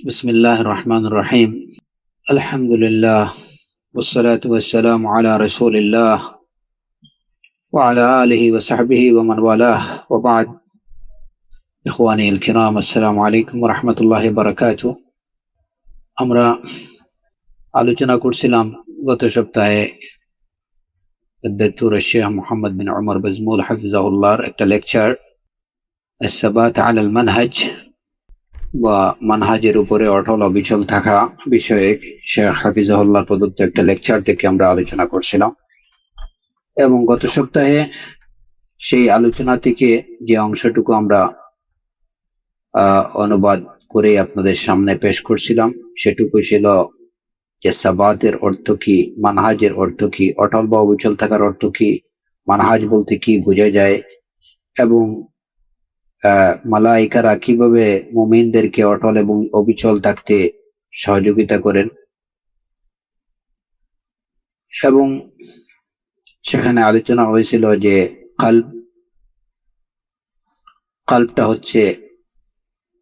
بسم الله الرحمن الرحيم. الحمد لله والصلاة والسلام على رسول الله وعلى آله وصحبه ومن والاه وبعد. إخواني الكرام السلام عليكم ورحمة الله وبركاته. আমরা আলোচনা করছিলাম গত সপ্তাহে الدكتور الشيخ محمد بن عمر بزمول حفظه الله একটা লেকচার الثبات على المنهج বা মানহাজের উপরে অটল অবিচল থাকা বিষয়ে শেখ হাফিজাহুল্লাহ প্রদত্ত একটা লেকচার থেকে আমরা আলোচনা করছিলাম এবং গত সপ্তাহে সেই আলোচনা থেকে যে অংশটুকু আমরা অনুবাদ করে আপনাদের সামনে পেশ করছিলাম সেটুকু ছিল যে সাবাতের অর্থ কি, মানহাজের অর্থ কি, অটল বা অবিচল থাকার অর্থ কি, মানহাজ বলতে কি বোঝা যায় এবং মালাইকারা কিভাবে মুমিনদেরকে অটল এবং অবিচল থাকতে সহযোগিতা করেন এবং সেখানে আলোচনা হয়েছিল যে কলবটা হচ্ছে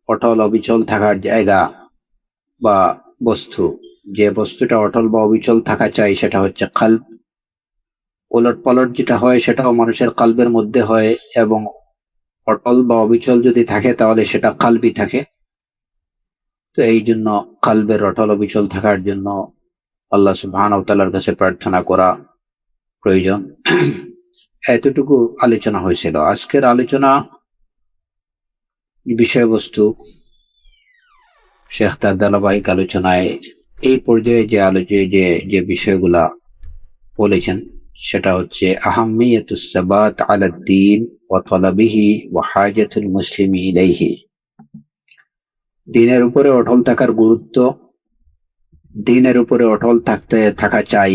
অটল অবিচল থাকার জায়গা বা বস্তু। যে বস্তুটা অটল বা অবিচল থাকা চাই সেটা হচ্ছে কলব। ওলট পালট যেটা হয় সেটাও মানুষের কলবের মধ্যে হয় এবং অটল বা অবিচল যদি থাকে তাহলে সেটা কলবই থাকে। তো এই জন্য কলবের অটল অবিচল থাকার জন্য আল্লাহ সুবহানাহু ওয়া তাআলার কাছে প্রার্থনা করা প্রয়োজন। এতটুকু আলোচনা হয়েছিল। আজকের আলোচনা বিষয়বস্তু শেখ তার ধারাবাহিক আলোচনায় এই পর্যায়ে যে বিষয়গুলা বলেছেন সেটা হচ্ছে আহাম্মিয়াতুস সাবাত আলা দ্বীন ওয়া তালাবিহি ওয়া হাজাতুল মুসলিমি ইলাইহি। দ্বীনের উপরে অটল থাকার গুরুত্ব, দ্বীনের উপরে অটল থাকা চাই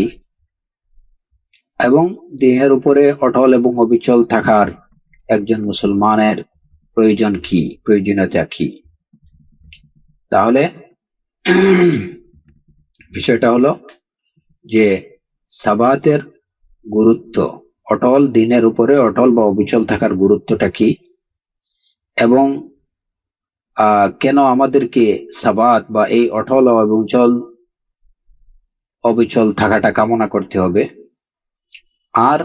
এবং দ্বীনের উপরে অটল এবং অবিচল থাকার একজন মুসলমানের প্রয়োজন কি, প্রয়োজনীয়তা কি। তাহলে বিষয়টা হলো যে সাবাতের গুরুত্ব, অটল দ্বীনের উপরে অটল বা অবিচল থাকার গুরুত্বটা কি এবং কেন আমাদেরকে সাবাত বা এই অটল এবং অবিচল থাকাটা কামনা করতে হবে, আর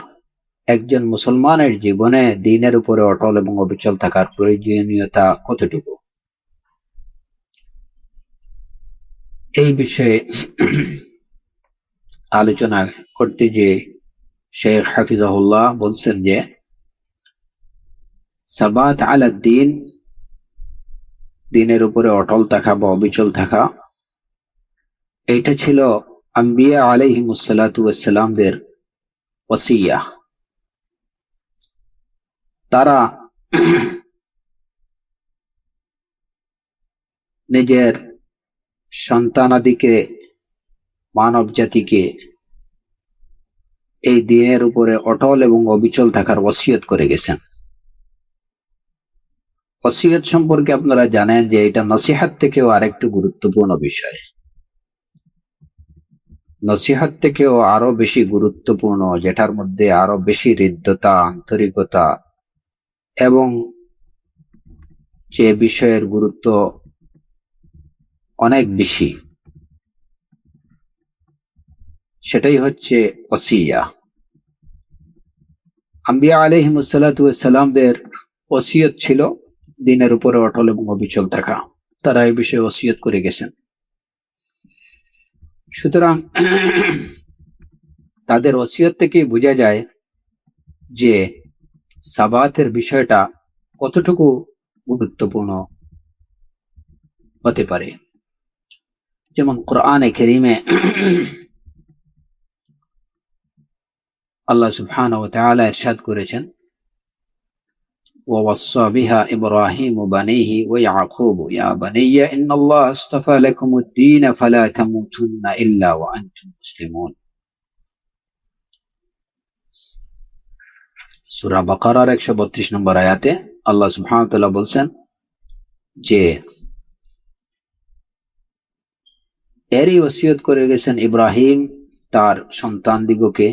একজন মুসলমানের জীবনে দ্বীনের উপরে অটল এবং অবিচল থাকার প্রয়োজনীয়তা কতটুকু, এই বিষয়ে আলোচনা করতে যে শেখ হাফিজাহুল্লাহ বলছেন যে সাবাত আলা দ্বীন, দ্বীনের উপরে অটল থাকা বা অবিচল থাকা, এইটা ছিল আম্বিয়া আলাইহিমুস সালাতু ওয়াস সালামদের ওসিয়া। তারা নিজের সন্তানাদিকে, মানব জাতিকে এই দ্বীনের উপরে অটল এবং অবিচল থাকার ওসিয়ত করে গেছেন। ওসিয়ত সম্পর্কে আপনারা জানেন যে এটা নসিহত থেকেও আরেকটু গুরুত্বপূর্ণ বিষয়, নসিহত থেকেও আরো বেশি গুরুত্বপূর্ণ, যেটার মধ্যে আরো বেশি হৃদ্যতা, আন্তরিকতা এবং যে বিষয়ের গুরুত্ব অনেক বেশি, সেটাই হচ্ছে ওসিয়া। আম্বিয়া আলাইহিমুস সালাতু ওয়াস সালামদের ওসিয়ত ছিল দ্বীনের উপরে অটল এবং অবিচল থাকা। তারা এই বিষয়ে ওসিয়ত করে গেছেন। সুতরাং তাদের ওসিয়ত থেকে বোঝা যায় যে সাবাতের বিষয়টা কতটুকু গুরুত্বপূর্ণ হতে পারে। যেমন কোরআনে কারীমে আল্লাহ সুবহানাহু ওয়া তাআলা ইরশাদ করেছেন, ووصى بها إبراهيم بنيه ويعقوب يا بني إن الله اصطفى لكم الدين فلا تموتن إلا وأنتم مسلمون। সূরা বাকারার 132 নম্বর আয়াতে আল্লাহ সুবহানাহু ওয়া তাআলা বলছেন যে এরই ওসিয়ত করে গেছেন ইব্রাহিম তার সন্তানদিগকে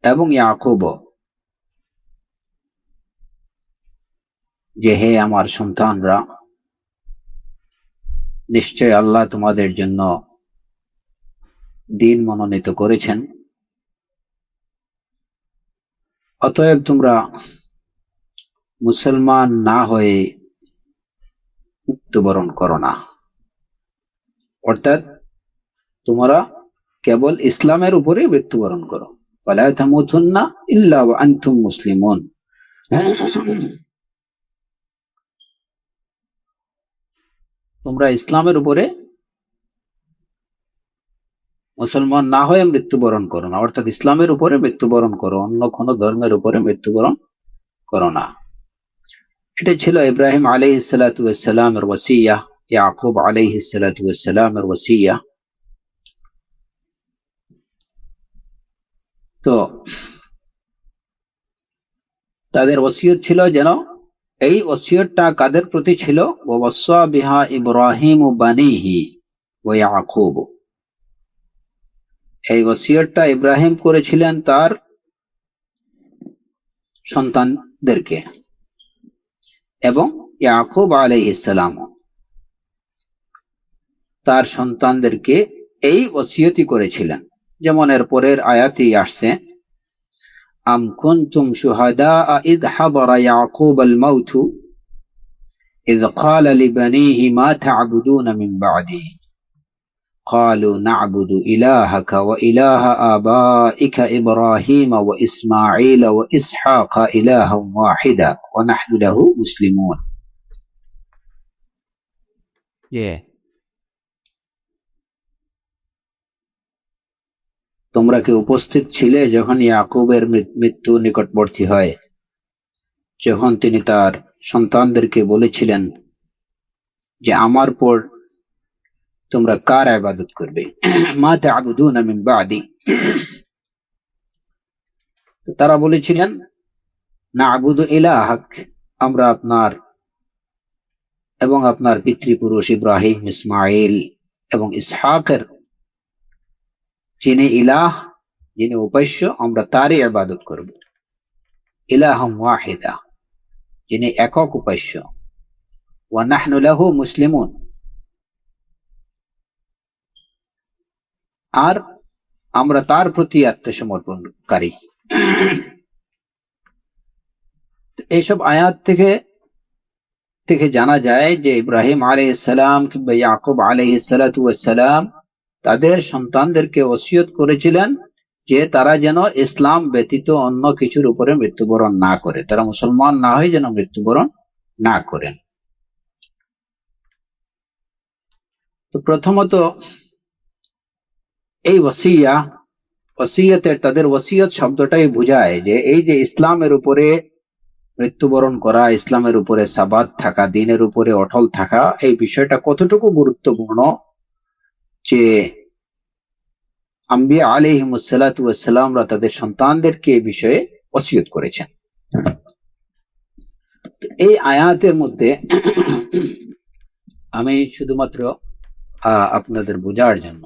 এবং ইয়াকুব, যে হে আমার সন্তানরা, নিশ্চয় আল্লাহ তোমাদের জন্য দিন মনোনীত করেছেন, অতএব তোমরা মুসলমান না হয়ে মৃত্যুবরণ করো না। অর্থাৎ তোমরা কেবল ইসলামের উপরে মৃত্যুবরণ করো। ওয়ালা তামুতুন্না ইল্লা ওয়া আনতুম মুসলিমুন। তোমরা ইসলামের উপরে মুসলমান না হয়ে মৃত্যুবরণ করো না, অর্থাৎ ইসলামের উপরে মৃত্যুবরণ করো, অন্য কোন ধর্মের উপরে মৃত্যুবরণ করো না। এটা ছিল ইব্রাহিম আলাইহিস সালাতু ওয়াস সালামের ওসিয়া, ইয়াকুব আলাইহিস সালাতু ওয়াস সালামের ওসিয়া। তো তাদের ওসিয়ত ছিল যেন, এই ওসিয়তটা কাদের প্রতি ছিল? ওয়াসা বিহা ইব্রাহিম বানিহি ওয়া ইয়াকুব। এই ওসিয়তটা ইব্রাহিম করেছিলেন তার সন্তানদেরকে, এবং ইয়াকুব আলাইহিস সালাম তার সন্তানদেরকে এই ওসিয়তই করেছিলেন। যেমন এর পরের আয়াতেই আসছে, আম কুনতুম শুহাদা ইয হাদারা ইয়াকুব আল মাউত ইয ক্বালা লিবানিহি মা তা'বুদুনা মিন বা'দি قالوا نعبد إلهك وإله آبائك إبراهيم وإسماعيل وإسحاق إلها واحدا ونحن له مسلمون. তোমরা কি উপস্থিত ছিলে যখন ইয়াকুবের মৃত্যু নিকটবর্তী হয়, যখন তিনি তার সন্তানদেরকে বলেছিলেন যে আমার পর তোমরা কার ইবাদত করবে? মা তা'বুদুনা মিন বা'দি। তো তারা বলেছিলেন না'বুদু ইলাহাক, আমরা আপনার এবং আপনার পিতৃপুরুষ ইব্রাহিম, ইসমাইল এবং ইসহাকের যিনি ইলাহ, যিনি উপাস্য, আমরা তারই ইবাদত করব। ইলাহাম ওয়াহিদা, যিনি একক উপাস্য। ওয়া নাহনু লাহু মুসলিমুন, আর আমরা তার প্রতি আত্মসমর্পণকারী। এইসব আয়াত থেকে জানা যায় যে ইব্রাহিম আলাইহিস সালাম কিংবা ইয়াকুব আলাইহিস সালাতু ওয়াস সালাম তাদের সন্তানদেরকে ওসিয়ত করেছিলেন যে তারা যেন ইসলাম ব্যতীত অন্য কিছুর উপরে মৃত্যুবরণ না করে, তারা মুসলমান না হয়ে যেন মৃত্যুবরণ না করেন। তো প্রথমত এই ওসিয়তে তাদের ওসিয়ত শব্দটাই বোঝায় যে এই যে ইসলামের উপরে মৃত্যুবরণ করা, ইসলামের উপরে সাবাত থাকা, দিনের উপরে অটল থাকা, এই বিষয়টা কতটুকু গুরুত্বপূর্ণ যে আম্বিয়া আলাইহিমুস সালাতু ওয়াস সালামরা তাদের সন্তানদেরকে এই বিষয়ে ওসিয়ত করেছেন। এই আয়াতের মধ্যে আমি শুধুমাত্র আপনাদের বোঝার জন্য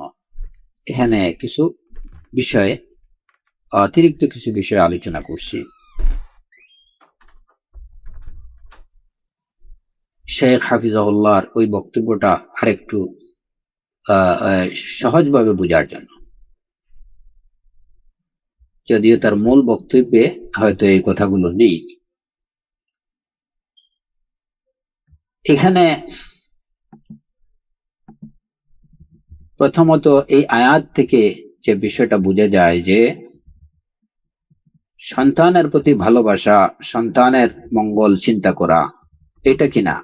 এখানে কিছু বিষয়ে অতিরিক্ত কিছু বিষয় আলোচনা করছি। শেখ হাফিজাহুল্লাহর ওই বক্তব্যটা আরেকটু সহজভাবে বোঝার জন্য, যদিও তার মূল বক্তব্যে হয়তো এই কথাগুলো নেই। এখানে প্রথমত এই আয়াত থেকে যে বিষয়টা বোঝা যায় যে সন্তানের প্রতি ভালোবাসা, সন্তানের মঙ্গল চিন্তা করা, এটা কিনা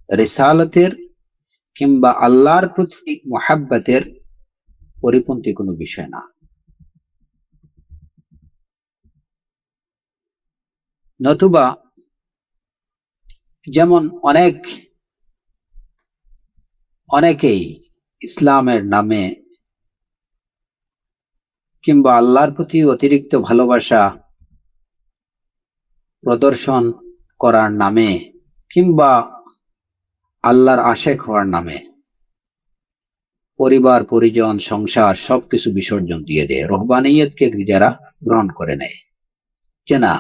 রিসালাতের কিংবা আল্লাহর প্রতি মুহাব্বতের পরিপন্থী কোনো বিষয় না। নতুবা যেমন অনেকেই ইসলামের নামে কিংবা আল্লাহর প্রতি অতিরিক্ত ভালোবাসা প্রদর্শন করার নামে কিংবা আল্লাহর আশেক হওয়ার নামে পরিবার, পরিজন, সংসার সবকিছু বিসর্জন দিয়ে দেয়, রহবানিয়তকে যারা গ্রহণ করে নেয়, যে না,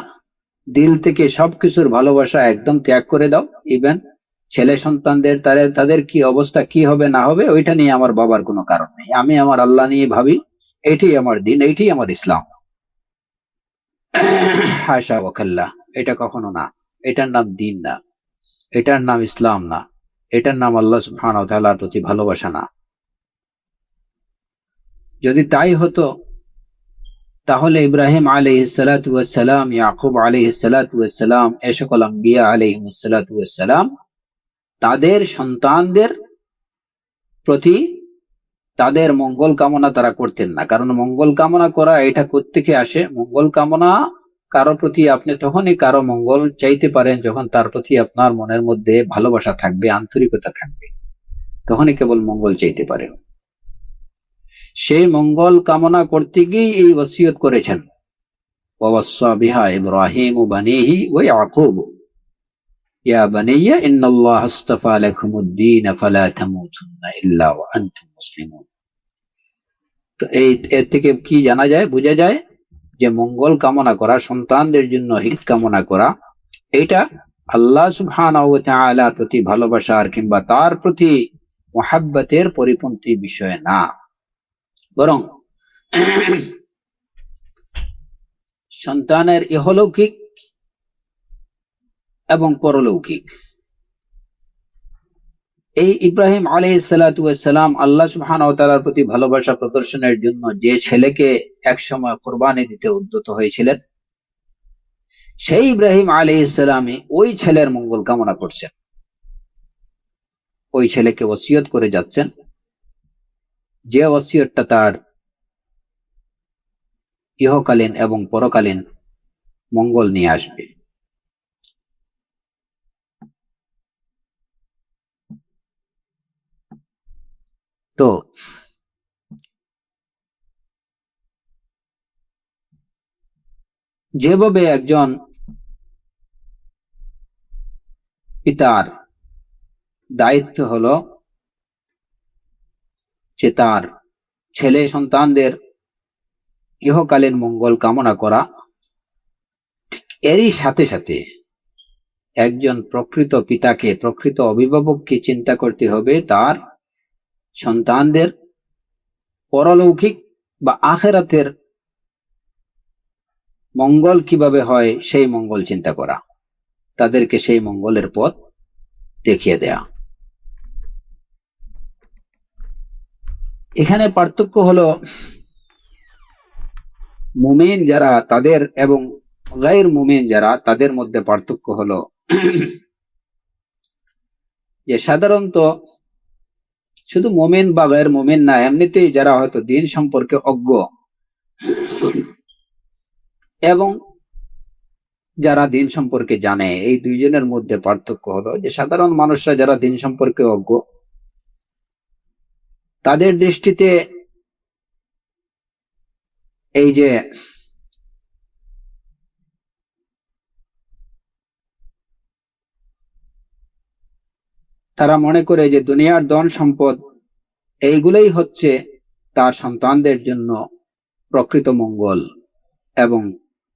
দিল থেকে সবকিছুর ভালোবাসা একদম ত্যাগ করে দাও, ইভেন ছেলে সন্তানদের তাদের কি অবস্থা কি হবে না হবে ওইটা নিয়ে আমার বাবার কোনো কারণ নেই। আমি আমার আল্লাহ নিয়ে ভাবি, এইটাই আমার দিন, এইটাই আমার ইসলাম। হাসা ওয়াকাল্লাহ, এটা কখনো না। এটার নাম দিন না, এটার নাম ইসলাম না, এটার নাম আল্লাহ সুবহানাহু ওয়া তাআলার প্রতি ভালোবাসা না। যদি তাই হতো তাহলে ইব্রাহিম আলাইহিস সালাতু ওয়াস সালাম, ইয়াকুব আলাইহিস সালাতু ওয়াস সালাম, এ সকল আম্বিয়া আলাইহিমুস সালাতু ওয়াস সালাম তাদের সন্তানদের প্রতি তাদের মঙ্গল কামনা তারা করতেন না। কারণ মঙ্গল কামনা করা এটা কোত্থেকে আসে? মঙ্গল কামনা কারো প্রতি আপনি তখনই কারো মঙ্গল চাইতে পারেন যখন তার প্রতি আপনার মনের মধ্যে ভালোবাসা থাকবে, আন্তরিকতা থাকবে, তখনই কেবল মঙ্গল চাইতে পারেন। সেই মঙ্গল কামনা করতে গিয়ে এই ওসিয়ত করেছেন, ওয়াসাা বিহা ইব্রাহিম বানিহি ওয়া ইয়াকুব ইয়া বানিয়া ইন্নাল্লাহা আস্তাফা লাকুমুদ-দীন ফালা তামুতুন্না ইল্লা ওয়া আনতুম মুসলিমুন। তো এর থেকে কি জানা যায়, বোঝা যায় যে মঙ্গল কামনা করা, সন্তানদের জন্য হিত কামনা করা, এটা আল্লাহ সুবহানাহু ওয়া তাআলার প্রতি ভালোবাসার কিংবা তার প্রতি মুহাব্বতের পরিপন্থী বিষয় না, বরং সন্তানের ইহলৌকিক এবং পরলৌকিক। এই ইব্রাহিম আলাইহিস সালাতু ওয়াস সালাম আল্লাহ সুবহানাহু ওয়া তাআলার প্রতি ভালোবাসা প্রদর্শনের জন্য যে ছেলেকে একসময় কুরবানি দিতে উদ্যত হয়েছিলেন, সেই ইব্রাহিম আলাইহিস সালামই ওই ছেলের মঙ্গল কামনা করছেন, ওই ছেলেকে ওসিয়ত করে যাচ্ছেন, যে ওসিয়তটা তার ইহকালীন এবং পরকালীন মঙ্গল নিয়ে আসবে। তো যেভাবে একজন পিতার দায়িত্ব হলো যে তার ছেলে সন্তানদের ইহকালীন মঙ্গল কামনা করা, এরই সাথে সাথে একজন প্রকৃত পিতাকে, প্রকৃত অভিভাবককে চিন্তা করতে হবে তার সন্তানদের পরলৌকিক বা আখিরাতের মঙ্গল কিভাবে হয় সেই মঙ্গল চিন্তা করা, তাদেরকে সেই মঙ্গলের পথ দেখিয়ে দেয়া। এখানে পার্থক্য হলো মুমিন যারা তাদের এবং গায়র মুমিন যারা তাদের মধ্যে পার্থক্য হলো যে সাধারণত শুধু মুমিন বা গায়র মুমিন না, এমনিতেই যারা হয়তো দিন সম্পর্কে অজ্ঞ এবং যারা দিন সম্পর্কে জানে, এই দুইজনের মধ্যে পার্থক্য হলো যে সাধারণ মানুষরা যারা দিন সম্পর্কে অজ্ঞ, তাদের দৃষ্টিতে এই যে তারা মনে করে যে দুনিয়ার ধন সম্পদ এইগুলোই হচ্ছে তার সন্তানদের জন্য প্রকৃত মঙ্গল এবং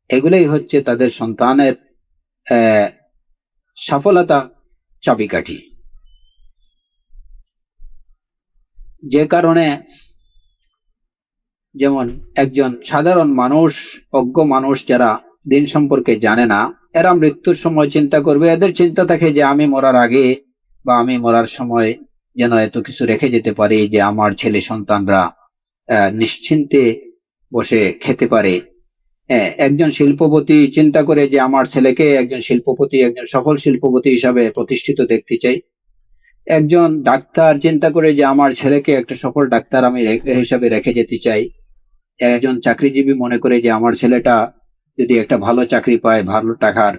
এগুলোই হচ্ছে তাদের সন্তানের সফলতা চাবিকাঠি। যে কারণে যেমন একজন সাধারণ মানুষ, অজ্ঞ মানুষ যারা দিন সম্পর্কে জানে না, এরা মৃত্যুর সময় চিন্তা করবে, এদের চিন্তা থাকে যে আমি মরার আগে বা আমি মরার সময় যেন এত কিছু রেখে যেতে পারি যে আমার ছেলে সন্তানরা নিশ্চিন্তে বসে খেতে পারে। একজন শিল্পপতি চিন্তা করে যে আমার ছেলেকে একজন শিল্পপতি, একজন সফল শিল্পপতি হিসাবে প্রতিষ্ঠিত দেখতে চাই। একজন ডাক্তার চিন্তা করে যে আমার ছেলেকে একটা সফল ডাক্তার আমি হিসাবে রেখে যেতে চাই। একজন চাকরিজীবী মনে করে যে আমার ছেলেটা যদি একটা ভালো চাকরি পায়, ভালো টাকার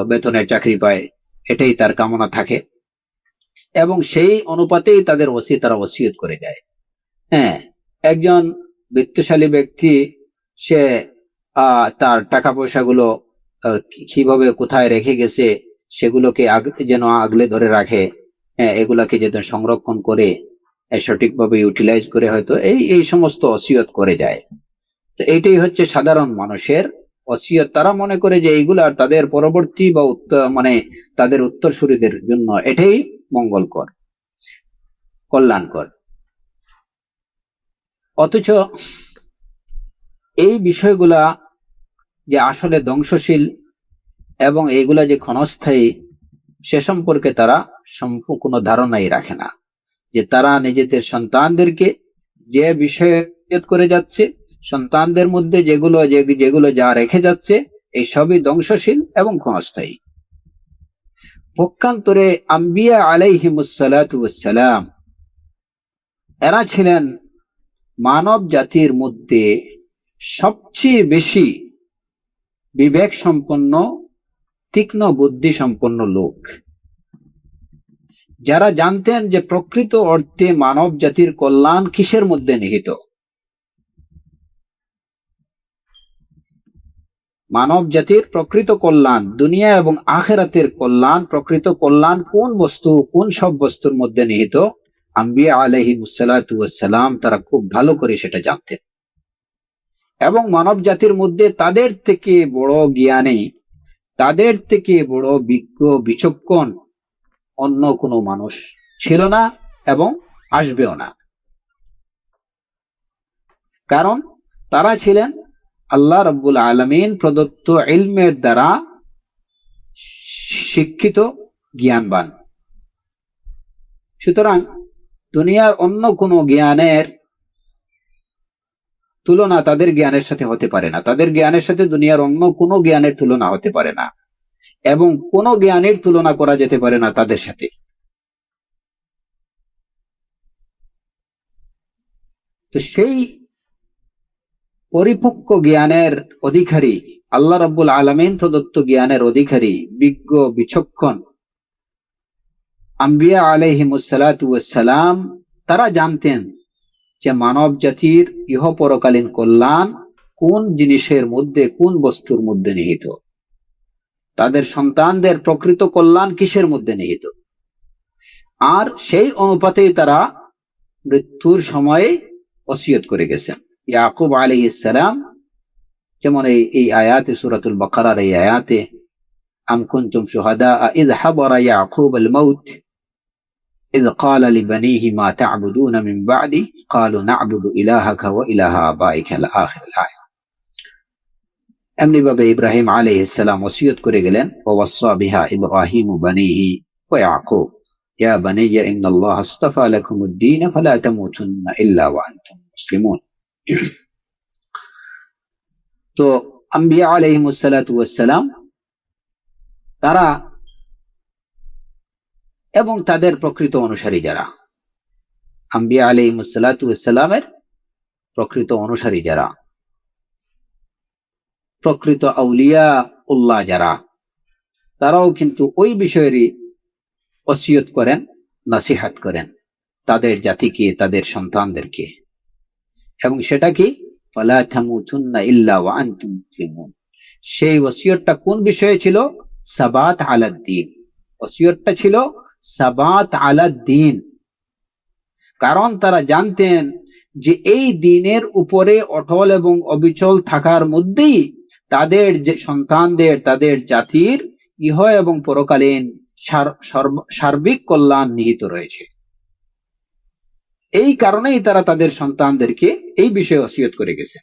বেতনের চাকরি পায়, এটাই তার কামনা থাকে এবং সেই অনুপাতেই তারা ওসিয়ত করে যায়। একজন বিত্তশালী ব্যক্তি সে তার টাকা পয়সাগুলো কিভাবে কোথায় রেখে গেছে সেগুলোকে যেন আগলে ধরে রাখে, এগুলাকে যেন সংরক্ষণ করে সঠিকভাবে ইউটিলাইজ করে হয়তো এই সমস্ত ওসিয়ত করে যায়। তো এইটাই হচ্ছে সাধারণ মানুষের ওসিয়ত তারা মনে করে যে এইগুলা তাদের পরবর্তী বা তাদের উত্তরসূরিদের জন্য এটাই মঙ্গলকর, কল্যাণকর। অথচ এই বিষয়গুলা যে আসলে ধ্বংসশীল এবং এইগুলা যে ক্ষণস্থায়ী, সে সম্পর্কে তারা কোনো ধারণাই রাখে না। যে তারা নিজেদের সন্তানদেরকে যে বিষয়ে করে যাচ্ছে, সন্তানদের মধ্যে যেগুলো যা রেখে যাচ্ছে, এই সবই ধ্বংসশীল এবং ক্ষণস্থায়ী। পক্ষান্তরে আম্বিয়া আলাইহিমুসসালাতু ওয়াসসালাম এরা ছিলেন মানব জাতির মধ্যে সবচেয়ে বেশি বিবেক সম্পন্ন, তীক্ষ্ণ বুদ্ধি সম্পন্ন লোক, যারা জানতেন যে প্রকৃত অর্থে মানব জাতির কল্যাণ কিসের মধ্যে নিহিত। মানব জাতির প্রকৃত কল্যাণ, দুনিয়া এবং আখিরাতের কল্যাণ, প্রকৃত কল্যাণ কোন বস্তু, কোন সব বস্তুর মধ্যে নিহিত, আম্বিয়া আলাইহিমুসসালাতু ওয়াসসালাম তারা খুব ভালো করে সেটা জানতেন। এবং মানব জাতির মধ্যে তাদের থেকে বড় জ্ঞানী, তাদের থেকে বড় বিজ্ঞ বিচক্ষণ অন্য কোনো মানুষ ছিল না এবং আসবেও না। কারণ তারা ছিলেন আল্লাহ রাব্বুল আলামিন প্রদত্ত ইলমের দ্বারা শিক্ষিত, জ্ঞানবান। সুতরাং দুনিয়ার অন্য কোনো জ্ঞানের তুলনা তাদের জ্ঞানের সাথে হতে পারে না। তাদের জ্ঞানের সাথে দুনিয়ার অন্য কোনো জ্ঞানের তুলনা হতে পারে না, এবং কোনো জ্ঞানের তুলনা করা যেতে পারে না তাদের সাথে। তো সেই পরিপক্ক জ্ঞানের অধিকারী, আল্লাহ রাব্বুল আলামিন প্রদত্ত জ্ঞানের অধিকারী, বিজ্ঞ বিচক্ষণ আম্বিয়া আলাইহিমুসসালাতু ওয়াসসালাম তারা জানতেন যে মানব জাতির ইহপরকালীন কল্যাণ কোন জিনিসের মধ্যে, কোন বস্তুর মধ্যে নিহিত, তাদের সন্তানদের প্রকৃত কল্যাণ কিসের মধ্যে নিহিত। আর সেই অনুপাতেই তারা মৃত্যুর সময়ে ওসিয়ত করে গেছেন। ইয়াকুব আলাইহিস সালাম, যেমন এই আয়াতে, সূরাতুল বাকারার এই আয়াতে, আম কুনতুম শুহাদা ইয হাদারা ইয়াকুব আল মাউত ইয ক্বালা লিবানিহি মা তা'বুদুনা মিন বা'দি ক্বালু না'বুদু ইলাহাকা ওয়া ইলাহা আবাইকা ইলা আখির আয়াত। এমনি ভাবে ইব্রাহিম আলাইহিস সালাম ওসিয়ত করে গেলেন, ওয়া ওয়াসসা বিহা ইব্রাহিমু বানিহি ওয়া ইয়াকুব ইয়া বানিয়া ইন্নাল্লাহা আস্তাফা লাকুমুদ-দীন ফালা তামুতুন্না ইল্লা ওয়া আনতুম মুসলিমুন। তো আম্বিয়া আলাইহিমুসসালাতু ওয়াসসালাম তারা এবং তাদের প্রকৃত অনুসারী যারা, আম্বিয়া আলাইহিমুসসালাতু ওয়াসসালামের প্রকৃত অনুসারী যারা, প্রকৃত আউলিয়া উল্লাহ যারা, তারাও কিন্তু ওই বিষয়েরই ওসিয়ত করেন, নসিহত করেন তাদের জাতিকে, তাদের সন্তানদেরকে। এবং সেটা কি, ফালা তামুতুন্না ইল্লা ওয়া আনতুম মুসলিমুন। সেই ওসিয়তটা কোন বিষয়ে ছিল? সাবাত আলাদ-দ্বীন। ওসিয়তটা ছিল সাবাত আলাদ-দ্বীন। কারণ তারা জানতেন যে এই দ্বীনের উপরে অটল এবং অবিচল থাকার মধ্যেই তাদের যে সন্তানদের, তাদের জাতির ইহ এবং পরকালীন সার্বিক কল্যাণ নিহিত রয়েছে। এই কারণেই তারা তাদের সন্তানদেরকে এই বিষয়ে ওসিয়ত করে গেছে।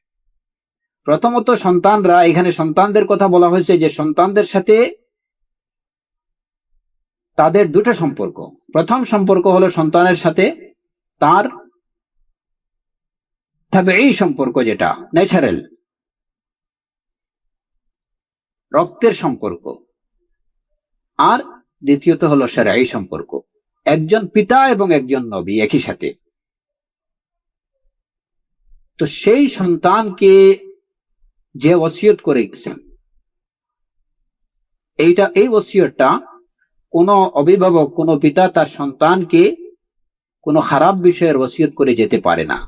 প্রথমত সন্তানরা, এখানে সন্তানদের কথা বলা হয়েছে যে সন্তানদের সাথে তাদের দুটো সম্পর্ক। প্রথম সম্পর্ক হলো সন্তানের সাথে তার তাবেঈ সম্পর্ক, যেটা ন্যাচারাল রক্তের সম্পর্ক। আর দ্বিতীয়ত হলো শরঈ সম্পর্ক, একজন পিতা এবং একজন নবী একই সাথে। তো সেই সন্তানকে যে ওসিয়ত করে গেছেন, এই ওসিয়তটা কোনো অভিভাবক, কোনো পিতা তার সন্তানকে কোনো খারাপ বিষয়ের ওসিয়ত করে যেতে পারে না,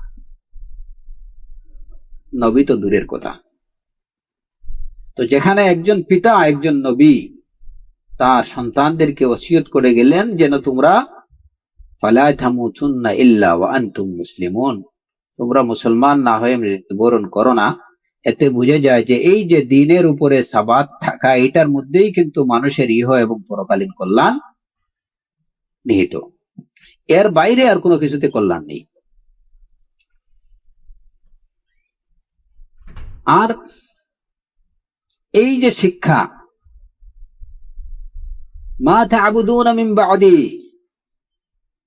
নবী তো দূরের কথা। তো যেখানে একজন পিতা, একজন নবী তার সন্তানদেরকে ওসিয়ত করে গেলেন যেন তোমরা ফালা তামুতুন্না ইল্লা ওয়া আনতুম মুসলিমুন, তোমরা মুসলমান না হয়ে মৃত্যুবরণ করো না, এতে বোঝা যায় যে এই যে দিনের উপরে সাবাত থাকা, এটার মধ্যেই কিন্তু মানুষের ইহ এবং পরকালীন কল্যাণ নিহিত। এর বাইরে আর কোনো কিছুতে কল্যাণ নেই। আর এই যে শিক্ষা, মা তা'বুদুনা মিন বা'দি,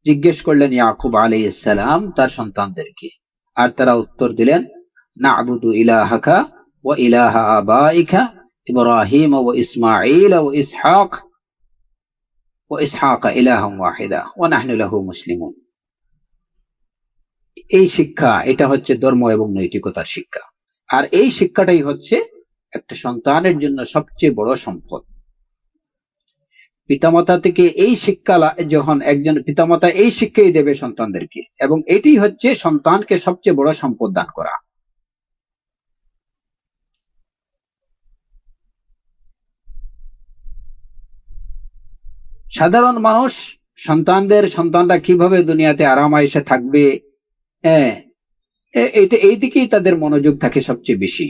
জিজ্ঞেস করলেন ইয়াকুব আলাইহিস সালাম তার সন্তানদেরকে, আর তারা উত্তর দিলেন, না'বুদু ইলাহাকা ওয়া ইলাহা আবাইকা ইব্রাহিম ওয়া ইসমাঈল ওয়া ইসহাক ইলাহান ওয়াহিদা ওয়া নাহনু লাহু মুসলিমুন। এই শিক্ষা, এটা হচ্ছে ধর্ম এবং নৈতিকতার শিক্ষা। আর এই শিক্ষাটাই হচ্ছে একটা সন্তানের জন্য সবচেয়ে বড় সম্পদ। পিতামাতা থেকে এই শিক্ষা, যখন একজন পিতামাতা এই শিক্ষাই দেবে সন্তানদেরকে, এবং এটি হচ্ছে সন্তানকে সবচেয়ে বড় সম্পদ দান করা। সাধারণ মানুষ সন্তানরা কিভাবে দুনিয়াতে আরাম আয়েশে থাকবে, এই দিকেই তাদের মনোযোগ থাকে সবচেয়ে বেশি।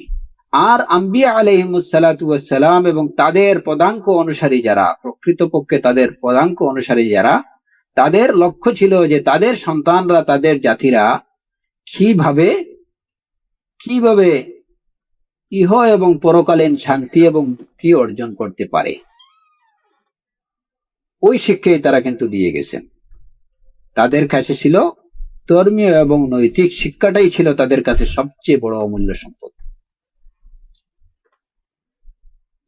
আর আম্বিয়া আলাইহিমুস সালাতু ওয়াস সালাম এবং তাদের পদাঙ্ক অনুসারী যারা, প্রকৃতপক্ষে তাদের পদাঙ্ক অনুসারী যারা, তাদের লক্ষ্য ছিল যে তাদের সন্তানরা, তাদের জাতিরা কিভাবে ইহ এবং পরকালীন শান্তি এবং মুক্তি অর্জন করতে পারে। ওই শিক্ষাই তারা কিন্তু দিয়ে গেছেন। তাদের কাছে ছিল ধর্মীয় এবং নৈতিক শিক্ষাটাই ছিল তাদের কাছে সবচেয়ে বড় অমূল্য সম্পদ।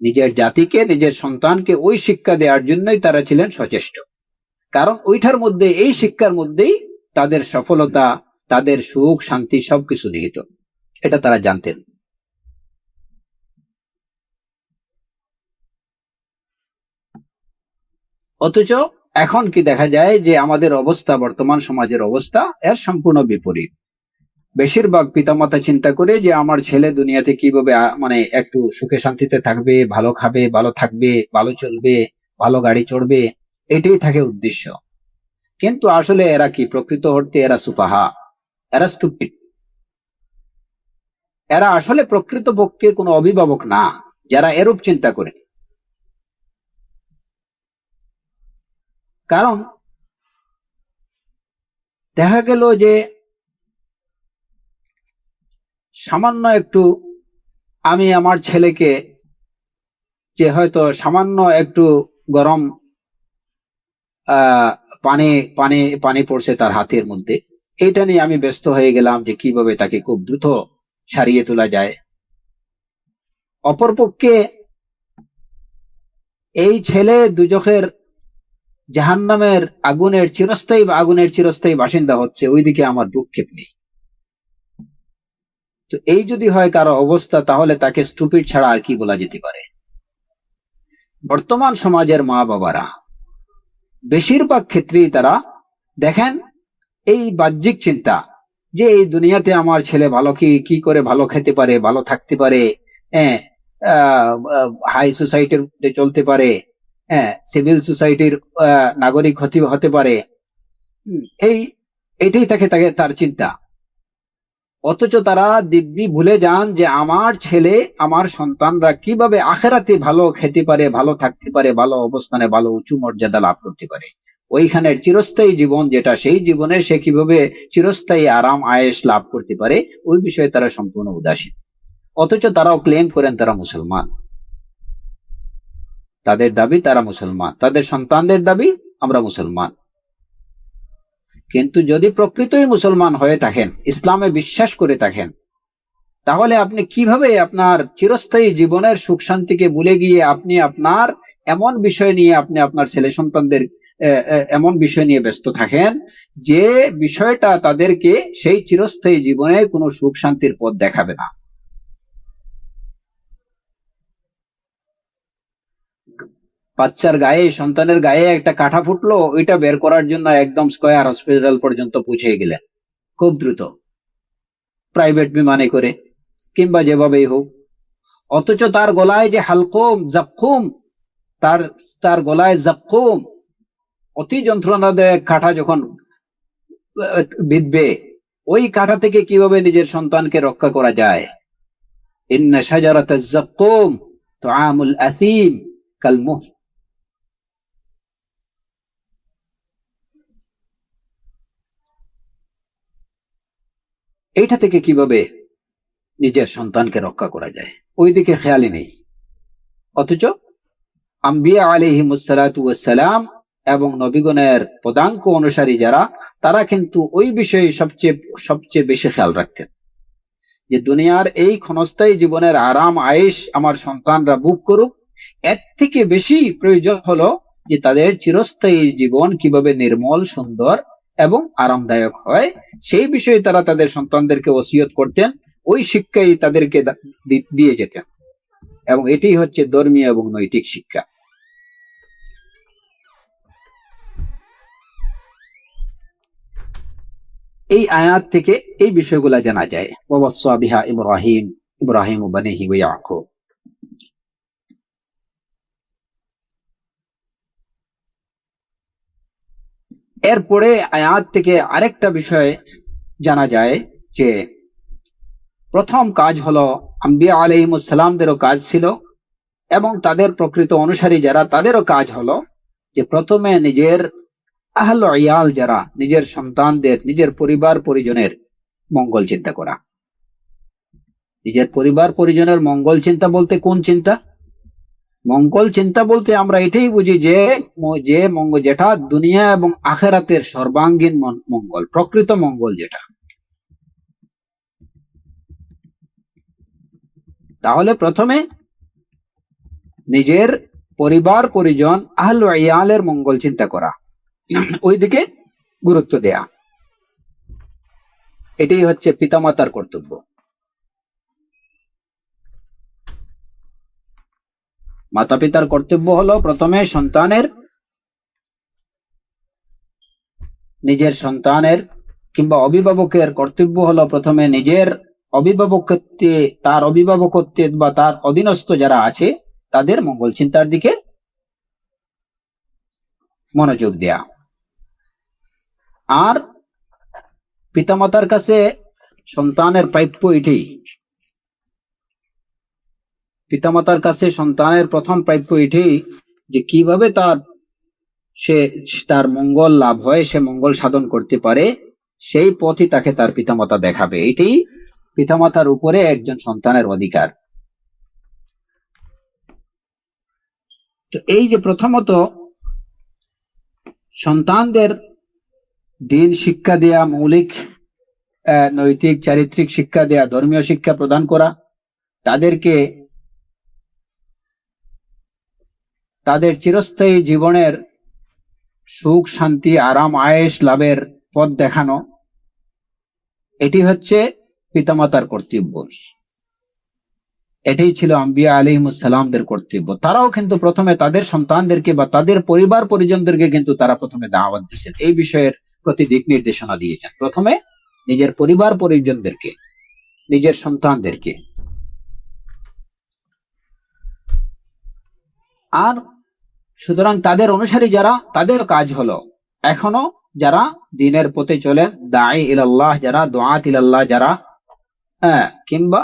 নিজের জাতিকে, নিজের সন্তানকে ওই শিক্ষা দেওয়ার জন্যই তারা ছিলেন সচেষ্ট। কারণ ওইটার মধ্যে, এই শিক্ষার মধ্যেই তাদের সফলতা, তাদের সুখ শান্তি সবকিছু নিহিত, এটা তারা জানতেন। অথচ এখন কি দেখা যায় যে আমাদের অবস্থা, বর্তমান সমাজের অবস্থা এর সম্পূর্ণ বিপরীত। বেশিরভাগ পিতামাতা চিন্তা করে যে আমার ছেলে দুনিয়াতে কিভাবে মানে একটু সুখে শান্তিতে থাকবে, ভালো খাবে, ভালো থাকবে, ভালো চলবে, ভালো গাড়ি চড়বে, এটাই থাকে উদ্দেশ্য। কিন্তু আসলে এরা কি, প্রকৃত অর্থে এরা সুফাহা, এরা স্টুপিড। এরা আসলে প্রকৃতপক্ষে কোনো অভিভাবক না যারা এরূপ চিন্তা করে। কারণ দেখা গেল যে সামান্য একটু, আমি আমার ছেলেকে, যে হয়তো সামান্য একটু গরম পানি পানি পানি পড়ছে তার হাতের মধ্যে, এটা নিয়ে আমি ব্যস্ত হয়ে গেলাম যে কিভাবে তাকে খুব দ্রুত সারিয়ে তোলা যায়। অপরপক্ষে এই ছেলে দুজখের জাহান্নামের আগুনের চিরস্থায়ী বাসিন্দা হচ্ছে, ওইদিকে আমার ভ্রুক্ষেপ নেই। তো এই যদি হয় কারো অবস্থা, তাহলে তাকে স্টুপিড ছাড়া আর কি বলা যেতে পারে। বর্তমান সমাজের মা বাবারা বেশিরভাগ ক্ষেত্রেই তারা দেখেন এই বাহ্যিক চিন্তা, যে এই দুনিয়াতে আমার ছেলে ভালো কি করে ভালো খেতে পারে, ভালো থাকতে পারে, হাই সোসাইটির মধ্যে চলতে পারে, সিভিল সোসাইটির নাগরিক হতে পারে, এটাই তাকে তার চিন্তা। অথচ তারা দিব্যি ভুলে যান যে আমার ছেলে, আমার সন্তানরা কিভাবে আখেরাতে ভালো খেতে পারে, ভালো থাকতে পারে, ভালো অবস্থানে, ভালো উঁচু মর্যাদা লাভ করতে পারে। ওইখানের চিরস্থায়ী জীবন যেটা, সেই জীবনে সে কিভাবে চিরস্থায়ী আরাম আয়েশ লাভ করতে পারে, ওই বিষয়ে তারা সম্পূর্ণ উদাসীন। অথচ তারাও ক্লেম করেন তারা মুসলমান। তাদের দাবি তারা মুসলমান, তাদের সন্তানদের দাবি আমরা মুসলমান। কিন্তু যদি প্রকৃতই মুসলমান হয়ে থাকেন, ইসলামে বিশ্বাস করে থাকেন, তাহলে আপনি কিভাবে আপনার চিরস্থায়ী জীবনের সুখ শান্তিকে ভুলে গিয়ে আপনি আপনার এমন বিষয় নিয়ে, আপনি আপনার ছেলে সন্তানদের এমন বিষয় নিয়ে ব্যস্ত থাকেন যে বিষয়টা তাদেরকে সেই চিরস্থায়ী জীবনে কোনো সুখ শান্তির পথ দেখাবে না। বাচ্চার গায়ে, সন্তানের গায়ে একটা কাঁটা ফুটলো, ওইটা বের করার জন্য একদম স্কয়ার হসপিটাল পর্যন্ত পৌঁছে গেলেন খুব দ্রুত, প্রাইভেট বিমানে করে কিংবা যেভাবেই হোক। অথচ তার গলায় যে হালকুম জাক্কুম, তার গলায় জাক্কুম, অতি যন্ত্রণাদায়ক কাঁটা যখন বিঁধবে, ওই কাঁটা থেকে কিভাবে নিজের সন্তানকে রক্ষা করা যায়, ইন্না শাজারাতাজ যাক্কুম তুআমুল আথীম কালমুহ। এইটা থেকে কিভাবে নিজের সন্তানকে রক্ষা করা যায় ওইদিকে খেয়ালই নেই। অথচ আম্বিয়া আলাইহিমুস সালাতু ওয়াস সালাম এবং নবীগণের পদাঙ্ক অনুসারী যারা, তারা কিন্তু ওই বিষয়ে সবচেয়ে বেশি খেয়াল রাখতেন যে দুনিয়ার এই ক্ষণস্থায়ী জীবনের আরাম আয়েশ আমার সন্তানরা ভোগ করুক, এর থেকে বেশি প্রয়োজন হলো যে তাদের চিরস্থায়ী জীবন কিভাবে নির্মল, সুন্দর এবং আরামদায়ক হয়, সেই বিষয়ে তারা তাদের সন্তানদেরকে ওসিয়ত করতেন। ওই শিক্ষাই তাদেরকে দিয়ে যেতেন, এবং এটি হচ্ছে ধর্মীয় এবং নৈতিক শিক্ষা। এই আয়াত থেকে এই বিষয়গুলা জানা যায়। ওয়াসাা বিহা ইব্রাহিম ওয়া বানিহি ওয়া ইয়াকুব। এরপরে আয়াত থেকে আরেকটা বিষয় জানা যায় যে প্রথম কাজ হলো আম্বিয়া আলাইহিমুস সালামদেরও কাজ ছিল এবং তাদের প্রকৃত অনুসারী যারা, তাদেরও কাজ হলো যে প্রথমে নিজের আহল ইয়াল যারা, নিজের সন্তানদের, নিজের পরিবার পরিজনের মঙ্গল চিন্তা করা। নিজের পরিবার পরিজনের মঙ্গল চিন্তা বলতে কোন চিন্তা? মঙ্গল চিন্তা বলতে আমরা এটাই বুঝি যে যেটা দুনিয়া এবং আখিরাতের সর্বাঙ্গীন মঙ্গল, প্রকৃত মঙ্গল যেটা। তাহলে প্রথমে নিজের পরিবার পরিজন আহল ইয়ালের মঙ্গল চিন্তা করা, ওইদিকে গুরুত্ব দেয়া, এটাই হচ্ছে পিতামাতার কর্তব্য। মাতা পিতার কর্তব্য হলো প্রথমে নিজের সন্তানের কিংবা অভিভাবকের কর্তব্য হলো প্রথমে নিজের তার অভিভাবকত্বে বা তার অধীনস্থ যারা আছে তাদের মঙ্গল চিন্তার দিকে মনোযোগ দেয়া। আর পিতামাতার কাছে সন্তানের প্রাপ্য এটাই, পিতামাতার কাছে সন্তানের প্রথম প্রাপ্য এটাই যে কিভাবে তার মঙ্গল লাভ হয়, সে মঙ্গল সাধন করতে পারে, সেই পথই তাকে তার পিতামাতা দেখাবে। এটাই পিতামাতার উপরে একজন সন্তানের অধিকার। তো এই যে প্রথমত সন্তানদের দিন শিক্ষা দেয়া, মৌলিক নৈতিক চারিত্রিক শিক্ষা দেয়া, ধর্মীয় শিক্ষা প্রদান করা, তাদেরকে তাদের চিরস্থায়ী জীবনের সুখ শান্তি আরাম আয়েশ লাভের পথ দেখানো, এটি হচ্ছে পিতামাতার কর্তব্য। এটাই ছিল আম্বিয়া আলাইহিমুস সালামদের কর্তব্য। তারাও কিন্তু প্রথমে তাদের সন্তানদেরকে বা তাদের পরিবার পরিজনদেরকে কিন্তু তারা প্রথমে দাওয়াত দিয়েছেন, এই বিষয়ের প্রতি দিক নির্দেশনা দিয়েছেন। প্রথমে নিজের পরিবার পরিজনদেরকে, নিজের সন্তানদেরকে। আর সুতরাং তাদের অনুসারী যারা, তাদের কাজ হলো এখনো যারা দ্বীনের পথে চলেন, দাঈ ইলাল্লাহ যারা, দুআত ইলাল্লাহ যারা, কিংবা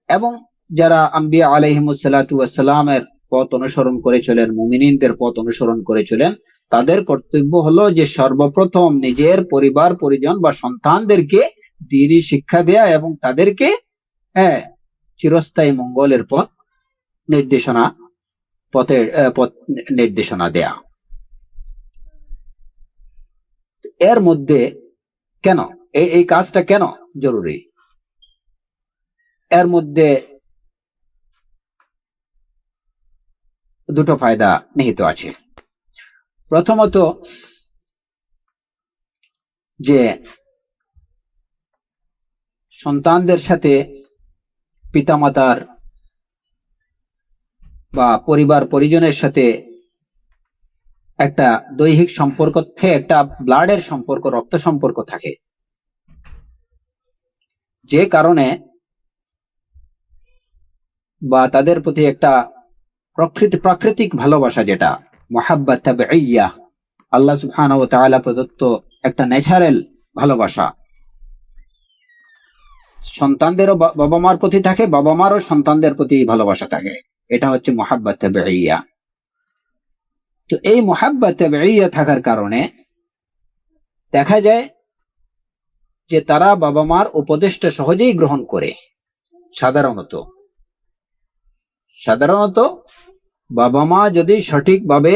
এবং যারা আম্বিয়া আলাইহিমুস সালাতু ওয়াস সালামের পথ অনুসরণ করে চলেন, মুমিনিনদের পথ অনুসরণ করে চলেন, তাদের কর্তব্য হলো যে সর্বপ্রথম নিজের পরিবার পরিজন বা সন্তানদেরকে দ্বীনি শিক্ষা দেয়া এবং তাদেরকে চিরস্থায়ী মঙ্গলের পথ নির্দেশনা দেয়া। এর মধ্যে কেন এই কাজটা কেন জরুরি? এর মধ্যে দুটো ফায়দা নিহিত আছে। প্রথমত যে সন্তানদের সাথে পিতামাতার বা পরিবার পরিজনের সাথে একটা দৈহিক সম্পর্ক থাকে, একটা ব্লাডের সম্পর্ক, রক্ত সম্পর্ক থাকে, যে কারণে বা তাদের প্রতি একটা প্রাকৃতিক ভালোবাসা, যেটা মুহাব্বাত তাবঈয়া, আল্লাহ সুবহানাহু ওয়া তাআলা প্রদত্ত একটা ন্যাচারাল ভালোবাসা, সন্তানদেরও বাবা মার প্রতি থাকে, বাবা মারও সন্তানদের প্রতি ভালোবাসা থাকে। এটা হচ্ছে মুহাব্বাত তাবিঈয়া। তো এই মুহাব্বাত তাবিঈয়া থাকার কারণে দেখা যায় যে তারা বাবা মার উপদেশটা সহজেই গ্রহণ করে। সাধারণত বাবা মা যদি সঠিকভাবে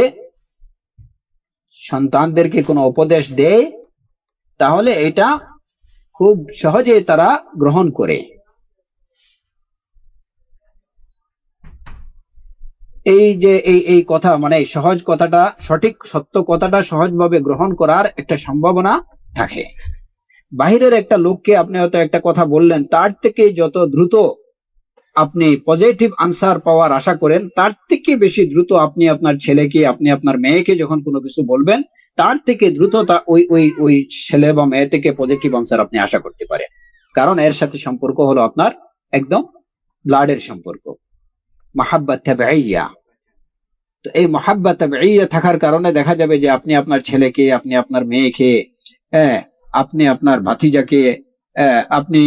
সন্তানদেরকে কোনো উপদেশ দেয় তাহলে এটা খুব সহজে তারা গ্রহণ করে। এই যে এই কথা, মানে সহজ কথাটা, সঠিক সত্য কথাটা সহজভাবে গ্রহণ করার একটা সম্ভাবনা থাকে। বাহিরের একটা লোককে আপনি হয়তো একটা কথা বললেন, তার থেকে যত দ্রুত আপনি পজিটিভ আনসার পাওয়ার আশা করেন, তার থেকে বেশি দ্রুত আপনি আপনার ছেলেকে, আপনি আপনার মেয়েকে যখন কোনো কিছু বলবেন, তার থেকে দ্রুত ওই ছেলে বা মেয়ে থেকে পজিটিভ আনসার আপনি আশা করতে পারেন। কারণ এর সাথে সম্পর্ক হলো আপনার একদম ব্লাডের সম্পর্ক, মুহাব্বাত তাবিঈয়া। তো এই মুহাব্বাত তাবিঈয়া থাকার কারণে দেখা যাবে যে আপনি আপনার ছেলেকে, আপনি আপনার মেয়েকে, আপনি আপনার ভাতিজাকে, আপনি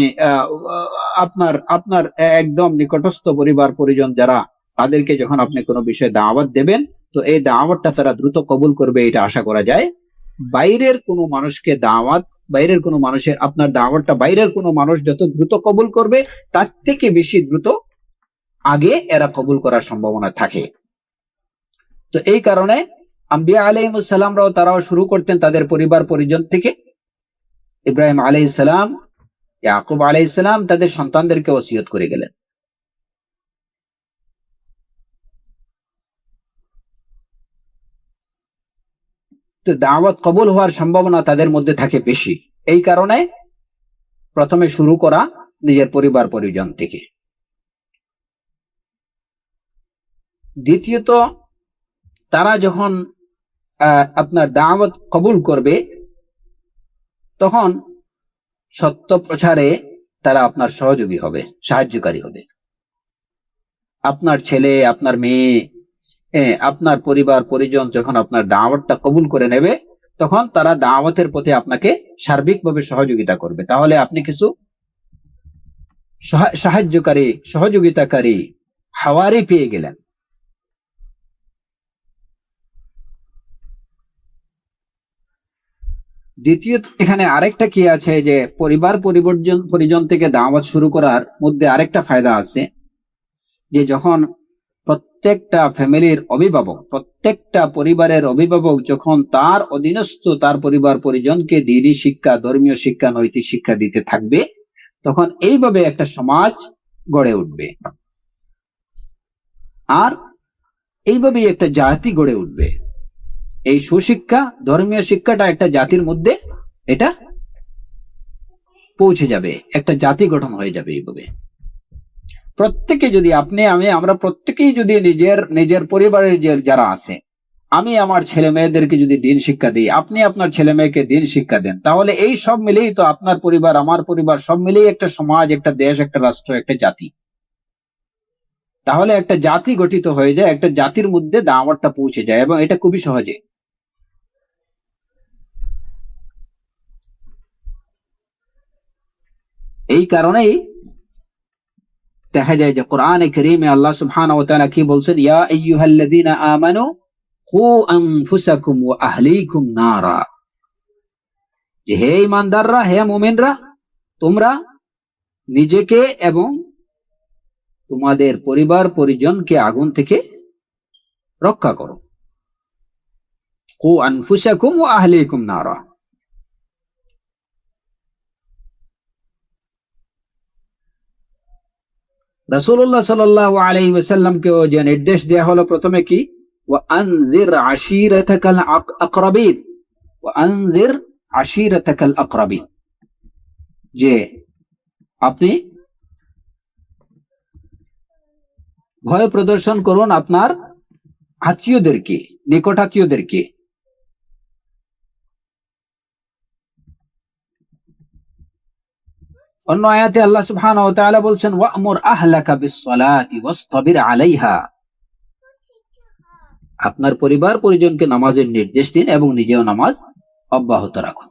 আপনার আপনার একদম নিকটস্থ পরিবার পরিজন যারা, তাদেরকে যখন আপনি কোনো বিষয়ে দাওয়াত দেবেন, তো এই দাওয়াতটা তারা দ্রুত কবুল করবে, এটা আশা করা যায়। বাইরের কোনো মানুষকে বাইরের কোনো মানুষের আপনার দাওয়াতটা বাইরের কোনো মানুষ যত দ্রুত কবুল করবে, তার থেকে বেশি দ্রুত আগে এরা কবুল করার সম্ভাবনা থাকে। তো এই কারণে আম্বিয়া আলাইহিস সালামরাও তারাও শুরু করতেন তাদের পরিবার পরিজন থেকে। ইব্রাহিম আলাইহিস সালাম, ইয়াকুব আলাইহিস সালাম তাদের সন্তানদেরকে ওসিয়ত করে গেলেন। তো দাওয়াত কবুল হওয়ার সম্ভাবনা তাদের মধ্যে থাকে বেশি। এই কারণে প্রথমে শুরু করা নিজের পরিবার পরিজন থেকে। দ্বিতীয়ত, তারা যখন আপনার দাওয়াত কবুল করবে তখন সত্য প্রচারে তারা আপনার সহযোগী হবে, সাহায্যকারী হবে। আপনার ছেলে, আপনার মেয়ে, আপনার পরিবার পরিজন যখন আপনার দাওয়াতটা কবুল করে নেবে, তখন তারা দাওয়াতের পথে আপনাকে সার্বিকভাবে সহযোগিতা করবে। তাহলে আপনি কিছু সাহায্যকারী, সহযোগিতাকারী হাওয়ারি পেয়ে গেলেন। দ্বিতীয়ত, এখানে আরেকটা কি আছে যে পরিবার পরিজন থেকে দাওয়াত শুরু করার মধ্যে আরেকটা ফায়দা আছে, যে যখন প্রত্যেকটা ফ্যামিলির অভিভাবক, প্রত্যেকটা পরিবারের অভিভাবক যখন তার অধীনস্থ তার পরিবার পরিজনকে দ্বীনি শিক্ষা, ধর্মীয় শিক্ষা, নৈতিক শিক্ষা দিতে থাকবে, তখন এইভাবে একটা সমাজ গড়ে উঠবে, আর এইভাবেই একটা জাতি গড়ে উঠবে। এই সুশিক্ষা, ধর্মীয় শিক্ষাটা একটা জাতির মধ্যে এটা পৌঁছে যাবে, একটা জাতি গঠন হয়ে যাবে। এইভাবে প্রত্যেকে যদি, আপনি আমি, আমরা প্রত্যেকেই যদি নিজের পরিবারের যারা আছে, আমি আমার ছেলে মেয়েদেরকে যদি দিন শিক্ষা দিই, আপনি আপনার ছেলে মেয়েকে দিন শিক্ষা দেন, তাহলে এই সব মিলেই তো আপনার পরিবার, আমার পরিবার, সব মিলেই একটা সমাজ, একটা দেশ, একটা রাষ্ট্র, একটা জাতি। তাহলে একটা জাতি গঠিত হয়ে যায়, একটা জাতির মধ্যে দাওয়াতটা পৌঁছে যায়, এবং এটা খুবই সহজে। এই কারণেই দেখা যায় যে কোরআনে কারীমে আল্লাহ সুবহানাহু ওয়া তাআলা কি বলছেন, ইয়া আইয়ুহাল্লাযীনা আমানু কু আনফুসাকুম ওয়া আহলিকুম নারা, যে হে ঈমানদাররা, হে মুমিনরা, তোমরা নিজেকে এবং তোমাদের পরিবার পরিজনকে আগুন থেকে রক্ষা করো। কু আনফুসাকুম ওয়া আহলিকুম নারা। রাসূলুল্লাহ সাল্লাল্লাহু আলাইহি ওয়াসাল্লামকেও যে নির্দেশ দেয়া হলো প্রথমে কি, ওয়া আনজির আশীরাতাকাল আকরাবিন, ওয়া আনজির আশীরাতাকাল আকরাবিন, যে আপনি ভয় প্রদর্শন করুন আপনার আত্মীয়দেরকে, নিকট আত্মীয়দেরকে। অন্য আয়াতে আল্লাহ সুবহানাহু ওয়া তাআলা বলছেন, ওয়া'মুর আহলাকা বিস-সালাতি ওয়াসতাবির আলাইহা, আপনার পরিবার পরিজনকে নামাজের নির্দেশ দিন এবং নিজেও নামাজ অব্যাহত রাখুন।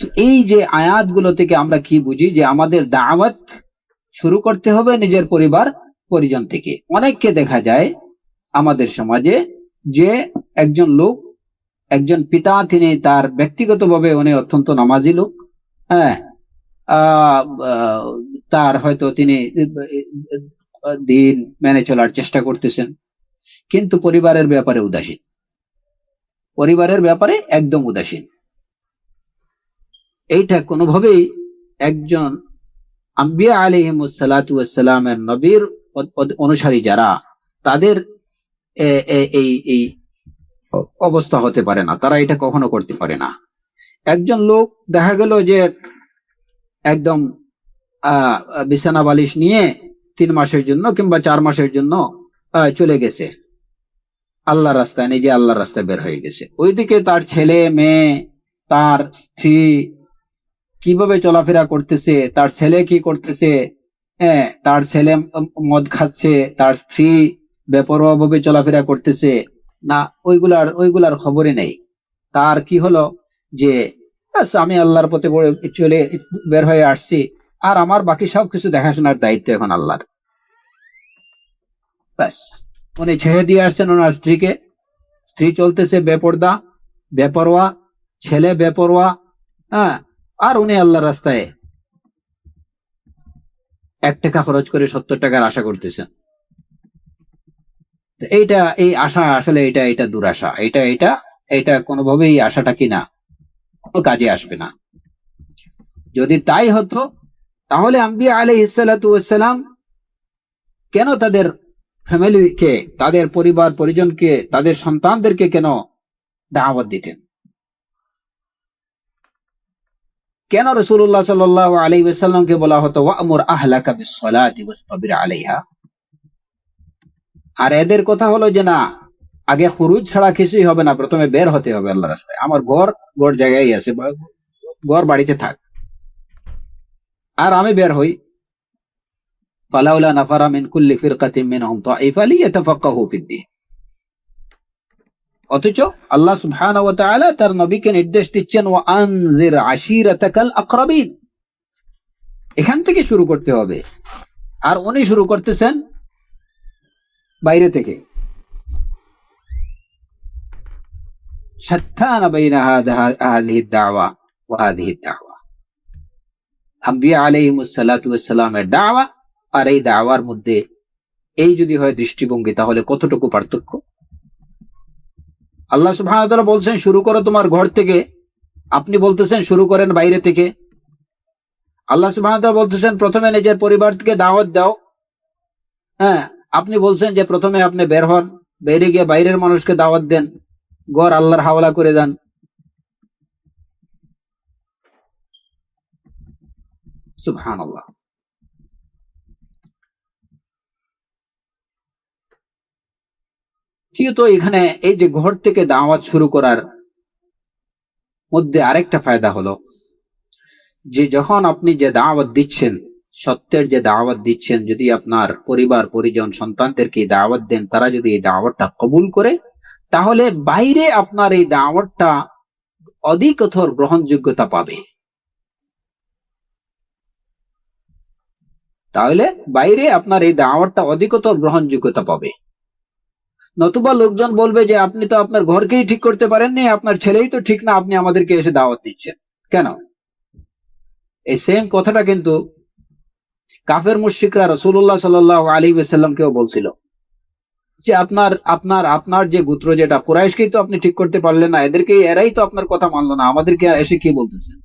তো এই যে আয়াতগুলো থেকে আমরা কি বুঝি, যে আমাদের দাওয়াত শুরু করতে হবে নিজের পরিবার পরিজন থেকে। অনেককে দেখা যায় আমাদের সমাজে যে একজন লোক, একজন পিতা, তিনি তার ব্যক্তিগতভাবে উনি অত্যন্ত নামাজি লোক, হ্যাঁ, তার হয়তো তিনি দিন মেনে চলার চেষ্টা করতেছেন, কিন্তু পরিবারের ব্যাপারে উদাসীন, পরিবারের ব্যাপারে একদম উদাসীন। এইটা কোনোভাবেই একজন আম্বিয়া আলাইহিমুস সালাতু ওয়াস সালামের নবীর অনুসারী যারা, তাদের এই এই অবস্থা হতে পারে না, তারা এটা কখনো করতে পারে না। একজন লোক দেখা গেল যে একদম বিছানা বালিশ নিয়ে 3 মাসের জন্য কিংবা 4 মাসের জন্য চলে গেছে আল্লাহর রাস্তায়, নিজে আল্লাহর রাস্তায় বের হয়ে গেছে। ওইদিকে তার ছেলে মেয়ে, তার স্ত্রী কিভাবে চলাফেরা করতেছে, তার ছেলে কি করতেছে, হ্যাঁ, তার ছেলে মদ খাচ্ছে, তার স্ত্রী বেপরোয়া ভাবে চলাফেরা করতেছে না, ওইগুলার খবরই নেই। তার কি হলো যে আমি আল্লাহর পথে চলে বের হয়ে আসছি, আর আমার বাকি সবকিছু দেখাশোনার দায়িত্ব এখন আল্লাহর। ব্যাস, উনি ছেড়ে দিয়ে আসছেন ওনার স্ত্রীকে, স্ত্রী চলতেছে বেপরদা, বেপরোয়া, ছেলে বেপরোয়া, হ্যাঁ, আর উনি আল্লাহর রাস্তায় 1 টাকা খরচ করে 70 টাকার আশা করতেছেন। এইটা, এই আশা আসলে এটা দুরাশা, এটা কোনোভাবেই আশাটা কিনা কোনো কাজে আসবে না। যদি তাই হতো তাহলে আম্বিয়া আলাইহিস সালাতু ওয়াস সালাম কেন তাদের ফ্যামিলিকে, তাদের পরিবার পরিজনকে, তাদের সন্তানদেরকে কেন দাওয়াত দিতেন? কেন রাসূলুল্লাহ সাল্লাল্লাহু আলাইহি ওয়াসাল্লামকে বলা হতো ওয়া'মুর আহলাকা বিস-সালাতি ওয়াসতাবির আলাইহা? আর এদের কথা হলো যে না, আগে খুরুজ ছাড়া কিছুই হবে না, প্রথমে বের হতে হবে আল্লাহর রাস্তায়। আমার ঘর জায়গায় আছে, ঘর বাড়িতে থাক, আর আমি বের হই। ফালাউলা নাফারা মিন কুল্লি ফিরকাতিন মিনহুম তা'iফা লিয়াতাফাক্কাহু ফিদ-দীন। অথচ আল্লাহ সুবহানাহু ওয়া তাআলা তার নবীকে নির্দেশ দিচ্ছেন ওয়া আনজির আশিরাতাকাল আকরাবিন, এখান থেকে শুরু করতে হবে। আর উনি শুরু করতেছেন বাইরে থেকে। শাত্তানা বাইনা হাযিহি দাওয়া ওয়া হাযিহি দাওয়া। আম্বিয়া আলাইহিমুস সালাতু ওয়াস সালামের দাওয়া আর এই দাওয়ার মধ্যে এই যদি হয় দৃষ্টিভঙ্গি, তাহলে কতটুকু পার্থক্য। আল্লাহ সুবহানাহু ওয়া তাআলা বলছেন শুরু করো তোমার ঘর থেকে, আপনি বলতেছেন শুরু করেন বাইরে থেকে। আল্লাহ সুবহানাহু ওয়া তাআলা বলতেছেন প্রথমে নিজের পরিবার থেকে দাওয়াত দাও, হ্যাঁ, আপনি বলছেন যে প্রথমে আপনি বের হন, বাইরে গিয়ে বাইরের মানুষকে দাওয়াত দেন, ঘর আল্লাহর হাওলা করে দেন। সুবহানাল্লাহ। তো এখানে এই যে ঘর থেকে দাওয়াত শুরু করার মধ্যে আরেকটা ফায়দা হলো যে যখন আপনি যে দাওয়াত দিচ্ছেন, সত্যের যে দাওয়াত দিচ্ছেন, যদি আপনার পরিবার পরিজন সন্তানদেরকে দাওয়াত দেন, তারা যদি এই দাওয়াতটা কবুল করে, তাহলে বাইরে আপনার এই দাওয়াতটা অধিকতর গ্রহণযোগ্যতা পাবে। তাহলে বাইরে আপনার এই দাওয়াতটা অধিকতর গ্রহণযোগ্যতা পাবে। নতুবা লোকজন বলবে যে আপনি তো আপনার ঘরকেই ঠিক করতে পারেননি, আপনার ছেলেই তো ঠিক না, আপনি আমাদেরকে এসে দাওয়াত দিচ্ছেন কেন? এই সেম কথাটা কিন্তু কাফের মুশরিকরা রাসূলুল্লাহ সাল্লাল্লাহু আলাইহি ওয়াসাল্লামকেও বলছিল যে আপনার যে গোত্র যেটা কুরাইশকেই তো আপনি ঠিক করতে পারলেন না, এরাই তো আপনার কথা মানলো না, আমাদেরকে এসে কি বলতেছেন?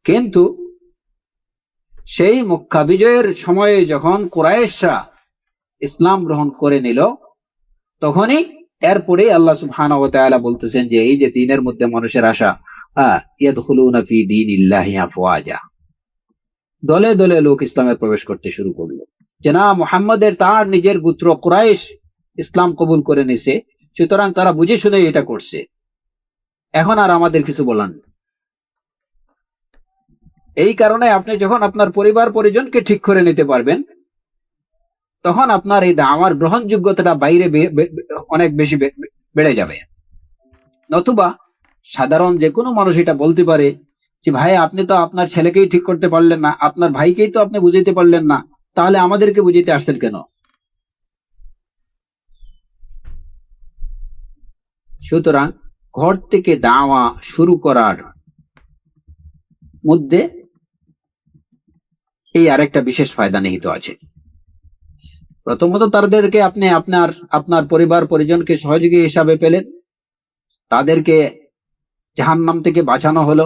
কিন্তু সেই মক্কা বিজয়ের সময়ে যখন কুরাইশরা ইসলাম গ্রহণ করে নিল, তখনই এরপরে আল্লাহ সুবহানাহু ওয়া তাআলা বলতেছেন যে এই যে দ্বীনের মধ্যে মানুষের আসা, ইয়াদখুলুনা ফি দীনিল্লাহি আফওয়াজা, দলে দলে লোক ইসলামে প্রবেশ করতে শুরু করলো। যে না, মুহাম্মদের তার নিজের গোত্র কুরাইশ ইসলাম কবুল করে নিছে, সুতরাং তারা বুঝে শুনে এটা করছে, এখন আর আমাদের কিছু বলার নেই। এই কারণে আপনি যখন আপনার পরিবার পরিজনকে ঠিক করে নিতে পারবেন, তখন আপনার এই দাওয়ার গ্রহণযোগ্যতাটা বাইরে অনেক বেশি বেড়ে যাবে। নতুবা সাধারণ যে কোনো মানুষ এটা বলতে পারে যে ভাই আপনি তো আপনার ছেলেকেই ঠিক করতে পারলেন না, আপনার ভাইকেই তো আপনি বুঝাইতে পারলেন না, তাহলে আমাদেরকে বুঝাইতে আসছেন কেন? সুতরাং ঘর থেকে দাওয়া শুরু করার মধ্যে এই আরেকটা বিশেষ ফায়দা নিহিত আছে। প্রথমত তাদেরকে আপনি আপনার আপনার পরিবার পরিজনকে সহযোগী হিসাবে পেলেন, তাদেরকে জাহান্নাম থেকে বাঁচানো হলো,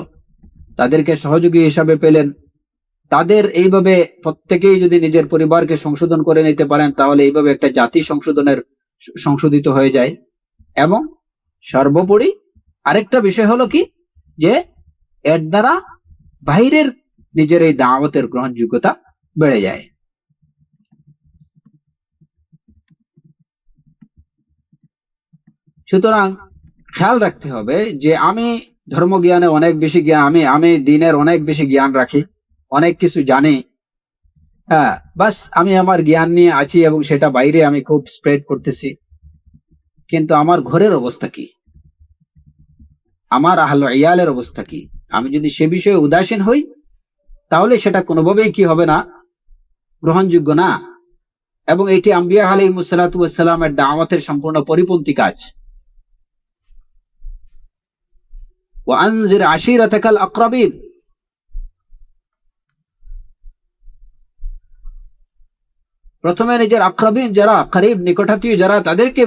তাদেরকে সহযোগী হিসাবে পেলেন। তাদের এইভাবে প্রত্যেকেই যদি নিজের পরিবারকে সংশোধন করে নিতে পারেন, তাহলে এইভাবে একটা জাতি সংশোধিত হয়ে যায়। এবং সর্বোপরি আরেকটা বিষয় হলো কি, যে এর দ্বারা বাইরের নিজের এই দাওয়াতের গ্রহণযোগ্যতা বেড়ে যায়। সুতরাং খেয়াল রাখতে হবে যে আমি ধর্মজ্ঞানে অনেক বেশি জ্ঞান, আমি দিনের অনেক বেশি জ্ঞান রাখি, অনেক কিছু জানি, হ্যাঁ, বাস আমি আমার জ্ঞান নিয়ে আছি এবং সেটা বাইরে আমি খুব স্প্রেড করতেছি। কিন্তু আমার ঘরের অবস্থা কি, আমার আহলে ইয়ালের অবস্থা কি? আমি যদি সে বিষয়ে উদাসীন হই, তাহলে সেটা কোনোভাবেই কি হবে না, গ্রহণযোগ্য না। এবং এটি আম্বিয়া আলাইহিস সালাতু ওয়াস সালামের দাওয়াতের সম্পূর্ণ পরিপন্থী কাজ। ওয়ানজির আশিরাতাকাল আকরাবিন, প্রথমে নিজের আকরাবিন যারা করিব নিকটাত্মীয় যারা, তাদেরকে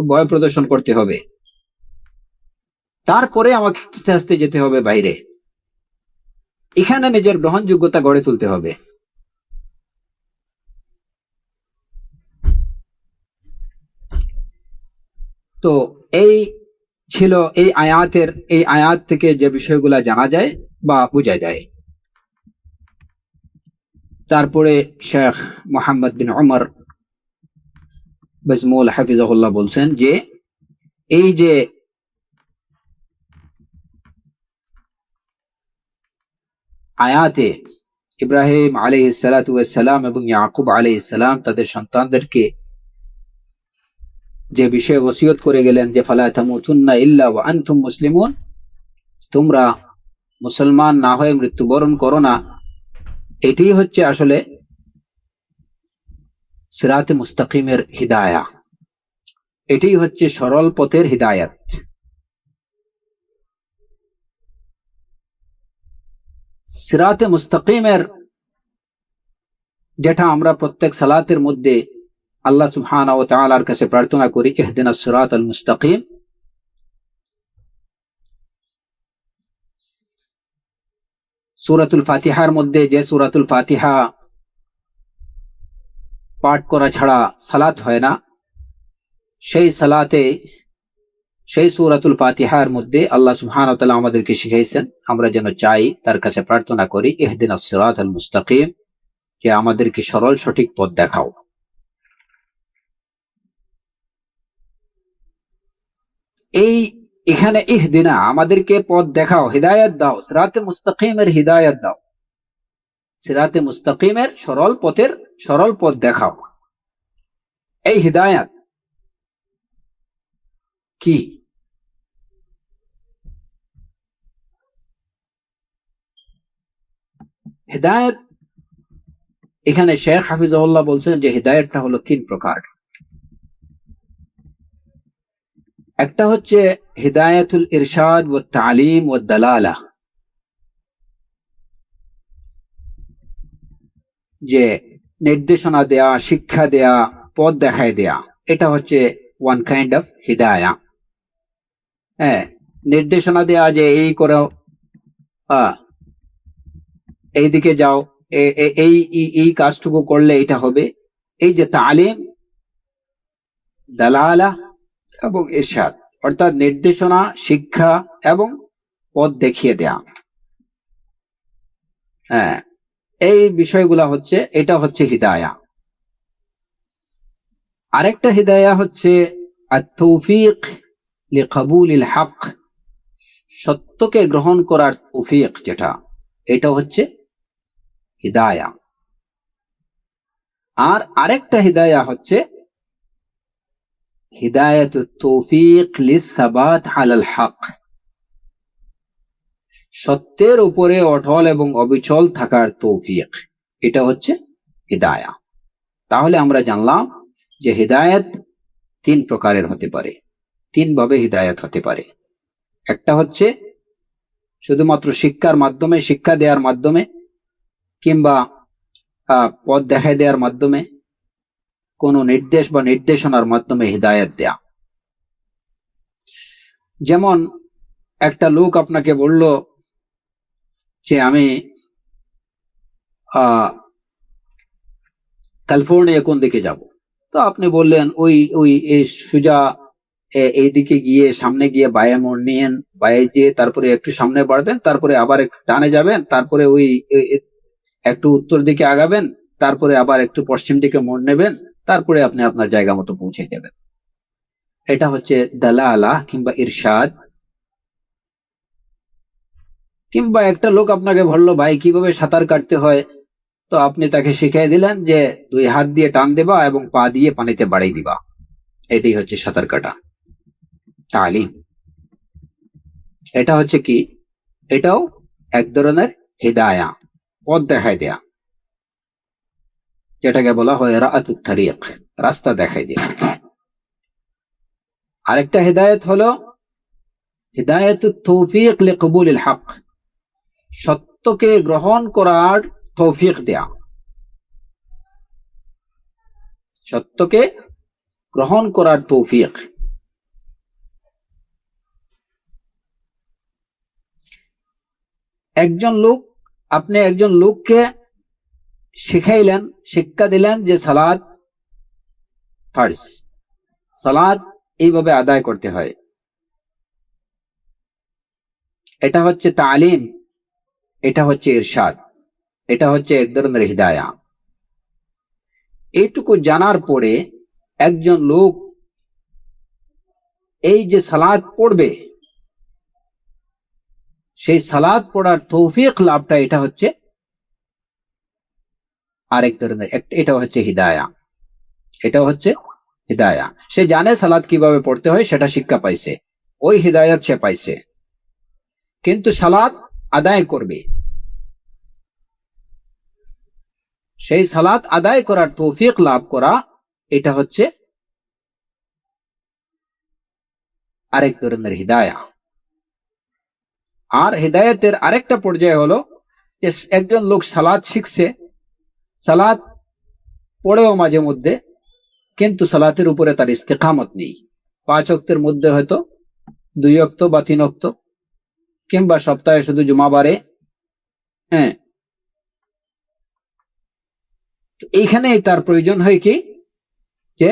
ভয় প্রদর্শন করতে হবে। তারপরে আমাকে আস্তে আস্তে যেতে হবে বাইরে, এখানে নিজের গ্রহণযোগ্যতা গড়ে তুলতে হবে। তো এই ছিল এই আয়াত থেকে যে বিষয়গুলা জানা যায় বা বোঝা যায়। তারপরে শেখ মোহাম্মদ বিন উমর বাজমুল হাফিজাহুল্লাহ বলছেন যে এই যে আয়াতে ইব্রাহিম আলাইহিস সালাতু ওয়াস সালাম এবং ইয়াকুব আলাইহিস সালাম তাদের সন্তানদেরকে যে বিষয়ে ওসিয়ত করে গেলেন যে ফালা তামুতুন্না ইল্লা ওয়া আনতুম মুসলিমুন, তোমরা মুসলমান না হয়ে মৃত্যুবরণ করো না, এটি হচ্ছে আসলে সিরাতে মুস্তাকিমের হিদায়া, এটি হচ্ছে সরল পথের হিদায়াত। সিরাতে মুস্তাকিমের যেটা আমরা প্রত্যেক সালাতের মধ্যে আল্লাহ সুবহানাহু ওয়া তাআলার কাছে প্রার্থনা করি, ইহদিনাস সিরাতাল মুস্তাকিম, সূরাতুল ফাতিহার মধ্যে যে সূরাতুল ফাতিহা পাঠ করা ছাড়া সালাত হয় না, সেই সূরাতুল ফাতিহার মধ্যে আল্লাহ সুবহানাহু ওয়া তাআলা আমাদেরকে শিখাইছেন আমরা যেন চাই, তার কাছে প্রার্থনা করি ইহদিনাস সিরাতাল মুস্তাকিম, যে আমাদেরকে সরল সঠিক পথ দেখাও। এখানে ইহদিনা আমাদেরকে পথ দেখাও, হিদায়াত দাও, সিরাতে মুস্তাকিমের হিদায়াত দাও, সিরাতে মুস্তাকিমের সরল পথ দেখাও। এই হিদায়াত কি? হিদায়াত এখানে শেখ হাফিজাহুল্লাহ বলছেন যে হিদায়াতটা হলো তিন প্রকার। একটা হচ্ছে হিদায়াতুল ইরশাদ ওয়াত তালিম ওয়াদ দালালা, যে নির্দেশনা দেয়া, শিক্ষা দেয়া, পথ দেখায় দেয়া, এটা হচ্ছে ওয়ান কাইন্ড অফ হিদায়া। হ্যাঁ, নির্দেশনা দেয়া যে এই করো, এই দিকে যাও, এই কাজটুকু করলে এটা হবে, এই যে তালিম, দালালা এবং ইরশাদ, অর্থাৎ নির্দেশনা, শিক্ষা এবং পথ দেখিয়ে দেয়া। হ্যাঁ, এই বিষয়গুলা হচ্ছে, এটা হচ্ছে হিদায়া। আরেকটা হিদায়া হচ্ছে আত-তৌফিক লিকাবুলিল হক, সত্যকে গ্রহণ করার তৌফিক, যেটা এটা হচ্ছে হিদায়া। আর আরেকটা হিদায়া হচ্ছে হিদায়াতুত তৌফিক লিসসাবাত আলাল হক, সত্যের উপরে অটল এবং অবিচল থাকার তৌফিক, এটা হচ্ছে হিদায়া। তাহলে আমরা জানলাম যে হিদায়াত তিন প্রকারের হতে পারে, তিন ভাবে হিদায়াত হতে পারে। একটা হচ্ছে শুধুমাত্র শিক্ষার মাধ্যমে, শিক্ষা দেওয়ার মাধ্যমে, কিংবা পথ দেখাই দেওয়ার মাধ্যমে, কোন নির্দেশ বা নির্দেশনার মাধ্যমে হিদায়াত দেয়া। যেমন একটা লোক আপনাকে বলল যে আমি ক্যালিফোর্নিয়া কোন দিকে যাব, তো আপনি বললেন ওই ওই এই সোজা এইদিকে গিয়ে সামনে গিয়ে বায়ে মোড় নিয়েন, বায়ে গিয়ে তারপরে একটু সামনে বাড়বেন, তারপরে আবার একটু ডানে যাবেন, তারপরে ওই একটু উত্তর দিকে আগাবেন, তারপরে আবার একটু পশ্চিম দিকে মোড় নেবেন, তারপরে আপনি আপনার জায়গা মতো পৌঁছে যাবেন। এটা হচ্ছে দালালা কিংবা ইরশাদ। কিংবা একটা লোক আপনাকে বললো ভাই কিভাবে সাঁতার কাটতে হয়, তো আপনি তাকে শিখিয়ে দিলেন যে দুই হাত দিয়ে টান দেবা এবং পা দিয়ে পানিতে বাড়িয়ে দিবা, এটাই হচ্ছে সাঁতার কাটা, তালিম। এটা হচ্ছে কি, এটাও এক ধরনের হিদায়া, পথ দেখায় দেয়া, যেটাকে বলা হয় রাআতুত তারিক, রাস্তা দেখায় দেয়া। আরেকটা হিদায়াত হলো হিদায়াতুত তৌফিক লিকবুলিল হক, সত্যকে গ্রহণ করার তৌফিক দেয়া, সত্যকে গ্রহণ করার তৌফিক। একজন লোক, আপনি একজন লোককে শিখাইলেন, শিক্ষা দিলেন যে সালাত ফরজ, সালাত এইভাবে আদায় করতে হয়, এটা হচ্ছে তালিম, এটা হচ্ছে ইরশাদ, এটা হচ্ছে এক ধরনের হিদায়া। এইটুকু জানার পরে একজন লোক এই যে সালাত পড়বে, সেই সালাত পড়ার তৌফিক লাভটা, এটা হচ্ছে আরেক ধরনের, এটা হচ্ছে হিদায়া, এটা হচ্ছে হিদায়া। সে জানে সালাত কিভাবে পড়তে হয়, সেটা শিক্ষা পাইছে, ওই হিদায়াত সে পাইছে, কিন্তু সালাত আদায় করবে, সেই সালাত আদায় করার তৌফিক লাভ করা, এটা হচ্ছে আরেক ধরনের হিদায়া। আর হিদায়াতের আরেকটা পর্যায়ে হলো যে একজন লোক সালাত শিখছে, সালাত পড়েও মাঝে মধ্যে, কিন্তু সালাতের উপরে তার ইস্তেকামত নেই, 5 ওয়াক্তের মধ্যে হয়তো 2 ওয়াক্ত বা 3 ওয়াক্ত, কিংবা সপ্তাহে শুধু জুমাবারে। হ্যাঁ, এইখানে তার প্রয়োজন হয় কি, যে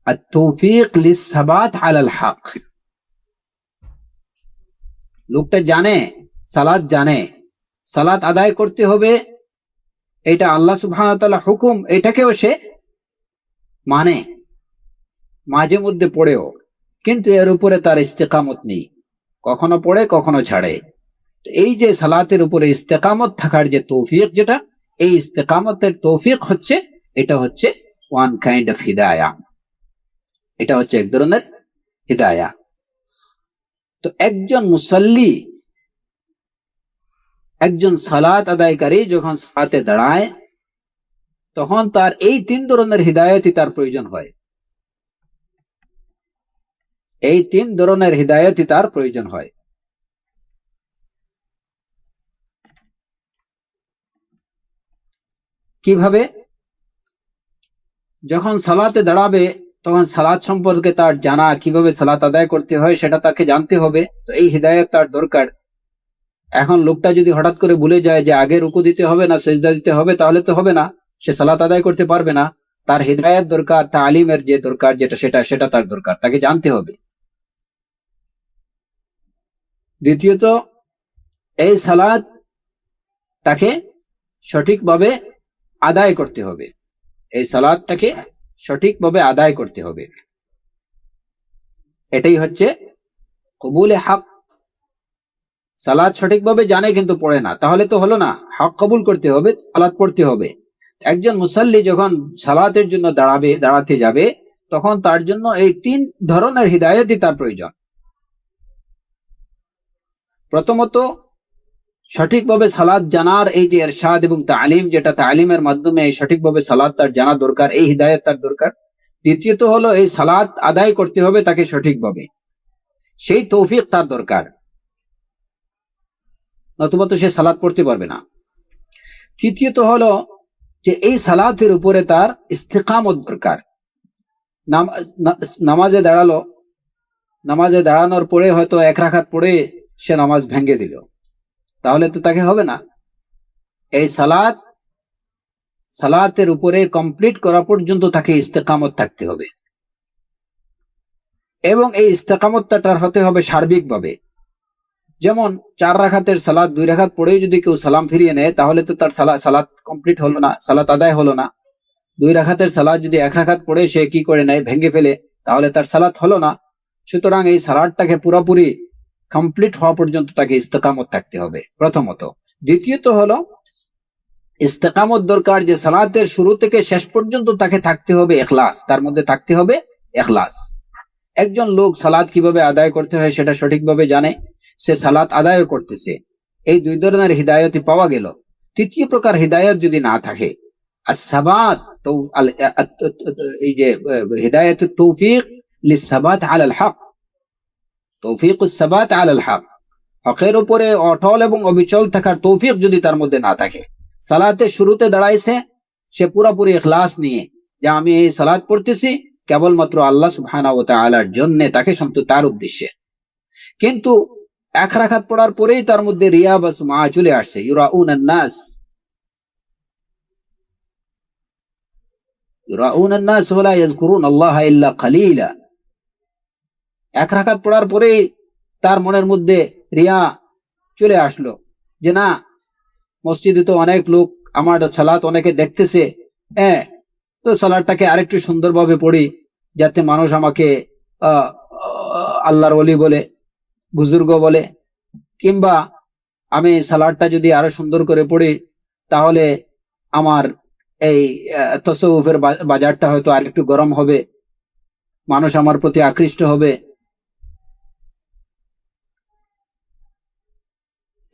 আত-তৌফিক লিস-সাবাত আলাল হক। লোকটা জানে, সালাত জানে, সালাত আদায় করতে হবে, এটা আল্লাহ সুবহানাহু ওয়া তাআলা হুকুম, এটাকেও সে মানে, মাঝে মধ্যে পড়েও, কিন্তু এর উপরে তার ইস্তেকামত নেই, কখনো পড়ে কখনো ছাড়ে। এই যে সালাতের উপরে ইস্তেকামত থাকার যে তৌফিক, যেটা এই ইস্তেকামতের তৌফিক হচ্ছে, এটা হচ্ছে ওয়ান কাইন্ড অফ হিদায়া, এটা হচ্ছে এক ধরনের হিদায়া। তো একজন মুসাল্লি, একজন সালাত আদায়কারী যখন সালাতে দাঁড়ায়, তখন তার এই 3 ধরনের হিদায়াতই তার প্রয়োজন হয়, এই 3 ধরনের হিদায়াতই তার প্রয়োজন হয়। কিভাবে? যখন সালাতে দাঁড়াবে তখন সালাত সম্পর্কে তার জানা, কিভাবে সালাত আদায় করতে হয় সেটা তাকে জানতে হবে, তো এই হিদায়াত তার দরকার। এখন লোকটা যদি হঠাৎ করে ভুলে যায় যে আগে রুকু দিতে হবে না সেজদা দিতে হবে, তাহলে তো হবে না, সে সালাত আদায় করতে পারবে না। তার হিদায়াত দরকার, তালিমের যে দরকার, যেটা সেটা তার দরকার, তাকে জানতে হবে। দ্বিতীয়ত, এই সালাত তাকে সঠিকভাবে আদায় করতে হবে, এই সালাত তাকে সঠিকভাবে আদায় করতে হবে, এটাই হচ্ছে কবুলে হক। সালাত সঠিকভাবে জানে কিন্তু পড়ে না, তাহলে তো হলো না, হক কবুল করতে হবে, সালাত পড়তে হবে। একজন মুসাল্লি যখন সালাতের জন্য দাঁড়াতে যাবে, তখন তার জন্য এই 3 ধরনের হিদায়াতই তার প্রয়োজন। প্রথমত সঠিকভাবে সালাত জানার এই যে ইরশাদ এবং তালিম, যেটা তালিমের মাধ্যমে এই সঠিকভাবে সালাত তার জানা দরকার, এই হিদায়াত তার দরকার। দ্বিতীয়ত হলো এই সালাত আদায় করতে হবে তাকে সঠিকভাবে, সেই তৌফিক তার দরকার, নতুবা তো সে সালাত পড়তে পারবে না। তৃতীয়ত হলো যে এই সালাতের উপরে তার ইস্তেকামত দরকার। নামাজে দাঁড়ালো, নামাজে দাঁড়ানোর পরে হয়তো 1 রাকাত পড়ে সে নামাজ ভেঙে দিল, তাহলে তো তাকে হবে না। এই সালাতের উপরে কমপ্লিট করা পর্যন্ত তাকে ইস্তেকামত থাকতে হবে, এবং এই ইস্তেকামতটা তার হতে হবে সার্বিকভাবে। যেমন 4 রাকাতের সালাত 2 রাকাত পড়েই যদি কেউ সালাম ফিরিয়ে নেয়, তাহলে তো তার সালাত কমপ্লিট হলো না, সালাত আদায় হলো না। 2 রাকাতের সালাত যদি 1 রাকাত পড়ে সে কি করে নেয়, ভেঙে ফেলে, তাহলে তার সালাত হলো না। সুতরাং এই সালাতটাকে পুরোপুরি কমপ্লিট হওয়া পর্যন্ত তাকে ইস্তেকামত থাকতে হবে প্রথমত। দ্বিতীয়ত হলো ইস্তেকামত দরকার যে সালাতের শুরু থেকে শেষ পর্যন্ত তাকে থাকতে হবে ইখলাস, তার মধ্যে থাকতে হবে ইখলাস। একজন লোক সালাত কিভাবে আদায় করতে হয় সেটা সঠিকভাবে জানে, সে সালাত আদায় করতেছে, এই 2 ধরনের হিদায়াতই পাওয়া গেল। তৃতীয় প্রকার হিদায়াত যদি না থাকে, as-sabat, তো এই যে হিদায়াতুত তৌফিক লিস-সাবাত আলাল হক, তৌফিকুস সাবাত আলাল হক, হকের উপরে অটল এবং অবিচল থাকার তৌফিক যদি তার মধ্যে না থাকে, সালাতে শুরুতে দাঁড়াইছে সে পুরোপুরি ইখলাস নিয়ে যে আমি এই সালাত পড়তেছি কেবলমাত্র আল্লাহ সুবহানাহু ওয়া তাআলার জন্য, তাকে তার উদ্দেশ্যে, কিন্তু 1 রাকাত পড়ার পরেই তার মধ্যে রিয়া বা সুমআ চলে আসছে, ইউরাউনান নাস ওয়ালা ইয়াযকুরুন আল্লাহ ইল্লা কালিলা। 1 রাকাত পড়ার পরেই তার মনের মধ্যে রিয়া চলে আসলো যে না, মসজিদে তো অনেক লোক, আমার সালাত অনেকে দেখতেছে, তো সালাতটাকে আরেকটু সুন্দরভাবে পড়ি যাতে মানুষ আমাকে আল্লাহর ওলি বলে, বুজুর্গ বলে, কিংবা আমি সালাতটা যদি আরো সুন্দর করে পড়ি তাহলে আমার এই তাসাউফের বাজারটা হয়তো আরেকটু গরম হবে, মানুষ আমার প্রতি আকৃষ্ট হবে।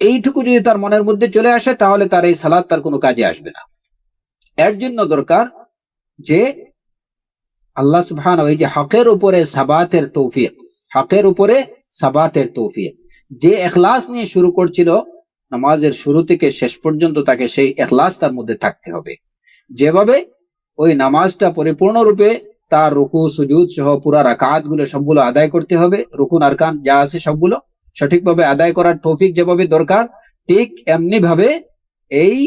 এইটুকু যদি তার মনের মধ্যে চলে আসে তাহলে তার এই সালাত তার কোনো কাজে আসবে না। এর জন্য দরকার যে আল্লাহ সুবহানাহু, এই যে হকের উপরে সাবাতের তৌফিক, হকের উপরে সাবাতের তৌফিক, যে ইখলাস নিয়ে শুরু করছিল নামাজের শুরু থেকে শেষ পর্যন্ত তাকে সেই ইখলাস তার মধ্যে থাকতে হবে। যেভাবে ওই নামাজটা পরিপূর্ণরূপে তার রুকু সুজুদ সহ পুরা রাকাতগুলো সবগুলো আদায় করতে হবে, রুকুন আরকান যা আছে সবগুলো সঠিকভাবে আদায় করার তৌফিক যেভাবে দরকার, ঠিক এমনি ভাবে এই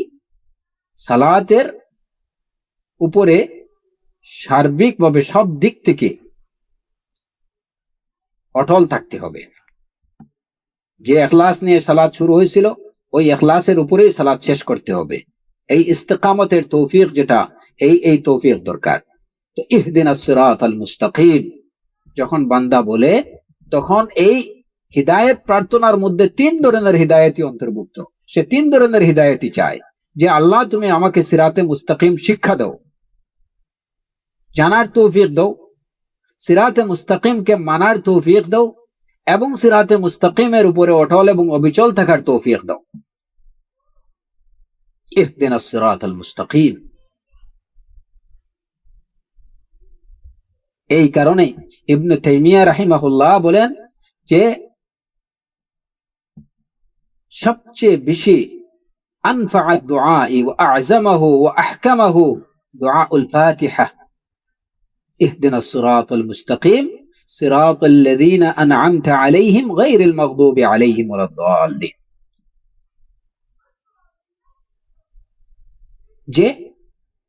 সালাতের উপরে সার্বিকভাবে সব দিক থেকে অটল থাকতে হবে। যে ইখলাস নিয়ে সালাত শুরু হয়েছিল ওই ইখলাসের উপরেই সালাত শেষ করতে হবে। এই ইস্তেকামতের তৌফিক যেটা, এই তৌফিক দরকার। তো ইহদিনাস সিরাতাল মুস্তাকিম যখন বান্দা বলে, তখন এই হিদায়াত প্রার্থনার মধ্যে 3 ধরনের হিদায়াতই অন্তর্ভুক্ত। সে 3 ধরনের হিদায়াতই চায় যে আল্লাহ তুমি আমাকে সিরাতে মুস্তাকিম শিক্ষা দাও, জানার তৌফিক দাও, সিরাতে মুস্তাকিমকে মানার তৌফিক দাও, এবং সিরাতে মুস্তাকিমের উপরে অটল এবং অবিচল থাকার তৌফিক দাও। ইহদিনাস সিরাতাল মুস্তাকিম। এই কারণে ইবনে তাইমিয়া রাহিমাহুল্লাহ বলেন যে সবচেয়ে বেশি আনফা দুআ ওয়া আযমাহু ওয়া আহকামাহু দুআউল ফাতিহা। ইহদিনাস সিরাতাল মুস্তাকিম সিরাতাল লাযীনা আন'আমতা আলাইহিম গায়রিল মাগদুবি আলাইহিম ওয়ালাদ-দাল্লিন। যে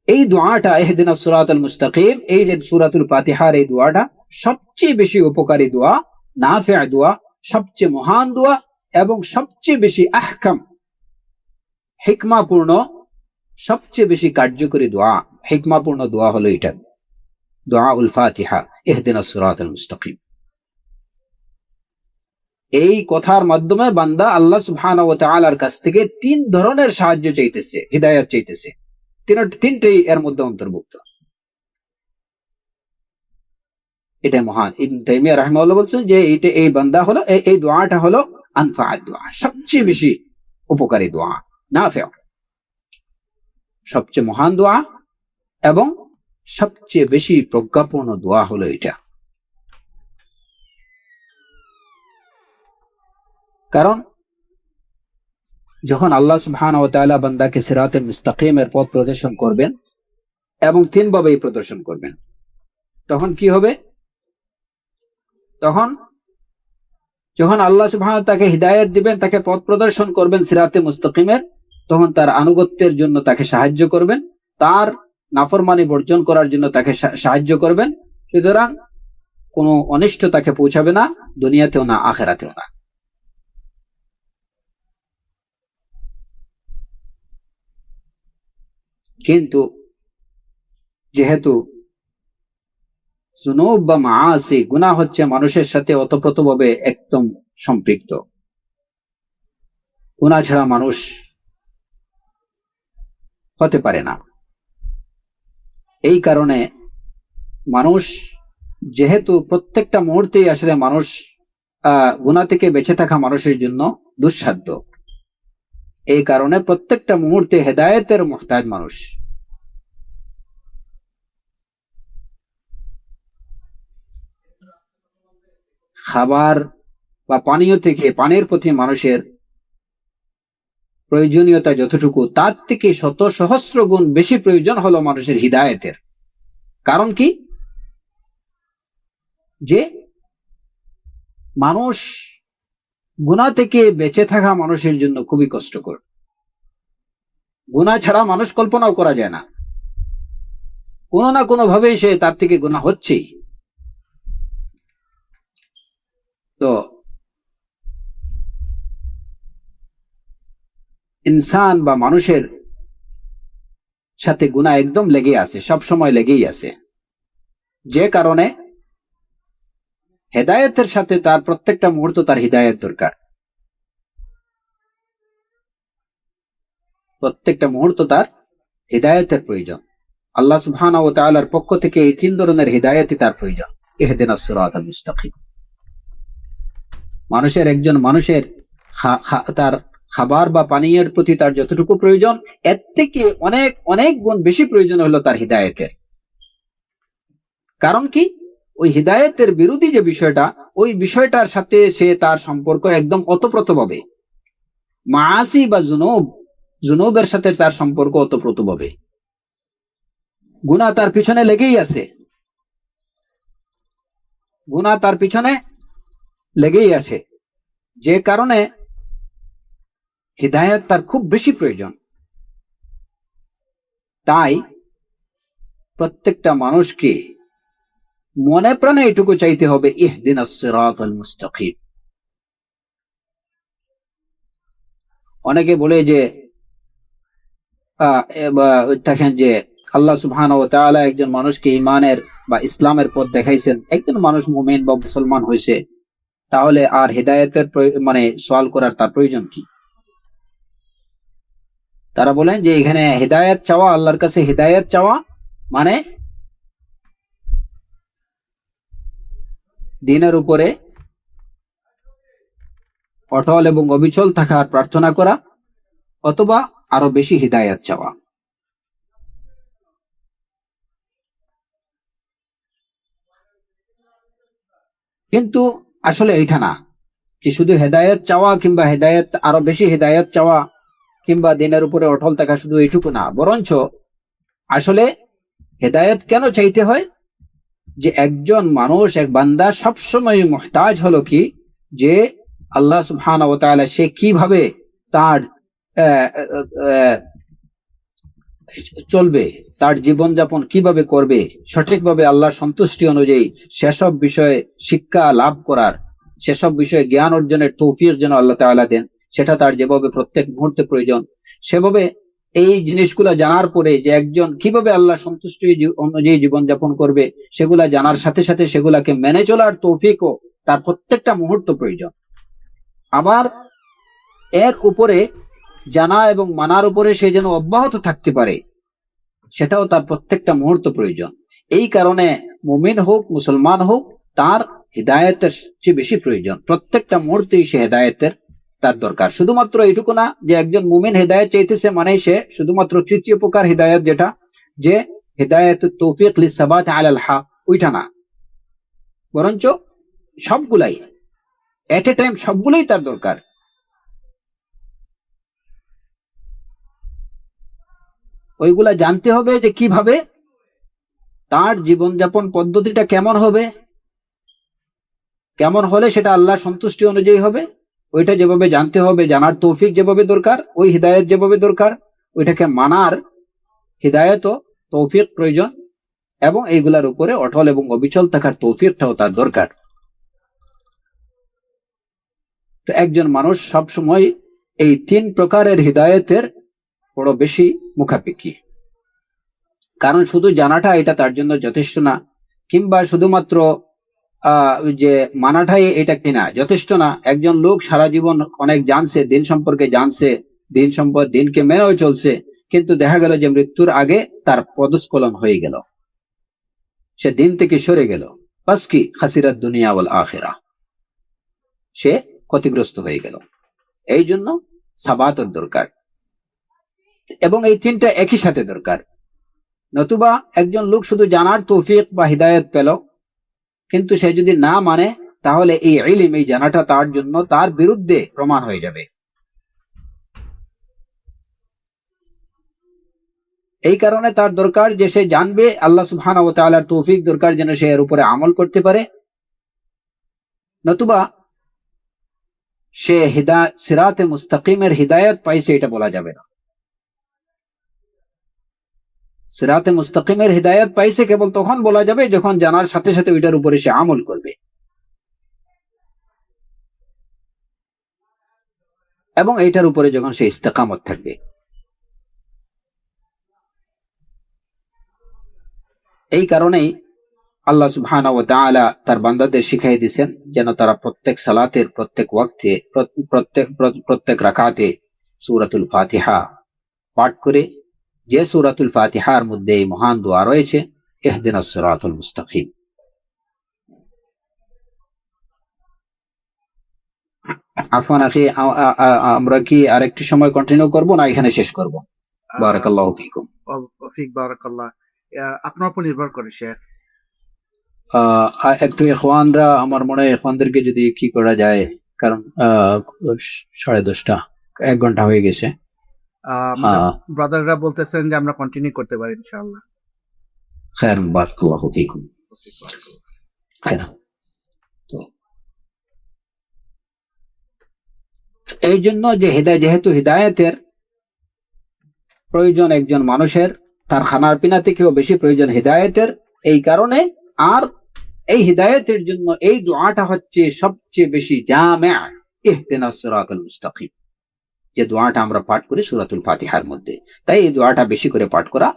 এই দোয়াটা ইহদিনাস সিরাতাল মুস্তাকিম, এই যে সূরাতুল ফাতিহার এই দোয়াটা সবচেয়ে বেশি উপকারী দোয়া, নাফি'আ দোয়া, সবচেয়ে মহান দোয়া এবং সবচেয়ে বেশি আহকাম, হিকমাপূর্ণ, সবচেয়ে বেশি কার্যকরী দোয়া, হিকমাপূর্ণ দোয়া হলো এটা, দুআউল ফাতিহা, ইহদিনাস সিরাতাল মুস্তাকিম। এই কথার মাধ্যমে বান্দা আল্লাহ সুবহানাহু ওয়া তাআলার কাছ থেকে 3 ধরনের সাহায্য চাইতেছে, হিদায়াত চাইতেছে। তিনটেই এর মধ্যে অন্তর্ভুক্ত। এটা মহান। ইবনে তাইমিয়া রাহিমাহুল্লাহ বলছেন যে এই বান্দা হলো এই দোয়াটা হলো আনফাআত দোয়া, সবচেয়ে বেশি উপকারী দোয়া, নাফিউ, সবচেয়ে মহান দোয়া এবং সবচেয়ে বেশি প্রজ্ঞাপূর্ণ দোয়া হলো এটা। কারণ যখন আল্লাহ সুবহানাহু ওয়া তাআলা বান্দাকে সিরাতে মুস্তাকিমের পথ প্রদর্শন করবেন এবং তিনভাবেই প্রদর্শন করবেন, তখন কি হবে? তখন যখন আল্লাহ সুবহানাহু ওয়া তাআলা তাকে হিদায়াত দিবেন, তাকে পথ প্রদর্শন করবেন সিরাতে মুস্তাকিমের, তখন তার আনুগত্যের জন্য তাকে সাহায্য করবেন, তার নাফরমানি বর্জন করার জন্য তাকে সাহায্য করবেন। সুতরাং কোনো অনিষ্ট তাকে পৌঁছাবে না, দুনিয়াতেও না, আখিরাতেও না। কিন্তু যেহেতু যুনুব বা মাআসি, গুনাহ হচ্ছে মানুষের সাথে ওতপ্রোতভাবে একদম সম্পৃক্ত, গুনাহ ছাড়া মানুষ হতে পারে না। এই কারণে মানুষ, যেহেতু প্রত্যেকটা মুহূর্তেই আসলে মানুষ গুনাহ থেকে বেঁচে থাকা মানুষের জন্য দুঃসাধ্য, এই কারণে প্রত্যেকটা মুহূর্তে হেদায়েতের মুহতাজ মানুষ। খাবার বা পানীয় থেকে, পানির প্রতি মানুষের প্রয়োজনীয়তা যতটুকু, তার থেকে শত সহস্র গুণ বেশি প্রয়োজন হলো মানুষের হিদায়েতের। কারণ কি? যে মানুষ গুনাহ থেকে বেঁচে থাকা মানুষের জন্য খুবই কষ্টকর। গুনাহ ছাড়া মানুষ কল্পনাও করা যায় না, কোনো না কোনো ভাবে সে তার থেকে গুনাহ হচ্ছেই। তো ইনসান বা মানুষের সাথে গুনাহ একদম লেগে আছে, সব সময় লেগেই আছে, যে কারণে হেদায়েতের সাথে তার প্রত্যেকটা মুহূর্ত তার হিদায়াত দরকার, প্রত্যেকটা মুহূর্ত তার হিদায়াতের প্রয়োজন। আল্লাহ সুবহানাহু ওয়া তাআলার পক্ষ থেকে এই তিন ধরনের হিদায়াতই তার প্রয়োজন। ইহদিনাস সিরাতাল মুস্তাকিম। মানুষের তার খাবার বা পানীয়ের প্রতি তার যতটুকু প্রয়োজন, এর থেকে অনেক অনেক গুণ বেশি প্রয়োজন হলো তার হিদায়াতের। কারণ কি? ওই হিদায়াতের বিরোধী যে বিষয়টা, ওই বিষয়টার সাথে সে তার সম্পর্ক একদম ওতপ্রোতভাবে, মাআসি বা জুনুবের সাথে তার সম্পর্ক ওতপ্রোতভাবে। গুনাহ তার পিছনে লেগেই আছে, গুনাহ তার পিছনে লেগেই আছে, যে কারণে হিদায়াত তার খুব বেশি প্রয়োজন। তাই প্রত্যেকটা মানুষকে মনে প্রাণে এটুকু চাইতে হবে, ইহদিনাস সিরাতাল মুস্তাকিম। অনেকে বলে যে দেখেন যে আল্লাহ সুবহানাহু ওয়া তাআলা একজন মানুষকে ঈমানের বা ইসলামের পথ দেখাইছেন, একজন মানুষ মুমিন বা মুসলমান হয়েছে, তাহলে আর হিদায়াতের মানে সওয়াল করার তার প্রয়োজন কি? তারা বলেন যে এখানে হিদায়াত চাওয়া, আল্লাহর কাছে হিদায়াত চাওয়া মানে দ্বীনের উপরে অটল এবং অবিচল থাকার প্রার্থনা করা, অথবা আরো বেশি হিদায়াত চাওয়া। কিন্তু আসলে এইটা না যে শুধু হেদায়েত চাওয়া কিংবা হেদায়েত, আরো বেশি হেদায়েত চাওয়া কিংবা দ্বীনের উপরে অটল থাকা, শুধু এইটুকু না, বরঞ্চ আসলে হেদায়েত কেন চাইতে হয়? যে একজন মানুষ, এক বান্দা সবসময় মুহতাজ হলো কি, যে আল্লাহ সুবহানাহু ওয়া তাআলা সে কিভাবে তার চলবে, তার জীবনযাপন কিভাবে করবে, সঠিকভাবে আল্লাহর সন্তুষ্টি অনুযায়ী সেসব বিষয়ে শিক্ষা লাভ করার, সেসব বিষয়ে জ্ঞান অর্জনের তৌফিক যেন আল্লাহ তাআলা দেন, সেটা তার যেভাবে প্রত্যেক মুহূর্তে প্রয়োজন, সেভাবে এই জিনিসগুলা জানার পরে যে একজন কিভাবে আল্লাহ সন্তুষ্টি অনুযায়ী জীবনযাপন করবে, সেগুলা জানার সাথে সাথে সেগুলাকে মেনে চলার তৌফিকও তার প্রত্যেকটা মুহূর্ত প্রয়োজন। আবার এর উপরে জানা এবং মানার উপরে সে যেন অব্যাহত থাকতে পারে, সেটাও তার প্রত্যেকটা মুহূর্ত প্রয়োজন। এই কারণে মুমিন হোক মুসলমান হোক তার হিদায়াতের চেয়ে বেশি প্রয়োজন। প্রত্যেকটা মুহূর্তেই সে হেদায়েতের তার দরকার। শুধুমাত্র এইটুকু না যে একজন মুমিন হেদায়েত চাইতেছে মানে সে শুধুমাত্র তৃতীয় প্রকার হিদায়াত যেটা যে হিদায়াতুত তৌফিক লিসসাবাত আলাল হক ওইটা না, বরঞ্চ সবগুলাই এট এ টাইম সবগুলাই তার দরকার। ওইগুলা জানতে হবে যে কিভাবে তার জীবনযাপন পদ্ধতিটা কেমন হবে, কেমন হলে সেটা আল্লাহ সন্তুষ্টি অনুযায়ী হবে, ওইটা যেভাবে জানতে হবে, জানার তৌফিক যেভাবে দরকার, ওই হিদায়ত যেভাবে দরকার, ওইটাকে মানার হিদায়ত ও তৌফিক প্রয়োজন, এবং এইগুলার উপরে অটল এবং অবিচল থাকার তৌফিকটাও তার দরকার। তো একজন মানুষ সবসময় এই তিন প্রকারের হিদায়তের বড় বেশি মুখাপেক্ষী। কারণ শুধু জানাটা এটা তার জন্য যথেষ্ট না, কিংবা শুধুমাত্র যে মানাটাই এটা কিনা যথেষ্ট না। একজন লোক সারা জীবন অনেক জানছে, দিন সম্পর্কে জানছে, দিনকে মেনেও চলছে, কিন্তু দেখা গেল যে মৃত্যুর আগে তার পদস্খলন হয়ে গেল, সে দিন থেকে সরে গেল, বাস কি খাসিরাত দুনিয়া ওয়াল আখিরা, সে ক্ষতিগ্রস্ত হয়ে গেল। এই জন্য সাবাতের দরকার, এবং এই তিনটা একই সাথে দরকার। নতুবা একজন লোক শুধু জানার তৌফিক বা হিদায়ত পেল, কিন্তু সে যদি না মানে, তাহলে এই ইলম, এই জানাটা তার জন্য তার বিরুদ্ধে প্রমাণ হয়ে যাবে। এই কারণে তার দরকার যে সে জানবে, আল্লাহ সুবহানাহু ওয়া তাআলার তৌফিক দরকার যেন সে এর উপরে আমল করতে পারে। নতুবা সে সিরাতে মুস্তাকিমের হিদায়াত পাইছে এটা বলা যাবে না। সিরাতে মুস্তাকিমের হিদায়াত পাইছে কেবল তখন বলা যাবে যখন জানার সাথে সাথে ওইটার উপরে সে আমল করবে, এবং এইটার উপরে যখন সে ইস্তেকামত থাকবে। এই কারণেই আল্লাহ সুবহানাহু ওয়া তাআলা তার বান্দাদের শিখাই দিয়েছেন যেন তারা প্রত্যেক সালাতের প্রত্যেক ওয়াক্তে প্রত্যেক রাকাতে সূরাতুল ফাতিহা পাঠ করে, যে সূরাতুল ফাতিহার মধ্যে এই মহান দোয়া রয়েছে, ইহদিনাস সিরাতাল মুস্তাকিম। আফওয়ান আখি, আমরা কি আরেকটু সময় কন্টিনিউ করব না এখানে শেষ করব? বারাকাল্লাহু ফিকুম। বারাকাল্লাহ। আপনার উপর নির্ভর করে শেখ। একটু ইখওয়ানরা, আমার মনে হয় ইখওয়ানদেরকে যদি কি করা যায়, কারণ 10:30, 1 ঘন্টা হয়ে গেছে। ব্রাদাররা বলতেছেন যে আমরা কন্টিনিউ করতে পারি ইনশাআল্লাহ। খায়র, বারাকাল্লাহু ফিকুম। খায়র। তো এই জন্য যে যেহেতু হিদায়াতের প্রয়োজন একজন মানুষের, তার খানার পিনা থেকেও বেশি প্রয়োজন হিদায়াতের। এই কারণে আর এই হিদায়াতের জন্য এই দোয়াটা হচ্ছে সবচেয়ে বেশি জামিআ, ইহদিনাস সিরাতাল মুস্তাকিম, যে দোয়াটা আমরা পাঠ করি সূরাতুল ফাতিহার মধ্যে। তাই এই দোয়াটা বেশি করে পাঠ করা,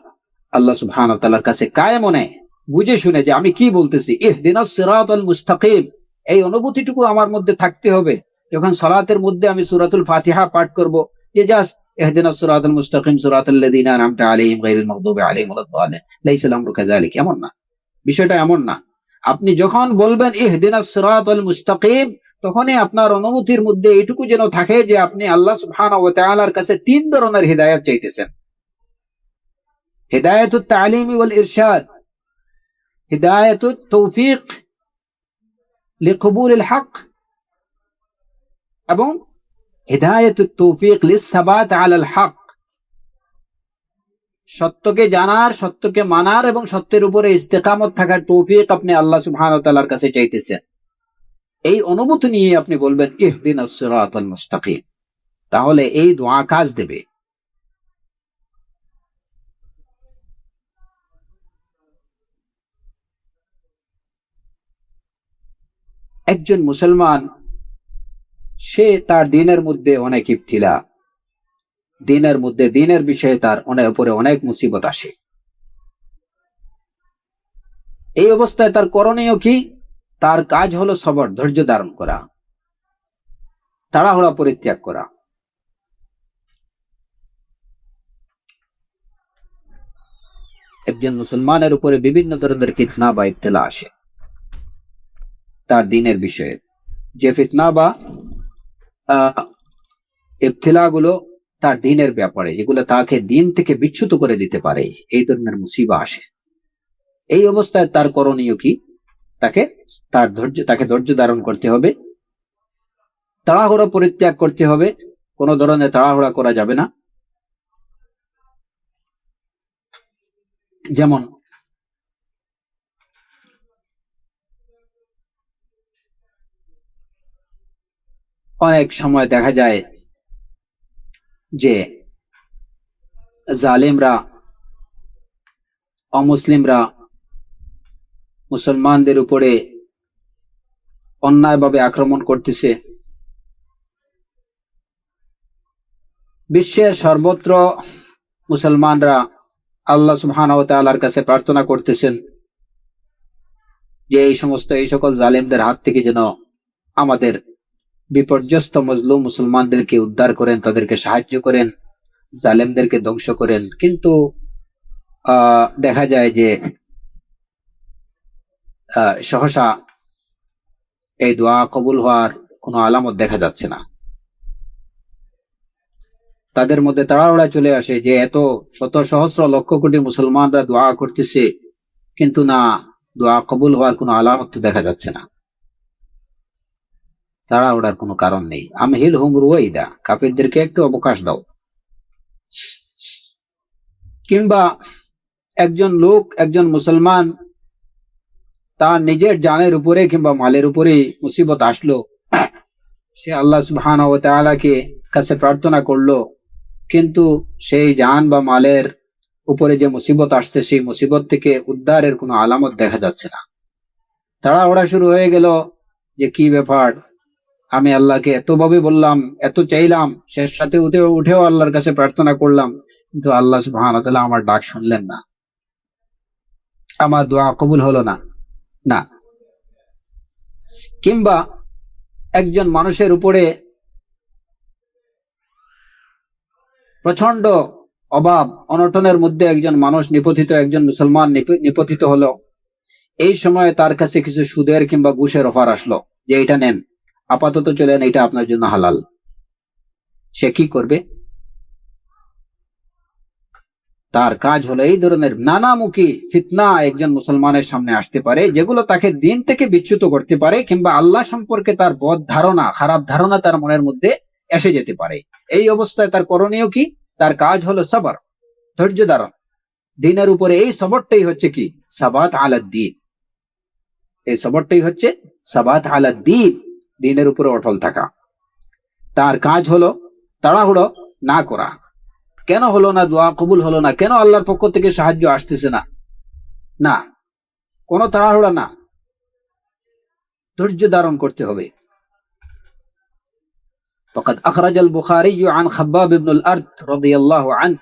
আল্লাহ সুবহানাহু ওয়া তাআলার কাছে কায়ে মনে বুঝে শুনে যে আমি কি বলতেছি, ইহদিনাস সিরাতাল মুস্তাকিম, এই অনুভূতিটুকু আমার মধ্যে থাকতে হবে। যখন সালাতের মধ্যে আমি সূরাতুল ফাতিহা পাঠ করব, যে জাস্ট ইহদিনাস সিরাতাল মুস্তাকিম সিরাতাল লাযিনা আনআমতা আলাইহিম গায়রিল মাগদুবি আলাইহিম ওয়ালাদ দাল্লিন লাইসা আল-আমরু কাযালিক, এমন না, বিষয়টা এমন না। আপনি যখন বলবেন ইহদিনাস সিরাতাল মুস্তাকিম, তখনই আপনার অনুভূতির মধ্যে এইটুকু যেন থাকে যে আপনি আল্লাহ সুবহানাহু ওয়া তাআলার কাছে 3 ধরনের হিদায়াত চাইতেছেন: হিদায়াতুত তালিম ওয়াল ইরশাদ, হিদায়াতুত তৌফিক লিকবুলিল হক, এবং হিদায়াতুত তৌফিক লিসসাবাত আলাল হক, সত্যকে জানার, সত্যকে মানার এবং সত্যের উপরে ইস্তেকামত থাকার তৌফিক আপনি আল্লাহ সুবহানাহু ওয়া তাআলার কাছে চাইতেছেন। এই অনুভূতি নিয়ে আপনি বলবেন ইহদিনাস সিরাতাল মুস্তাকিম, তাহলে এই দোয়া কাজ দেবে। একজন মুসলমান, সে তার দিনের মধ্যে অনেক ইবতিলা, দিনের বিষয়ে তার উপরে অনেক মুসিবত আসে। এই অবস্থায় তার করণীয় কি? তার কাজ হলো সবর, ধৈর্য ধারণ করা, তাড়াহুড়া পরিত্যাগ করা। একজন মুসলমানের উপরে বিভিন্ন ধরনের ফিতনা বা ইবতিলা আসে তার দিনের বিষয়ে। যে ফিতনা বা ইবতিলা গুলো তার দিনের ব্যাপারে, যেগুলো তাকে দিন থেকে বিচ্যুত করে দিতে পারে, এই ধরনের মুসিবা আসে। এই অবস্থায় তার করণীয় কি? তাকে ধৈর্য ধারণ করতে হবে, তাড়াহুড়া পরিত্যাগ করতে হবে। কোনো ধরনের তাড়াহুড়া করা যাবে না। যেমন অনেক সময় দেখা যায় যে জালেমরা, অমুসলিমরা মুসলমানদের উপরে অন্যায়ভাবে আক্রমণ করতেছে। বিশ্বের সর্বত্র মুসলমানরা আল্লাহ সুবহানাহু ওয়া তাআলার কাছে প্রার্থনা করতেছেন যে এই সকল জালেমদের হাত থেকে যেন আমাদের বিপর্যস্ত মজলুম মুসলমানদেরকে উদ্ধার করেন, তাদেরকে সাহায্য করেন, জালেমদেরকে ধ্বংস করেন। কিন্তু দেখা যায় যে সহসা এই দোয়া কবুল হওয়ার কোনো আলামত দেখা যাচ্ছে না। তাদের মধ্যে তাড়াহুড়া চলে আসে যে এত শত সহস্র লক্ষ কোটি মুসলমানরা দোয়া করতেছে, কিন্তু না, দোয়া কবুল হওয়ার কোনো আলামত তো দেখা যাচ্ছে না। তাড়াহুড়ার কোনো কারণ নেই। আমহিল হুম রুয়াইদা, কাফিরদেরকে একটু অবকাশ দাও। কিংবা একজন মুসলমান তার নিজের জানের উপরে কিংবা মালের উপরে মুসিবত আসলো, সে আল্লাহ সুবহানাহু ওয়া তাআলাকে কাছে প্রার্থনা করলো, কিন্তু সেই জান বা মালের উপরে যে মুসিবত আসছে, সেই মুসিবত থেকে উদ্ধারের কোনো আলামত দেখা যাচ্ছে না। তাড়াহুড়া শুরু হয়ে গেল যে কি ব্যাপার, আমি আল্লাহকে এতভাবে বললাম, এত চাইলাম, শেষ সাথে উঠেও আল্লাহর কাছে প্রার্থনা করলাম, কিন্তু আল্লাহ সুবহানাহু ওয়া তাআলা আমার ডাক শুনলেন না, আমার দোয়া কবুল হলো না। না। কিংবা একজন মানুষের উপরে প্রচন্ড অভাব অনটনের মধ্যে একজন মুসলমান নিপতিত হলো। এই সময় তার কাছে কিছু সুদের কিংবা ঘুষের অফার আসলো যে এটা নেন, আপাতত চলেন, এটা আপনার জন্য হালাল। সে কি করবে? তার কাজ হলো, এই ধরনের নানামুখী ফিতনা একজন মুসলমানের সামনে আসতে পারে, যেগুলো তাকে দিন থেকে বিচ্যুত করতে পারে, কিংবা আল্লাহ সম্পর্কে তার বদ ধারণা, খারাপ ধারণা তার মনের মধ্যে এসে যেতে পারে। এই অবস্থায় তার করণীয় কি? তার কাজ হলো সবর, ধৈর্য ধারণ। দিনের উপরে এই সবরটাই হচ্ছে কি? সাবাত আলাদ দ্বীন। এই সবরটাই হচ্ছে সাবাত আলাদ দ্বীন, দিনের উপরে অটল থাকা। তার কাজ হলো তাড়াহুড়ো না করা। কেন হলো না, দোয়া কবুল হলো না, কেন আল্লাহর পক্ষ থেকে সাহায্য আসতেছে না? না, কোনো তাড়াহুড়া না, ধৈর্য ধারণ করতে হবে। فقد أخرج البخاري عن خباب بن الأرت رضي الله عنه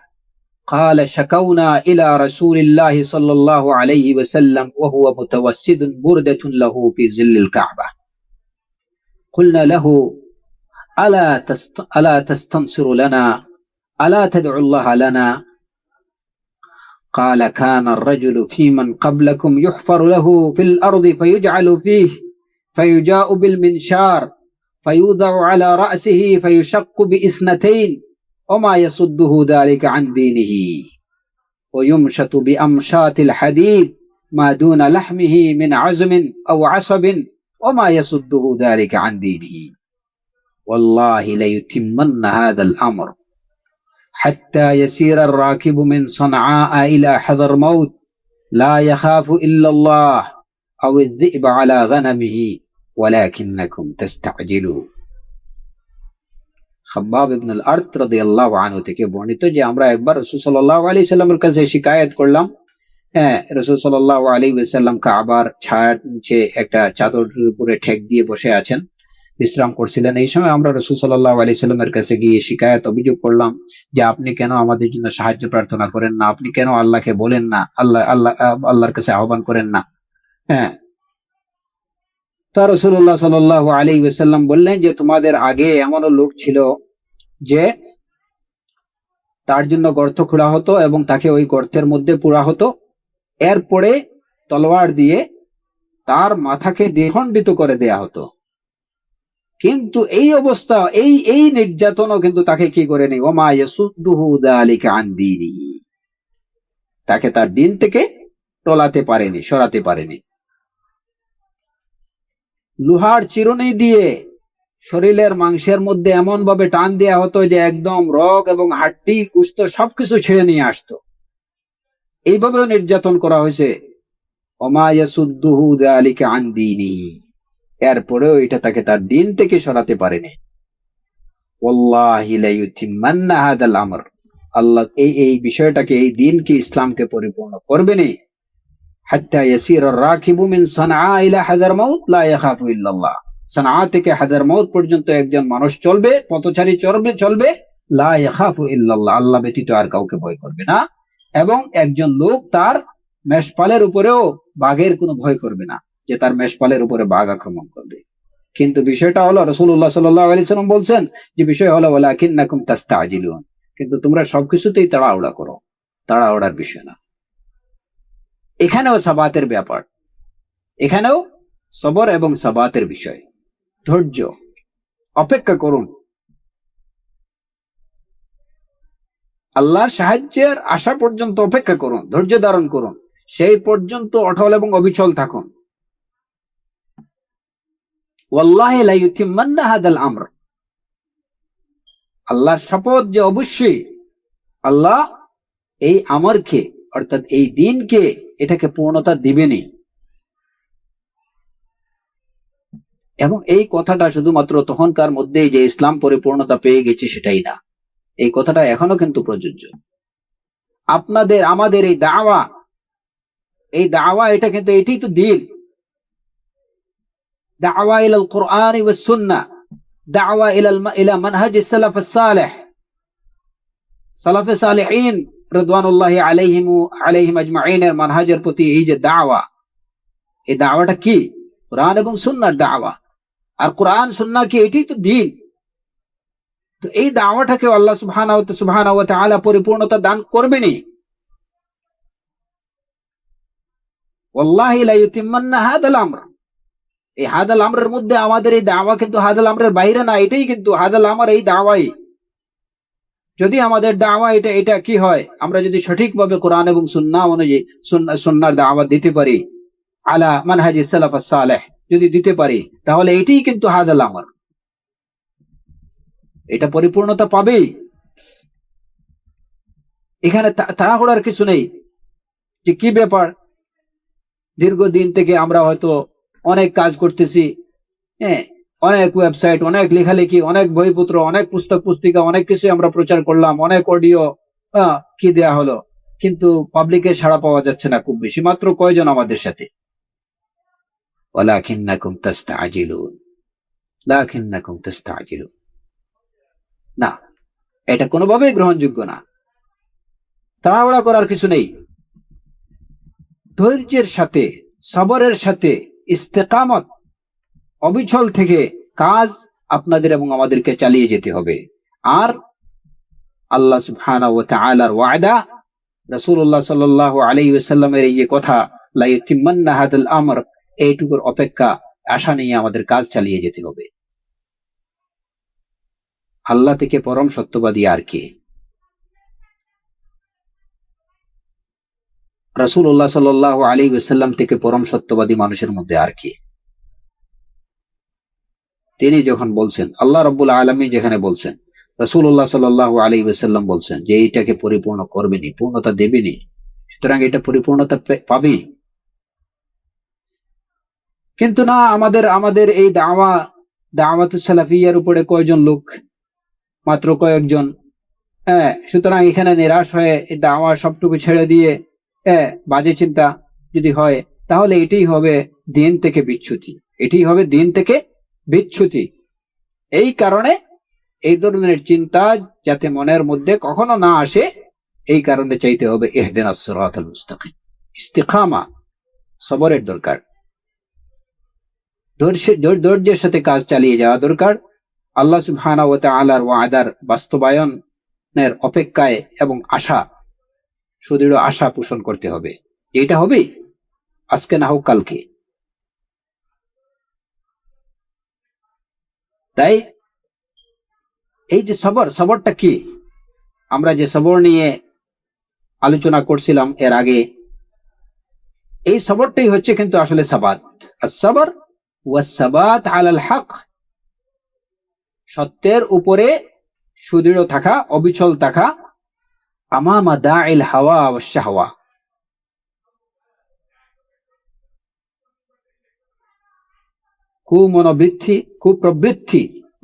قال شكونا إلى رسول الله صلى الله عليه وسلم وهو متوسد بردة له في ظل الكعبة قلنا له ألا تستنصر لنا، ألا تدعو الله لنا؟ قال كان الرجل في من قبلكم يحفر له في الأرض فيجعل فيه، فيجاء بالمنشار فيوضع على رأسه فيشق بإثنتين وما يصده ذلك عن دينه، ويمشط بأمشاط الحديد ما دون لحمه من عزم أو عصب وما يصده ذلك عن دينه، والله ليتمن هذا الأمر حتى يسير الراكب من صنعاء إلى حضرموت لا يخاف إلا الله أو الذئب على غنمه ولكنكم تستعجلون। খাব্বাব ইবনুল আরত রাদিয়াল্লাহু আনহু থেকে বর্ণিত যে আমরা একবার রাসূল সাল্লাল্লাহু আলাইহি সাল্লামের কাছে শিকায়াত করলাম। রাসূল সাল্লাল্লাহু আলাইহি ওয়াসাল্লাম কাবার ছায়ার নিচে একটা চাদরের উপরে ঠেক দিয়ে বসে আছেন, বিশ্রাম করছিলেন। এই সময় আমরা রাসূল সাল্লাল্লাহু আলাইহি সাল্লামের কাছে গিয়ে শিকায়াত অভিযোগ করলাম যে আপনি কেন আমাদের জন্য সাহায্য প্রার্থনা করেন না, আপনি কেন আল্লাহকে বলেন না, আল্লাহর কাছে আহ্বান করেন না। তা রাসূলুল্লাহ সাল্লাল্লাহু আলাইহি ওয়াসাল্লাম বললেন যে তোমাদের আগে এমনও লোক ছিল যে তার জন্য গর্ত খোঁড়া হতো এবং তাকে ওই গর্তের মধ্যে পোড়া হতো, এরপরে তলোয়ার দিয়ে তার মাথাকে দ্বিখণ্ডিত করে দেয়া হতো। কিন্তু এই অবস্থা, এই নির্যাতনও কিন্তু তাকে কি করেনি, ওমা ইয়াসুদ্দুহু যালিকা আন দীনিহি, তাকে তার দিন থেকে টলাতে পারেনি, সরাতে পারেনি। লোহার চিরুনি দিয়ে শরীরের মাংসের মধ্যে এমন ভাবে টান দেয়া হতো যে একদম রগ এবং হাড্ডি কুষ্ঠ সবকিছু ছেড়ে নিয়ে আসতো। এইভাবেও নির্যাতন করা হয়েছে। ওমা ইয়াসুদ্দুহু যালিকা আন দীনিহি, এরপরেও এটা তাকে তার দিন থেকে সরাতে পারেনি। ওয়াল্লাহি লা ইউতিম্মান্না হাদাল আমর, আল্লাহ এই বিষয়টাকে, এই দিনকে, ইসলামকে পরিপূর্ণ করবেনই। হাত্তা ইয়াসির আর-রাকিবু মিন সানআ ইলা হাদারমাউত লা ইয়াখাফু ইল্লাল্লাহ, সানআ থেকে হাদারমাউত পর্যন্ত একজন মানুষ চলবে, পথচারী চলবে লা ইয়াখাফু ইল্লাল্লাহ, আল্লাহ ব্যতীত আর কাউকে ভয় করবে না। এবং একজন লোক তার মেষপালের উপরেও বাঘের কোনো ভয় করবে না, যে তার মেষপালের উপরে বাঘ আক্রমণ করবে। কিন্তু বিষয়টা হলো, রাসূলুল্লাহ সাল্লাল্লাহু আলাইহি সাল্লাম বলছেন যে বিষয় হলো ওয়ালাকিন্নাকুম তাস্তাজিলুন, কিন্তু তোমরা সবকিছুতেই তাড়াহুড়া করো, তাড়াহুড়ার বিষয় না। এখানেও সাবাতের ব্যাপার, এখানেও সবর এবং সাবাতের বিষয়। ধৈর্য, অপেক্ষা করুন, আল্লাহর সাহায্যের আশা পর্যন্ত অপেক্ষা করুন, ধৈর্য ধারণ করুন, সেই পর্যন্ত অটল এবং অবিচল থাকুন। ওয়াল্লাহি লা ইউতিম্মান্না হাদাল আমর, আল্লাহর শপথ যে অবশ্যই আল্লাহ এই আমরকে, অর্থাৎ এই দিনকে, এটাকে পূর্ণতা দিবেনই। এবং এই কথাটা শুধুমাত্র তখনকার মধ্যেই যে ইসলাম পরিপূর্ণতা পেয়ে গেছে সেটাই না, এই কথাটা এখনো কিন্তু প্রযোজ্য। আপনাদের আমাদের এই দাওয়া এটা কিন্তু, এটাই তো দিন। দাওয়া ইলাল কুরআন ওয়াস সুন্নাহ, দাওয়া ইলা মানহাজ সালাফ সালেহ, সালাফে সালেহিন রিদওয়ানুল্লাহি আলাইহিম আজমাইনের মানহাজের প্রতি এই যে দাওয়া, এই দাওয়াটা কি? কোরআন এবং সুন্নাহর দাওয়া। আর কোরআন সুন্নাহ কি? এটাই তো দিন। তো এই দাওয়াটাকে আল্লাহ সুবহানাহু ওয়া তাআলা পরিপূর্ণতা দান করবেনই। ওয়াল্লাহি লা ইউতিম্মান্না হাদাল আমর, এই হাদাল আমরের মধ্যে আমাদের এই দাওয়া কিন্তু হাদাল আমরের বাইরে না, এটাই কিন্তু হাদাল আমর, এই দাওয়াই। যদি আমাদের দাওয়া এটা কি হয়, আমরা যদি সঠিকভাবে কোরআন এবং সুন্নাহ অনুযায়ী সুন্নাহর দাওয়াত দিতে পারি, আলা মানহাজি সালাফ সালেহ যদি দিতে পারি, তাহলে এটাই কিন্তু হাদাল আমর, এটা পরিপূর্ণতা পাবেই। এখানে তাড়াহুড়ার কিছু নেই যে কি ব্যাপার, দীর্ঘদিন থেকে আমরা হয়তো অনেক কাজ করতেছি, হ্যাঁ, অনেক ওয়েবসাইট, অনেক লেখালেখি, অনেক বইপত্র, অনেক পুস্তক পুস্তিকা, অনেক কিছু আমরা প্রচার করলাম, অনেক অডিও কি দেয়া হলো, কিন্তু পাবলিকে সাড়া পাওয়া যাচ্ছে না খুব বেশি, মাত্র কয়জন আমাদের সাথে। ওয়ালাকিন্নাকুম তাস্তাজিলুন, লাকিন্নাকুম তাস্তাজিলুন, না, এটা কোনোভাবেই গ্রহণযোগ্য না। তাড়াহুড়া করার কিছু নেই, ধৈর্যের সাথে, সবরের সাথে, ইস্তেকামত, অবিচল থেকে কাজ আপনাদের এবং আমাদেরকে চালিয়ে যেতে হবে। আর আল্লাহ সুবহানাহু ওয়া তাআলার ওয়াদা, রাসূলুল্লাহ সাল্লাল্লাহু আলাইহি ওয়াসাল্লামের এই যে কথা, লা ইউতিম্মান্না হাদাল আমর, এইটুকুর অপেক্ষা, আশা নিয়ে আমাদের কাজ চালিয়ে যেতে হবে। আল্লাহ থেকে পরম সত্যবাদী আর কে? রাসূলুল্লাহ সাল্লাল্লাহু আলাইহি ওয়াসাল্লাম থেকে পরম সত্যবাদী মানুষের মধ্যে আর কে? তিনি যখন বলছেন, আল্লাহ রাব্বুল আলামিন যেখানে বলছেন, রাসূলুল্লাহ সাল্লাল্লাহু আলাইহি ওয়াসাল্লাম বলছেন যে এইটাকে পরিপূর্ণ করবেনই, পূর্ণতা দেবেনই, সুতরাং এটা পরিপূর্ণতা পাবেই। কিন্তু না, আমাদের এই দাওয়াতুস সালাফিয়ার উপরে কয়জন লোক, মাত্র কয়েকজন, হ্যাঁ, সুতরাং এখানে নিরাশ হয়ে এই দাওয়া সবটুকু ছেড়ে দিয়ে বাজে চিন্তা যদি হয়, তাহলে এটাই হবে দিন থেকে বিচ্যুতি, এটাই হবে দিন থেকে বিচ্যুতি। এই কারণে এই ধরনের চিন্তা যাতে মনের মধ্যে কখনো না আসে, এই কারণে চাইতে হবে ইহদিনাস সিরাতাল মুস্তাকিম, ইস্তিকামা, সবরের দরকার, ধৈর্যের সাথে কাজ চালিয়ে যাওয়া দরকার। আল্লাহ সুবহানাহু ওয়া তাআলার ওয়াদার বাস্তবায়নের অপেক্ষায় এবং আশা, সুদৃঢ় আশা পোষণ করতে হবে। এটা হবে আজকে না হোক কালকে। তাই এই যে সবরটা কি, আমরা যে সবর নিয়ে আলোচনা করছিলাম এর আগে, এই সবরটাই হচ্ছে কিন্তু আসলে সাবাত। as-sabr was-sabat আলাল হক, সত্যের উপরে সুদৃঢ় থাকা, অবিচল থাকা, আমামা দাইল হাওয়া ওয়াশ শাহওয়া,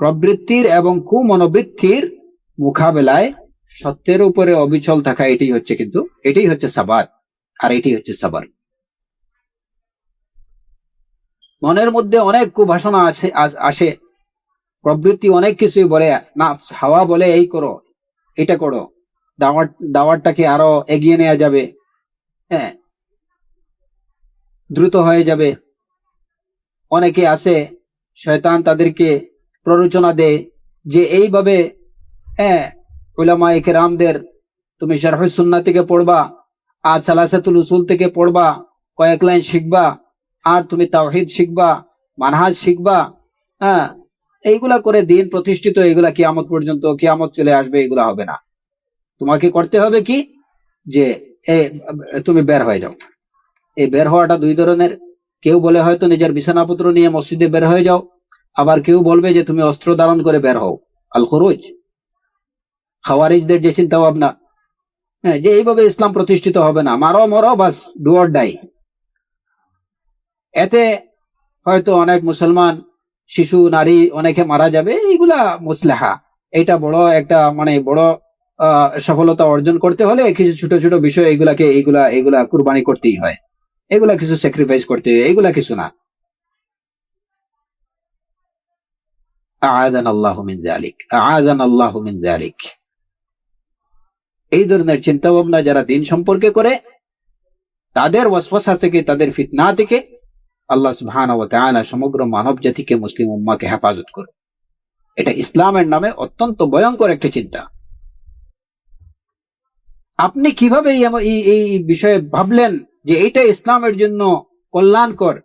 প্রবৃত্তির এবং কুমনোবৃত্তির মোকাবেলায় সত্যের উপরে অবিচল থাকা, এটাই হচ্ছে সাবাত, আর এটাই হচ্ছে সাবর। মনের মধ্যে অনেক কুবাসনা আসে, প্রবৃত্তি অনেক কিছুই বলে, না হাওয়া বলে এই করো, এটা করো, দাওয়াতটাকে আরো এগিয়ে নেওয়া যাবে, হ্যাঁ দ্রুত হয়ে যাবে। অনেকে আছে শয়তান তাদেরকে প্ররোচনা দেয় যে এইভাবে, হ্যাঁ উলামায়ে কেরামদের তুমি শারহুস সুন্নাহ থেকে পড়বা, আর সালাসাতুল উসুল থেকে পড়বা, কয়েক লাইন শিখবা, আর তুমি তাওহীদ শিখবা, মানহাজ শিখবা, হ্যাঁ এইগুলা করে দিন প্রতিষ্ঠিত, এগুলা কিয়ামত পর্যন্ত, কিয়ামত চলে আসবে, এগুলা হবে না। তোমাকে করতে হবে কি, যে তুমি বের হয়ে যাও। এই বের হওয়াটা দুই ধরনের, কেউ বলে হয়তো নিজের বিছানাপত্র নিয়ে মসজিদে বের হয়ে যাও, আবার কেউ বলবে যে তুমি অস্ত্র ধারণ করে বের হও, আল খুরুজ। খাওয়ারিজদের যে চিন্তা ভাবনা, হ্যাঁ যে এইভাবে ইসলাম প্রতিষ্ঠিত হবে না, মারো মরো বাস, ডু অর ডাই। এতে হয়তো অনেক মুসলমান শিশু নারী অনেকে মারা যাবে, এইগুলা মুসলেহা। এটা বড় একটা বড় সফলতা অর্জন করতে হলে কিছু ছোট ছোট বিষয় এগুলা কুরবানি করতেই হয়, এগুলা কিছু স্যাক্রিফাইস করতে হয়, এগুলা কিছু না। আ'আযানাল্লাহু মিন যালিক, আ'আযানাল্লাহু মিন যালিক। এই ধরনের চিন্তা ভাবনা যারা দিন সম্পর্কে করে, তাদের ওয়াসওয়াসা থেকে, তাদের ফিতনা থেকে আল্লাহ সুবহানাহু ওয়া তাআলা সমগ্র মানব জাতিকে, মুসলিম উম্মাহকে হেফাজত করুন। এটা ইসলামের নামে অত্যন্ত ভয়ঙ্কর একটা চিন্তা। আপনি কিভাবে এই বিষয়ে ভাবলেন যে এটা ইসলামের জন্য কল্যাণকর,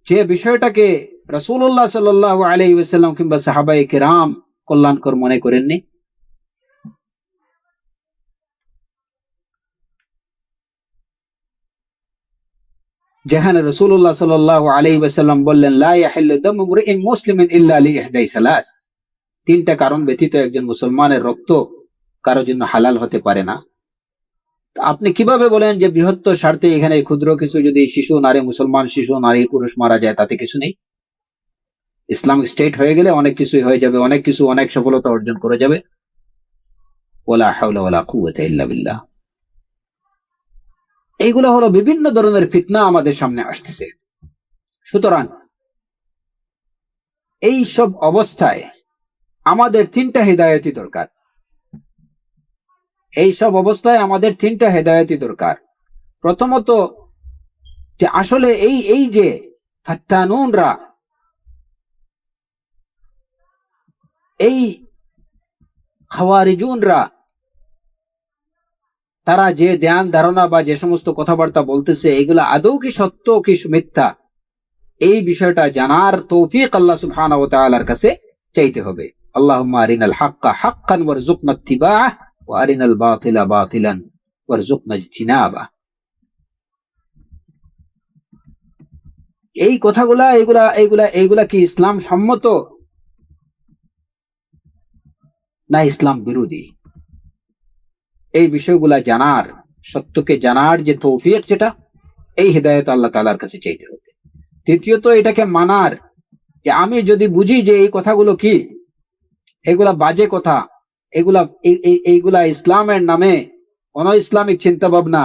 যে বিষয়টাকে রাসূলুল্লাহ সাল্লাল্লাহু আলাইহি ওয়াসাল্লাম কিংবা সাহাবায়ে কেরাম কল্যাণকর মনে করেননি? যেখানে রাসূলুল্লাহ সাল্লাল্লাহু আলাইহি ওয়াসাল্লাম বললেন, লা ইয়াহিল্লু দামু মুরইন মুসলিমিন ইল্লা লিইহদাই সালাস, তিনটা কারণ ব্যতীত একজন মুসলমানের রক্ত কারোর জন্য হালাল হতে পারে না। আপনি কিভাবে বলেন যে বৃহত্তর স্বার্থে এখানে ক্ষুদ্র কিছু, যদি শিশু নারী, মুসলমান শিশু নারী পুরুষ মারা যায়, তাতে কিছু নেই? ইসলামিক স্টেট হয়ে গেলে অনেক কিছুই হয়ে যাবে, অনেক সফলতা অর্জন করে যাবে। ওয়ালা হাওলা ওয়ালা কুওয়াতা ইল্লা বিল্লাহ। এইগুলো হলো বিভিন্ন ধরনের ফিতনা আমাদের সামনে আসতেছে। সুতরাং এই সব অবস্থায় আমাদের তিনটা হেদায়েতই দরকার। দরকার। প্রথমত, যে আসলে এই যে ফাত্তানুনরা, এই খাওয়ারিজুনরা, তারা যে ধ্যান ধারণা বা যে সমস্ত কথাবার্তা বলতেছে, এগুলা আদৌ কি সত্য কি মিথ্যা, এই বিষয়টা জানার তৌফিক আল্লাহ সুবহানাহু ওয়া তাআলার কাছে চাইতে হবে। আল্লাহুম্মা আরিনাল হাক্কা হাক্কান ওয়ারযুকনা ইত্তিবাআহ ওয়া আরিনাল বাতিলা বাতিলান ওয়ারযুকনা ইজতিনাবা। এই কথাগুলা, এইগুলা কি ইসলাম সম্মত না ইসলাম বিরোধী? এই বিষয়গুলা জানার, সত্যকে জানার যে তৌফিক, যেটা এই হেদায়েত আল্লাহ তাআলার কাছে চাইতে হবে। দ্বিতীয়ত, এটাকে মানার, যে আমি যদি বুঝি যে এই কথাগুলো কি, এগুলা বাজে কথা, এইগুলা ইসলামের নামে অন ইসলামিক চিন্তা ভাবনা,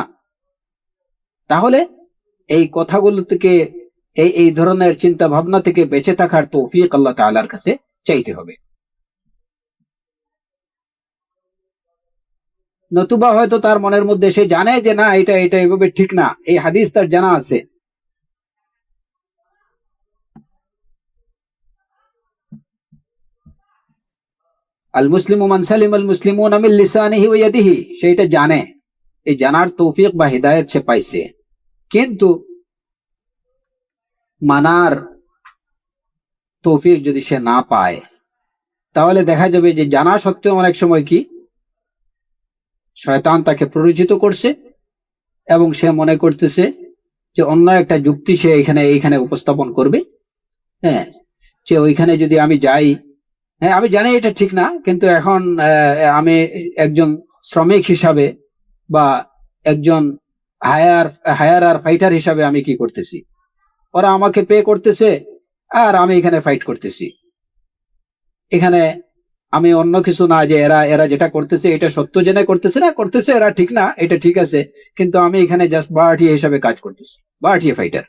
তাহলে এই কথাগুলো থেকে, এই ধরনের চিন্তা ভাবনা থেকে বেঁচে থাকার তৌফিক আল্লাহ তাআলার কাছে চাইতে হবে। নতুবা হয়তো তার মনের মধ্যে সে জানে যে না, এটা এভাবে ঠিক না, এই হাদিস তার জানা আছে, আল মুসলিমু মান সালিমাল মুসলিমুনা মিন লিসানিহি ওয়া ইয়াদিহি, সেইটা জানে, এই জানার তৌফিক বা হিদায়াত সে পাইছে, কিন্তু মানার তৌফিক যদি সে না পায়, তাহলে দেখা যাবে যে জানা সত্ত্বেও অনেক সময় কি শয়তান তাকে প্ররোচিত করছে এবং সে মনে করতেছে যে অন্য একটা যুক্তি সে এইখানে উপস্থাপন করবে। হ্যাঁ, যে ওইখানে যদি আমি যাই, হ্যাঁ আমি জানি এটা ঠিক না, কিন্তু এখন আমি একজন শ্রমিক হিসাবে বা একজন হায়ার আর ফাইটার হিসাবে আমি কি করতেছি, ওরা আমাকে পে করতেছে আর আমি এখানে ফাইট করতেছি। এখানে আমি অন্য কিছু না, যে এরা এরা যেটা করতেছে এটা সত্য জেনে করতেছে না, করতেছে এরা ঠিক না, এটা ঠিক আছে, কিন্তু আমি এখানে জাস্ট বারটিয়া হিসাবে কাজ করতেছি, বারটিয়া ফাইটার,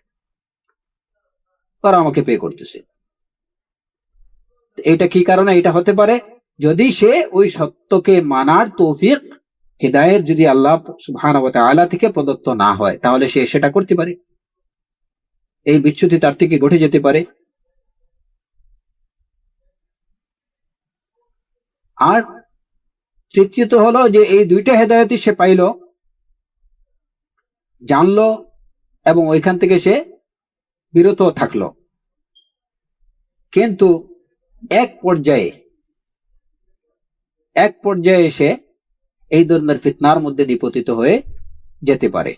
ওরা আমাকে পে করতেছে। এটা কি কারণে এটা হতে পারে? যদি সে ওই সত্যকে মানার তৌফিক হিদায়াত যদি আল্লাহ সুবহানাহু ওয়া তাআলা থেকে প্রদত্ত না হয়, তাহলে সে সেটা করতে পারে, এই বিচ্যুতি তার থেকে ঘটে যেতে পারে। আর তৃতীয়ত হলো যে এই দুইটা হেদায়েতই সে পাইল, জানলো এবং ওইখান থেকে সে বিরত থাকলো, কিন্তু এক পর্যায়ে এসে এই ধরনের ফিতনার মধ্যে নিপতিত হয়ে যেতে পারে।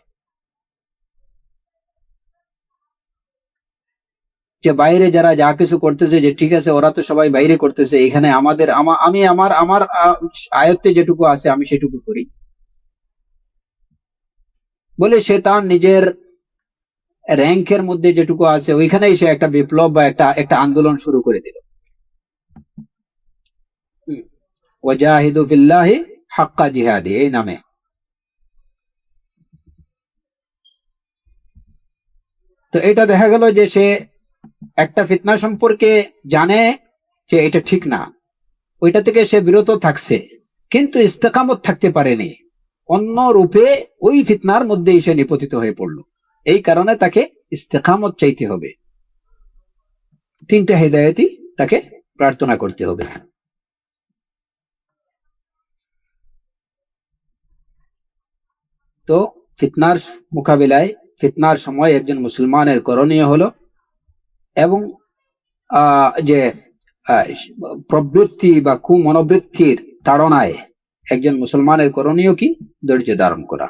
যে বাইরে যারা যা কিছু করতেছে, যে ঠিক আছে ওরা তো সবাই বাইরে করতেছে, এখানে আমি আমার আয়ত্তে যেটুকু আছে আমি সেটুকু করি বলে সে তার নিজের র্যাঙ্কের মধ্যে যেটুকু আছে ওইখানেই সে একটা বিপ্লব বা একটা আন্দোলন শুরু করে দিল। ওয়াজাহিদু ফিল্লাহি হাক্কা জিহাদি, এই নামে। তো এটা দেখা গেল যে সে একটা ফিতনা সম্পর্কে জানে যে এটা ঠিক না, ওইটা থেকে সে বিরত থাকছে, কিন্তু ইস্তেকামত থাকতে পারেনি, অন্য রূপে ওই ফিতনার মধ্যেই সে নিপতিত হয়ে পড়ল। এই কারণে তাকে ইস্তেকামত চাইতে হবে, তিনটা হিদায়াতই তাকে প্রার্থনা করতে হবে। তো ফিতনার মোকাবিলায়, ফিতনার সময় একজন মুসলমানের করণীয় হলো, এবং যে প্রবৃত্তি বা কুমনোবৃত্তির তাড়নায় একজন মুসলমানের করণীয় কি? ধৈর্য ধারণ করা।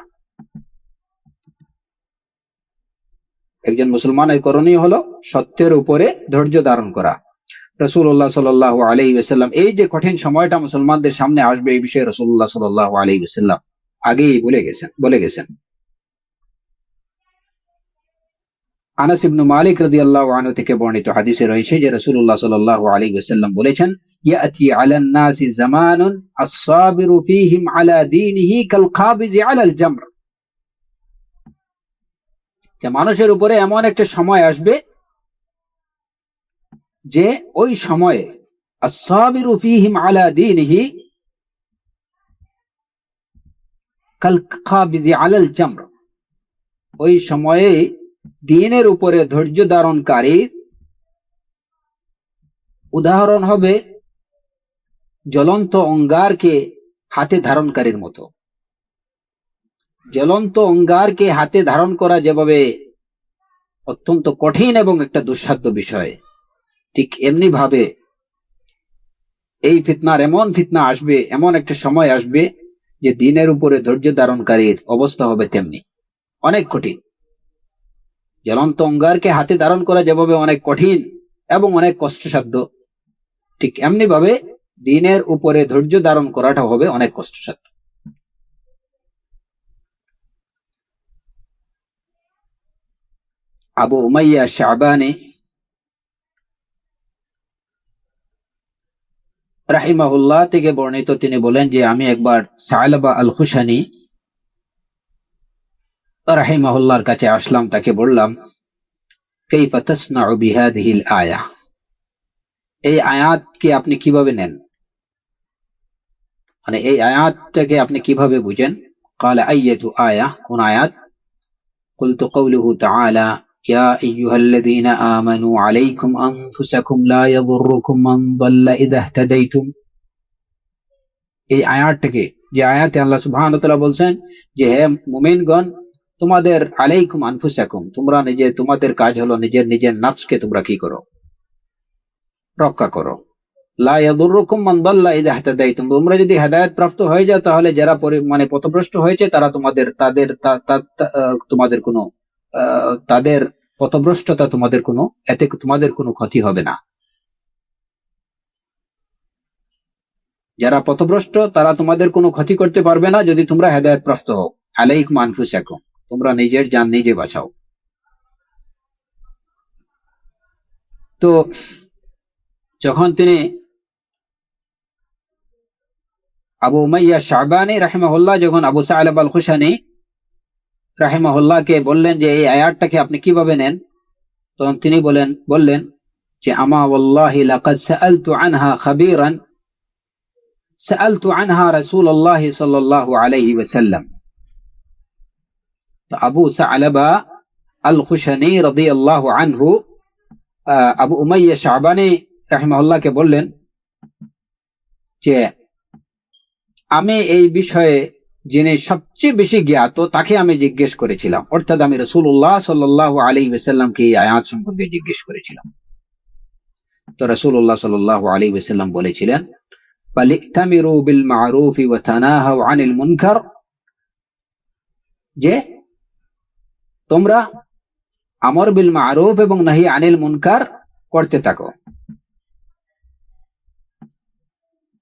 একজন মুসলমানের করণীয় হলো সত্যের উপরে ধৈর্য ধারণ করা। রাসূলুল্লাহ সাল্লাল্লাহু আলাইহি ওয়াসাল্লাম এই যে কঠিন সময়টা মুসলমানদের সামনে আসবে, এই বিষয়ে রাসূলুল্লাহ সাল্লাল্লাহু আলাইহি ওয়াসাল্লাম আগেই বলে গেছেন। আনাস ইবনে মালিক রাদিয়াল্লাহু আনহু থেকে বর্ণিত হাদিসে রয়েছে যে রাসূলুল্লাহ সাল্লাল্লাহু আলাইহি ওয়াসাল্লাম বলেছেন, ইয়াতি আলান নাসি জামানুন আস-সাবিরু ফীহিম আলা দীনিহি কাল কাবিজি আলাল জামর, যে মানুষের উপরে এমন একটা সময় আসবে যে ওই সময়ে আস-সাবিরু ফীহিম আলা দীনিহি কাল কাবিজি আলাল জামর, ওই সময়ে দ্বীনের উপরে ধৈর্য ধারণকারী উদাহরণ হবে জ্বলন্ত অঙ্গারকে হাতে ধারণকারীর মতো। জ্বলন্ত অঙ্গারকে হাতে ধারণ করা যেভাবে অত্যন্ত কঠিন এবং একটা দুঃসাধ্য বিষয়, ঠিক এমনি ভাবে এই ফিতনার এমন ফিতনা আসবে, এমন একটা সময় আসবে যে দ্বীনের উপরে ধৈর্য ধারণকারীর অবস্থা হবে তেমনি অনেক কঠিন। জ্বলন্ত অঙ্গারকে হাতে ধারণ করা যেভাবে অনেক কঠিন এবং অনেক কষ্টসাধ্য, ঠিক এমনি ভাবে দ্বীনের উপরে ধৈর্য ধারণ করাটা হবে অনেক কষ্টসাধ্য। আবু উমাইয়া শাবানী রাহিমাহুল্লাহ থেকে বর্ণিত, তিনি বলেন যে আমি একবার সালাবা আল খুশানি রাহিমাহুল্লাহর কাছে আসলাম, তাকে বললাম, কাইফা তাসনাউ বিহাদিহিল আয়া, এই আয়াতকে আপনি কিভাবে নেন, মানে এই আয়াতটাকে আপনি কিভাবে বুঝেন? قال আইয়াতু আয়া, কোন আয়াত? قلت قوله تعالى يا أيها الذين آمنوا عليكم أنفسكم لا يضركم من ضل إذا اهتديتم, এই আয়াতটাকে, যে আয়াতে আল্লাহ সুবহানাহু ওয়া তাআলা বলছেন যে হে মুমিনগণ, তোমাদের আলাইকুম আনফুসাকুম, তোমরা তোমাদের কাজ হলো নিজের নিজের নফসকে তোমরা কি করো, রক্ষা করো। লা ইয়াদুররুকুম মান দাল্লা ইযা ইহতাদাইতুম, তোমরা যদি হেদায়েত প্রাপ্ত হয়ে যাও তাহলে যারা মানে পথভ্রষ্ট হয়েছে তারা তোমাদের কোনো তাদের পথভ্রষ্টতা এতে তোমাদের কোনো ক্ষতি হবে না। যারা পথভ্রষ্ট তারা তোমাদের কোনো ক্ষতি করতে পারবে না যদি তোমরা হেদায়েত প্রাপ্ত হও। আলাইকুম আনফুসাকুম, তোমরা নিজের জান নিজে বাঁচাও। তো যখন তিনি আবু উমাইয়া শাবানী রাহিমাহুল্লাহ যখন আবু সা'লাবা আল খুশানী রাহিমাহুল্লাহকে বললেন যে এই আয়াতটাকে আপনি কিভাবে নেন, তখন তিনি বললেন যে আমা ওয়াল্লাহি লাকাদ সাআলতু আনহা খাবীরান সাআলতু আনহা রাসূলুল্লাহ সাল্লাল্লাহু আলাইহি ওয়াসাল্লাম। তো আবু সা'লাবা আল খুশানী রাদিয়াল্লাহু আনহু আবু উমাইয়া শাবানী রাহিমাহুল্লাহকে বললেন যে আমি এই বিষয়ে যিনি সবচেয়ে বেশি জ্ঞাত তাকে আমি জিজ্ঞেস করেছিলাম, অর্থাৎ আমি রাসূলুল্লাহ সাল্লাল্লাহু আলাইহি ওয়াসাল্লামকে এই আয়াত সম্পর্কে জিজ্ঞেস করেছিলাম। তো রাসূলুল্লাহ সাল্লাল্লাহু আলাইহি ওয়াসাল্লাম বলেছিলেন বালিতামিরু বিল মা'রুফি ওয়া তানাহাউ আনিল মুনকার, যে তোমরা আমর বিল মা'রুফ এবং নাহি আনিল মুনকার করতে থাকো।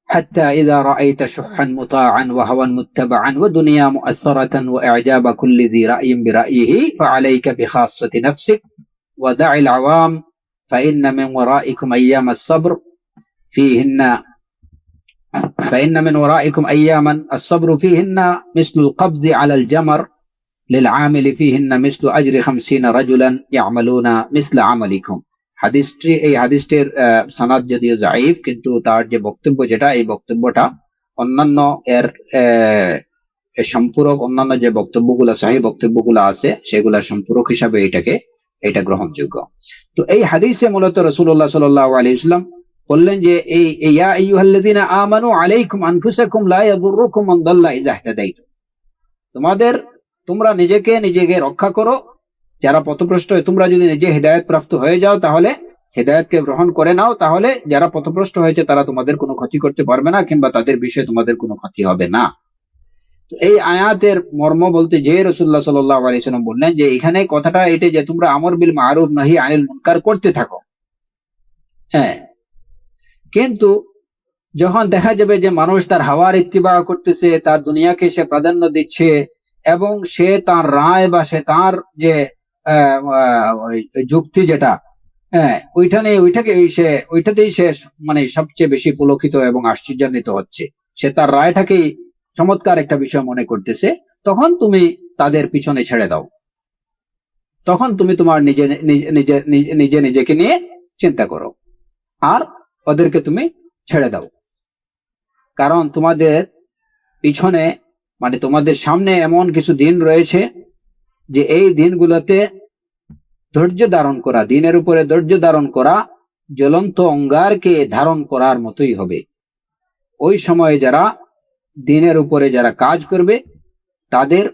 حتى إذا رأيت شحا مطاعا وهوى متبعا ودنيا مؤثرة وإعجاب كل ذي رأي برأيه فعليك بخاصة نفسك ودع العوام فإن من ورائكم أيام الصبر فيهن مثل القبض على الجمر للعامل فيهن مثل أجر 50 رجلا يعملون مثل عملكم। এই হাদিসটির সনদ যদিও যায়ীফ, কিন্তু তার যে বক্তব্য এই বক্তব্যটা অন্যান্য এর সম্পূরক, অন্যান্য যে বক্তব্যগুলো সহিহ বক্তব্যগুলো আছে সেগুলোর সম্পূরক হিসাবে এটা গ্রহণযোগ্য। তো এই হাদিসে মূলত রাসূলুল্লাহ সাল্লাল্লাহু আলাইহি ওয়াসাল্লাম বললেন যে এই ইয়া আইয়ুহাল্লাযীনা আমানু আলাইকুম আনফুসাকুম লা ইয়াদুররুকুম মান দাল্লা ইযা ইহতাদাইতুম, তোমরা নিজেকে রক্ষা করো যারা পথভ্রষ্ট। তোমরা যদি নিজে হেদায়েত প্রাপ্ত হয়ে যাও তাহলে হেদায়েতকে গ্রহণ করে নাও, তাহলে যারা পথভ্রষ্ট হয়েছে তারা তোমাদের কোনো ক্ষতি করতে পারবে না, কিংবা তাদের বিষয়ে তোমাদের কোনো ক্ষতি হবে না। তো এই আয়াতের মর্ম বলতে যে রাসূলুল্লাহ সাল্লাল্লাহু আলাইহি ওয়াসাল্লাম বললেন যে এখানে কথাটা এটা যে তোমরা আমর বিল মা'রুফ নাহি আনিল মুনকার করতে থাকো। হ্যাঁ, কিন্তু যখন দেখা যাবে যে মানুষ তার হাওয়ার ইত্তিবা করতেছে, তার দুনিয়াকে সে প্রাধান্য দিচ্ছে, এবং সে তার রায় বা সে তার যে যুক্তি যেটা, হ্যাঁ, ওইটাতেই সে মানে সবচেয়ে বেশি পুলকিত এবং আশ্চর্যান্বিত হচ্ছে, সে তার রায়টাকেই চমৎকার একটা বিষয় মনে করতেছে, তখন তুমি তাদের পিছনে ছেড়ে দাও, তখন তুমি তোমার নিজেকে নিয়ে চিন্তা করো আর ওদেরকে তুমি ছেড়ে দাও। কারণ তোমাদের পিছনে মানে তোমাদের সামনে এমন কিছু দিন রয়েছে যে এই দিনগুলোতে ধৈর্য ধারণ করা, দিনের উপরে ধৈর্য ধারণ করা জ্বলন্ত অঙ্গারকে ধারণ করার মতোই হবে। ওই সময়ে যারা দিনের উপরে যারা কাজ করবে তাদের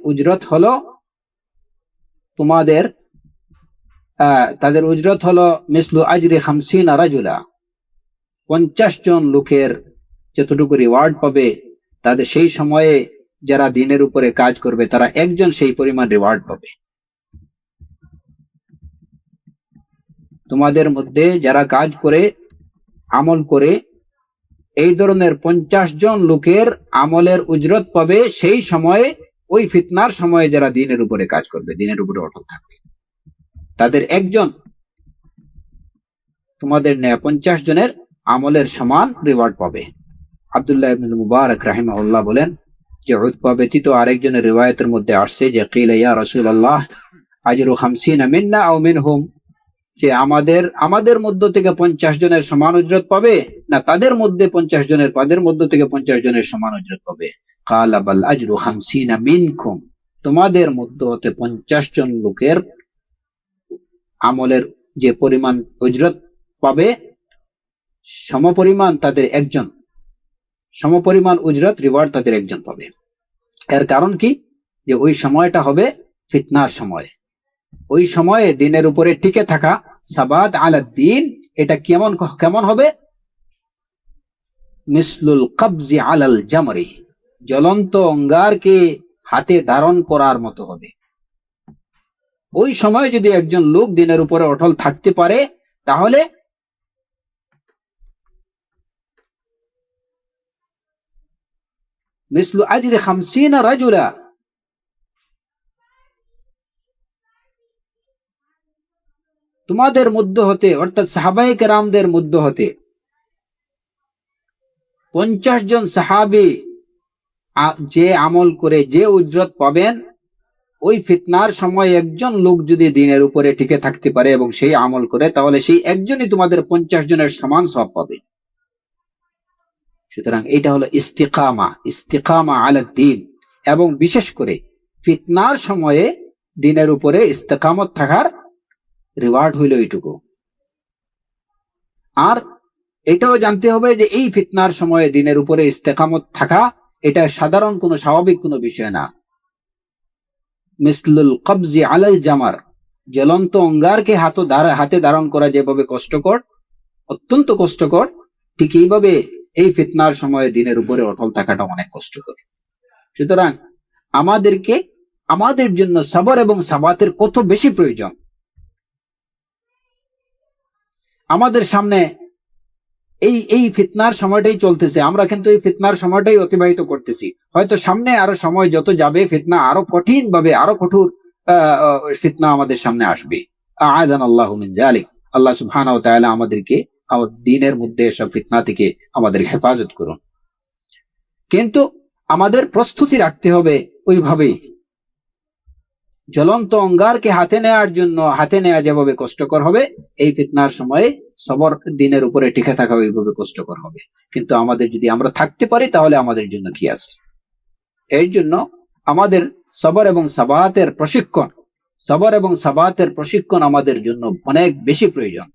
উজরত হলো মিসলু আজরি 50 রাজুলা, 50 জন লোকের যতটুকু রিওয়ার্ড পাবে তাদের সেই সময়ে যারা দিনের উপরে কাজ করবে তারা একজন সেই পরিমাণ রিওয়ার্ড পাবে। তোমাদের মধ্যে যারা কাজ করে আমল করে এই ধরনের 50 জন লোকের আমলের উজরত পাবে সেই সময়ে, ওই ফিতনার সময়ে যারা দিনের উপরে কাজ করবে, দিনের উপরে অটল থাকবে, তাদের একজন তোমাদের 50 জনের আমলের সমান রিওয়ার্ড পাবে। আব্দুল্লাহ ইবনে মুবারক রাহিমাহুল্লাহ বলেন যে উতবা ব্যতীত আরেকজনের রিওয়ায়াতের মধ্যে আসছে যে কিলা ইয়া রাসূলুল্লাহ আজরু 50 মিন্না আও মিনহুম, যে আমাদের মধ্য থেকে 50 জনের সমান উজরত পাবে না তাদের মধ্যে 50 থেকে 50 জনের সমান উজরত পাবে। ক্বালা বাল আজরু 50 মিনকুম, তোমাদের মধ্য হতে 50 জন লোকের আমলের যে পরিমাণ উজরত পাবে সমপরিমাণ তাদের একজন সমপরিমাণ উজরত রিওয়ার্ড তাদের একজন পাবে। এর কারণ কি? যে ওই সময়টা হবে ফিতনার সময়। ওই সময়ে দিনের উপরে টিকে থাকা, সাবাত আলা দ্বীন, এটা কেমন কেমন হবে? মিসলুল কবজি আলাল জামরি, জ্বলন্ত অঙ্গারকে হাতে ধারণ করার মতো হবে। ওই সময় যদি একজন লোক দিনের উপরে অটল থাকতে পারে, তাহলে মিসলু আজরি 50 রাজুলা, তোমাদের মধ্য হতে, অর্থাৎ সাহাবায়ে কেরামদের মধ্য হতে 50 জন সাহাবী যে আমল করে যে উজরত পাবেন, ওই ফিতনার সময় একজন লোক যদি দিনের উপরে টিকে থাকতে পারে এবং সেই আমল করে, তাহলে সেই একজনই তোমাদের 50 জনের সমান সওয়াব পাবে। সুতরাং এটা হলো ইস্তিকামা, ইস্তিকামা আলা দ্বীন। এবং বিশেষ করে ফিতনার সময়ে দিনের উপরে ইস্তিকামত থাকার রিওয়ার্ড হইল এইটুকু। আর এটাও জানতে হবে যে এই ফিতনার সময়ে দিনের উপরে ইস্তিকামত থাকা এটা সাধারণ কোনো স্বাভাবিক কোনো বিষয় না। মিসলুল কবজি আলাল জামার, জ্বলন্ত অঙ্গারকে হাতে ধারণ করা যেভাবে কষ্টকর, অত্যন্ত কষ্টকর, ঠিক এইভাবে এই ফিতনার সময়ে দিনের উপরে অটল থাকাটা অনেক কষ্টকর। সুতরাং আমাদেরকে, আমাদের জন্য সবর এবং সাবাতের কত বেশি প্রয়োজন। আমাদের সামনে এই ফিতনার সময়টাই চলতেছে, আমরা কিন্তু এই ফিতনার সময়টাই অতিবাহিত করতেছি। হয়তো সামনে আরো সময় যত যাবে, ফিতনা আরো কঠিন ভাবে, আরো কঠোর ফিতনা আমাদের সামনে আসবে। আযানাল্লাহু মিন যালিক। আল্লাহ সুবহানাহু ওয়া তাআলা আমাদেরকে দ্বীনের মধ্যে এসব ফিতনা থেকে আমাদের হেফাজত করুন। কিন্তু আমাদের প্রস্তুতি রাখতে হবে ওইভাবেই। জ্বলন্ত অঙ্গারকে হাতে নেওয়া যেভাবে কষ্টকর হবে, এই ফিতনার সময়ে সবর, দিনের উপরে টিকে থাকা ওইভাবে কষ্টকর হবে। কিন্তু আমাদের যদি আমরা থাকতে পারি, তাহলে আমাদের জন্য কি আছে? এই জন্য আমাদের সবর এবং সাবাতের প্রশিক্ষণ আমাদের জন্য অনেক বেশি প্রয়োজন।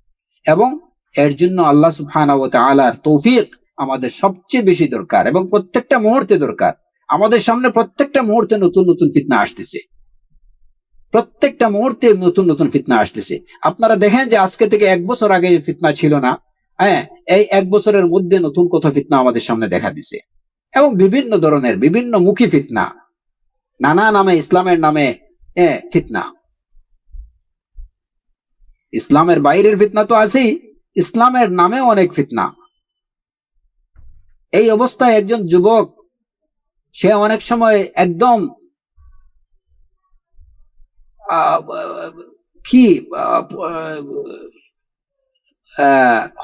এবং এর জন্য আল্লাহ সুবহানাহু ওয়া তাআলার তৌফিক আমাদের সবচেয়ে বেশি দরকার, এবং প্রত্যেকটা মুহূর্তে দরকার। আমাদের সামনে প্রত্যেকটা মুহূর্তে নতুন নতুন ফিতনা আসতেছে, প্রত্যেকটা মুহূর্তে নতুন নতুন ফিতনা আসতেছে। আপনারা দেখেন যে আজকে থেকে 1 বছর আগে ফিতনা ছিল না, হ্যাঁ, এই 1 বছরের মধ্যে নতুন কত ফিতনা আমাদের সামনে দেখা দিছে। এবং বিভিন্ন ধরনের বিভিন্ন মুখী ফিতনা, নানা নামে, ইসলামের নামে ফিতনা। ইসলামের বাইরের ফিতনা তো আছেই, ইসলামের নামে অনেক ফিতনা। এই অবস্থায় একজন যুবক, সে অনেক সময় একদম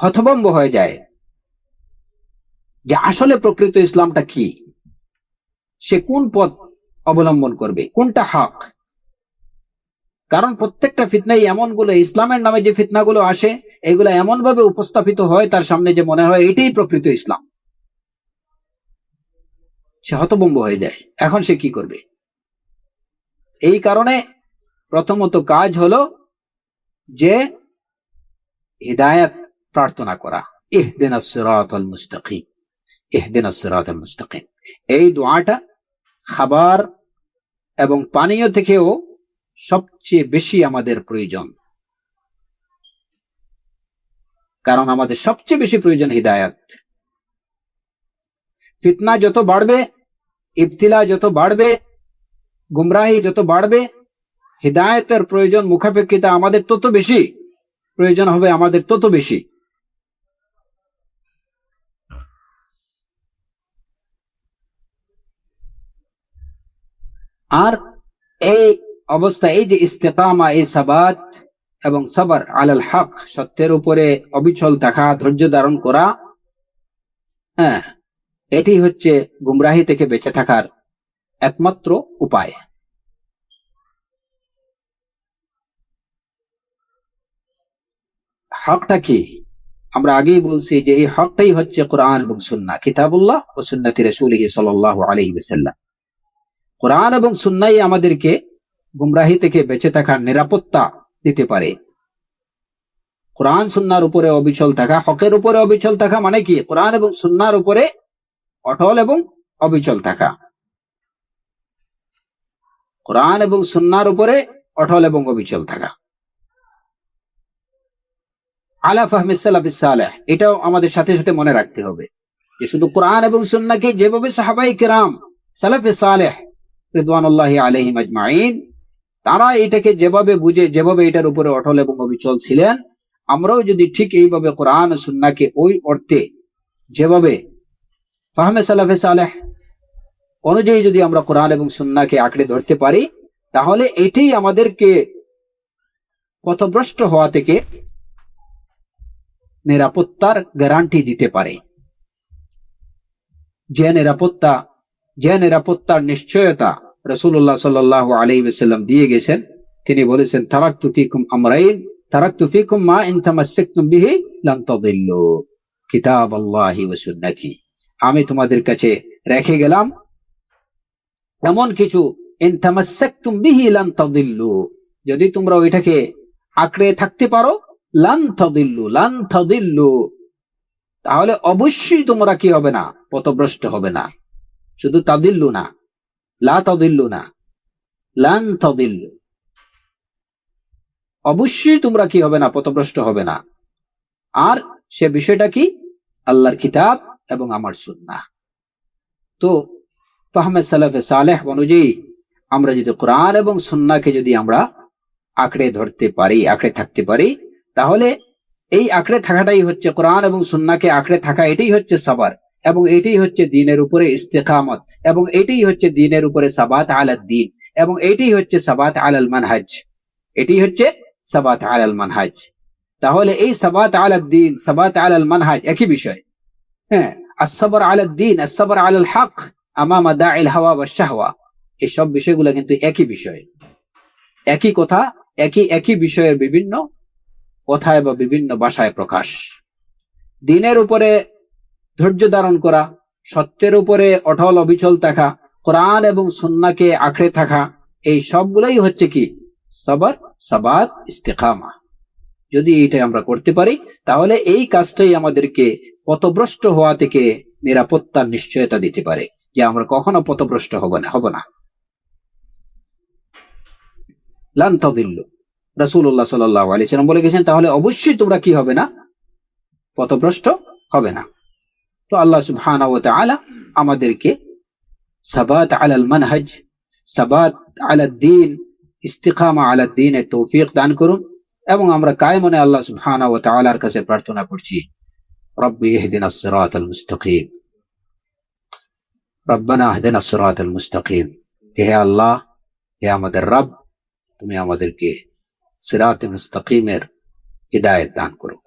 হতভম্ব হয়ে যায় যে আসলে প্রকৃত ইসলামটা কি, সে কোন পথ অবলম্বন করবে, কোনটা হক। কারণ প্রত্যেকটা ফিতনাই এমনগুলো, ইসলামের নামে যে ফিতনাগুলো আসে, এগুলো এমন ভাবে উপস্থাপিত হয় তার সামনে যে মনে হয় এটাই প্রকৃত ইসলাম। সে হতভম্ব হয়ে যায়। এখন সে কি করবে? এই কারণে প্রথমত কাজ হলো যে হিদায়াত প্রার্থনা করা, ইহদিনাস সিরাতাল মুস্তাকিম, ইহদিনাস সিরাতাল মুস্তাকিম। এই দোয়াটা খাবার এবং পানীয় থেকেও সবচেয়ে বেশি আমাদের প্রয়োজন। কারণ আমাদের সবচেয়ে বেশি প্রয়োজন হিদায়াত। ফিতনা যত বাড়বে, ইবতিলা যত বাড়বে, গুমরাহি যত বাড়বে, হিদায়াতের প্রয়োজন, মুখাপেক্ষিতা আমাদের তত বেশি প্রয়োজন হবে, আমাদের তত বেশি। আর এই অবস্থা, এই যে ইস্তেকামা, এই সাবাত এবং সবর আলাল হক, সত্যের উপরে অবিচল থাকা, ধৈর্য ধারণ করা, হ্যাঁ, এটি হচ্ছে গুমরাহি থেকে বেঁচে থাকার একমাত্র উপায়। হকটা কি? আমরা আগেই বলছি যে এই হকটাই হচ্ছে কোরআন এবং সুন্নাহ, কিতাবুল্লাহ ও সুন্নতি রাসূলিহি সাল্লাল্লাহু আলাইহি ওয়াসাল্লাম। কোরআন এবং সুন্নাহই আমাদেরকে গুমরাহি থেকে বেঁচে থাকার নিরাপত্তা দিতে পারে। কোরআন সুন্নাহর উপরে অবিচল থাকা, হকের উপরে অবিচল থাকা মানে কি? কোরআন এবং সুন্নাহর উপরে অটল এবং অবিচল থাকা। কোরআন এবং সুন্নাহর উপরে অটল এবং অবিচল থাকা। আলা ফাহমি সালাফিস সালেহ, এটাও আমাদের সাথে সাথে মনে রাখতে হবে যে শুধু কোরআন এবং সুন্নাহকে যেভাবে সাহাবায়ে কেরাম সালাফে সালেহ রিদওয়ানুল্লাহি আলাইহিম আজমাইন তারা এটাকে যেভাবে বুঝে, যেভাবে এটার উপরে অটল এবং অবিচল ছিলেন, আমরাও যদি ঠিক এইভাবে কোরআন ও সুন্নাহকে ওই অর্থে যেভাবে ফাহমে সালাফে সালেহ অনুযায়ী যদি আমরা কোরআন এবং সুন্নাহকে আঁকড়ে ধরতে পারি, তাহলে এটাই আমাদেরকে পথভ্রষ্ট হওয়া থেকে নিরাপত্তার গ্যারান্টি দিতে পারে। যে নিরাপত্তার নিশ্চয়তা রাসূলুল্লাহ সাল্লাল্লাহু আলাইহি ওয়াসাল্লাম দিয়ে গেছেন, তিনি বলেছেন তারাকতু ফীকুম আমরাইন তারাকতু ফীকুম মা ইন তামাসসাকতুম বিহি লান তাদিল্লু কিতাবাল্লাহি ওয়া সুন্নতি। আমি তোমাদের কাছে রেখে গেলাম এমন কিছু, ইন তামাসসাকতুম বিহি লান তাদিল্লু, যদি তোমরা ওইটাকে আঁকড়ে থাকতে পারো, লান তাদিল্লু, তাহলে অবশ্যই তোমরা কি হবে না, পথভ্রষ্ট হবে না। শুধু তাদিল্লু না, লা তাদিল্লু না, লান তাদিল্লু, অবশ্যই তোমরা কি হবে না, পথভ্রষ্ট হবে না। আর সে বিষয়টা কি? আল্লাহর কিতাব এবং আমার সুন্নাহ। তো ফাহমে সালাফে সালেহ অনুযায়ী আমরা যদি কোরআন এবং সুন্নাহকে যদি আমরা আঁকড়ে ধরতে পারি, আঁকড়ে থাকতে পারি, তাহলে এই আঁকড়ে থাকাটাই হচ্ছে কোরআন এবং সুন্নাহকে আঁকড়ে থাকা, এটাই হচ্ছে সাবার, এবং এটাই হচ্ছে দ্বীনের উপরে ইস্তেকামত, এবং এটাই হচ্ছে দ্বীনের উপরে সাবাত আলাদ দ্বীন, এবং এটাই হচ্ছে সাবাত আলাল মানহাজ, এটাই হচ্ছে সাবাত আলাল মানহাজ। তাহলে এই সাবাত আলাদ দ্বীন, সাবাত আলাল মানহাজ একই বিষয়। হ্যাঁ, আসসাবর আলাদ দ্বীন, আসসাবর আলাল হক আমামা দাইল হাওয়া ওয়াশ শাহওয়া, এই সব বিষয়গুলো কিন্তু একই বিষয়, একই কথা, একই বিষয়ের বিভিন্ন কথায় বা বিভিন্ন ভাষায় প্রকাশ। দ্বীনের উপরে ধৈর্য ধারণ করা, সত্যের উপরে অটল অবিচল থাকা, কোরআন এবং সুন্নাহকে আঁকড়ে থাকা, এই সবগুলাই হচ্ছে কি? সবর, সাবাত, ইস্তেকামা। যদি এটা আমরা করতে পারি, তাহলে এই কাজটাই আমাদেরকে পথভ্রষ্ট হওয়া থেকে নিরাপত্তার নিশ্চয়তা দিতে পারে, যে আমরা কখনো পথভ্রষ্ট হব না। লান তাদিল্লু, রাসূলুল্লাহ সাল্লাল্লাহু আলাইহি ওয়াসাল্লাম বলে গেছেন, তাহলে অবশ্যই তোমরা কি হবে না, পথভ্রষ্ট হবে না। তো আল্লাহ সুবহানাহু ওয়া তাআলা আমাদেরকে সাবাত আলাল মানহাজ, সাবাত আলাদ দ্বীন, ইস্তিকামা আলাদ দ্বীনের তৌফিক দান করুন, এবং আমরা কায়েমনে আল্লাহ সুবহানাহু ওয়া তাআলার কাছে প্রার্থনা করছি, রব্বি ইহদিনাস সিরাতাল মুস্তাকিম, রব্বানা ইহদিনাস সিরাতাল মুস্তাকিম। হে আল্লাহ, হে আমাদের রব, তুমি আমাদেরকে সিরাতে মুস্তাকিমের হিদায়াত দান করো।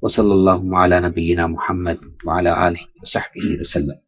ওয়া সাল্লাল্লাহু আলা নবিয়িনা মুহাম্মদ ওয়া আলা আলিহি ওয়া সাহবিহি ওয়া সাল্লাম।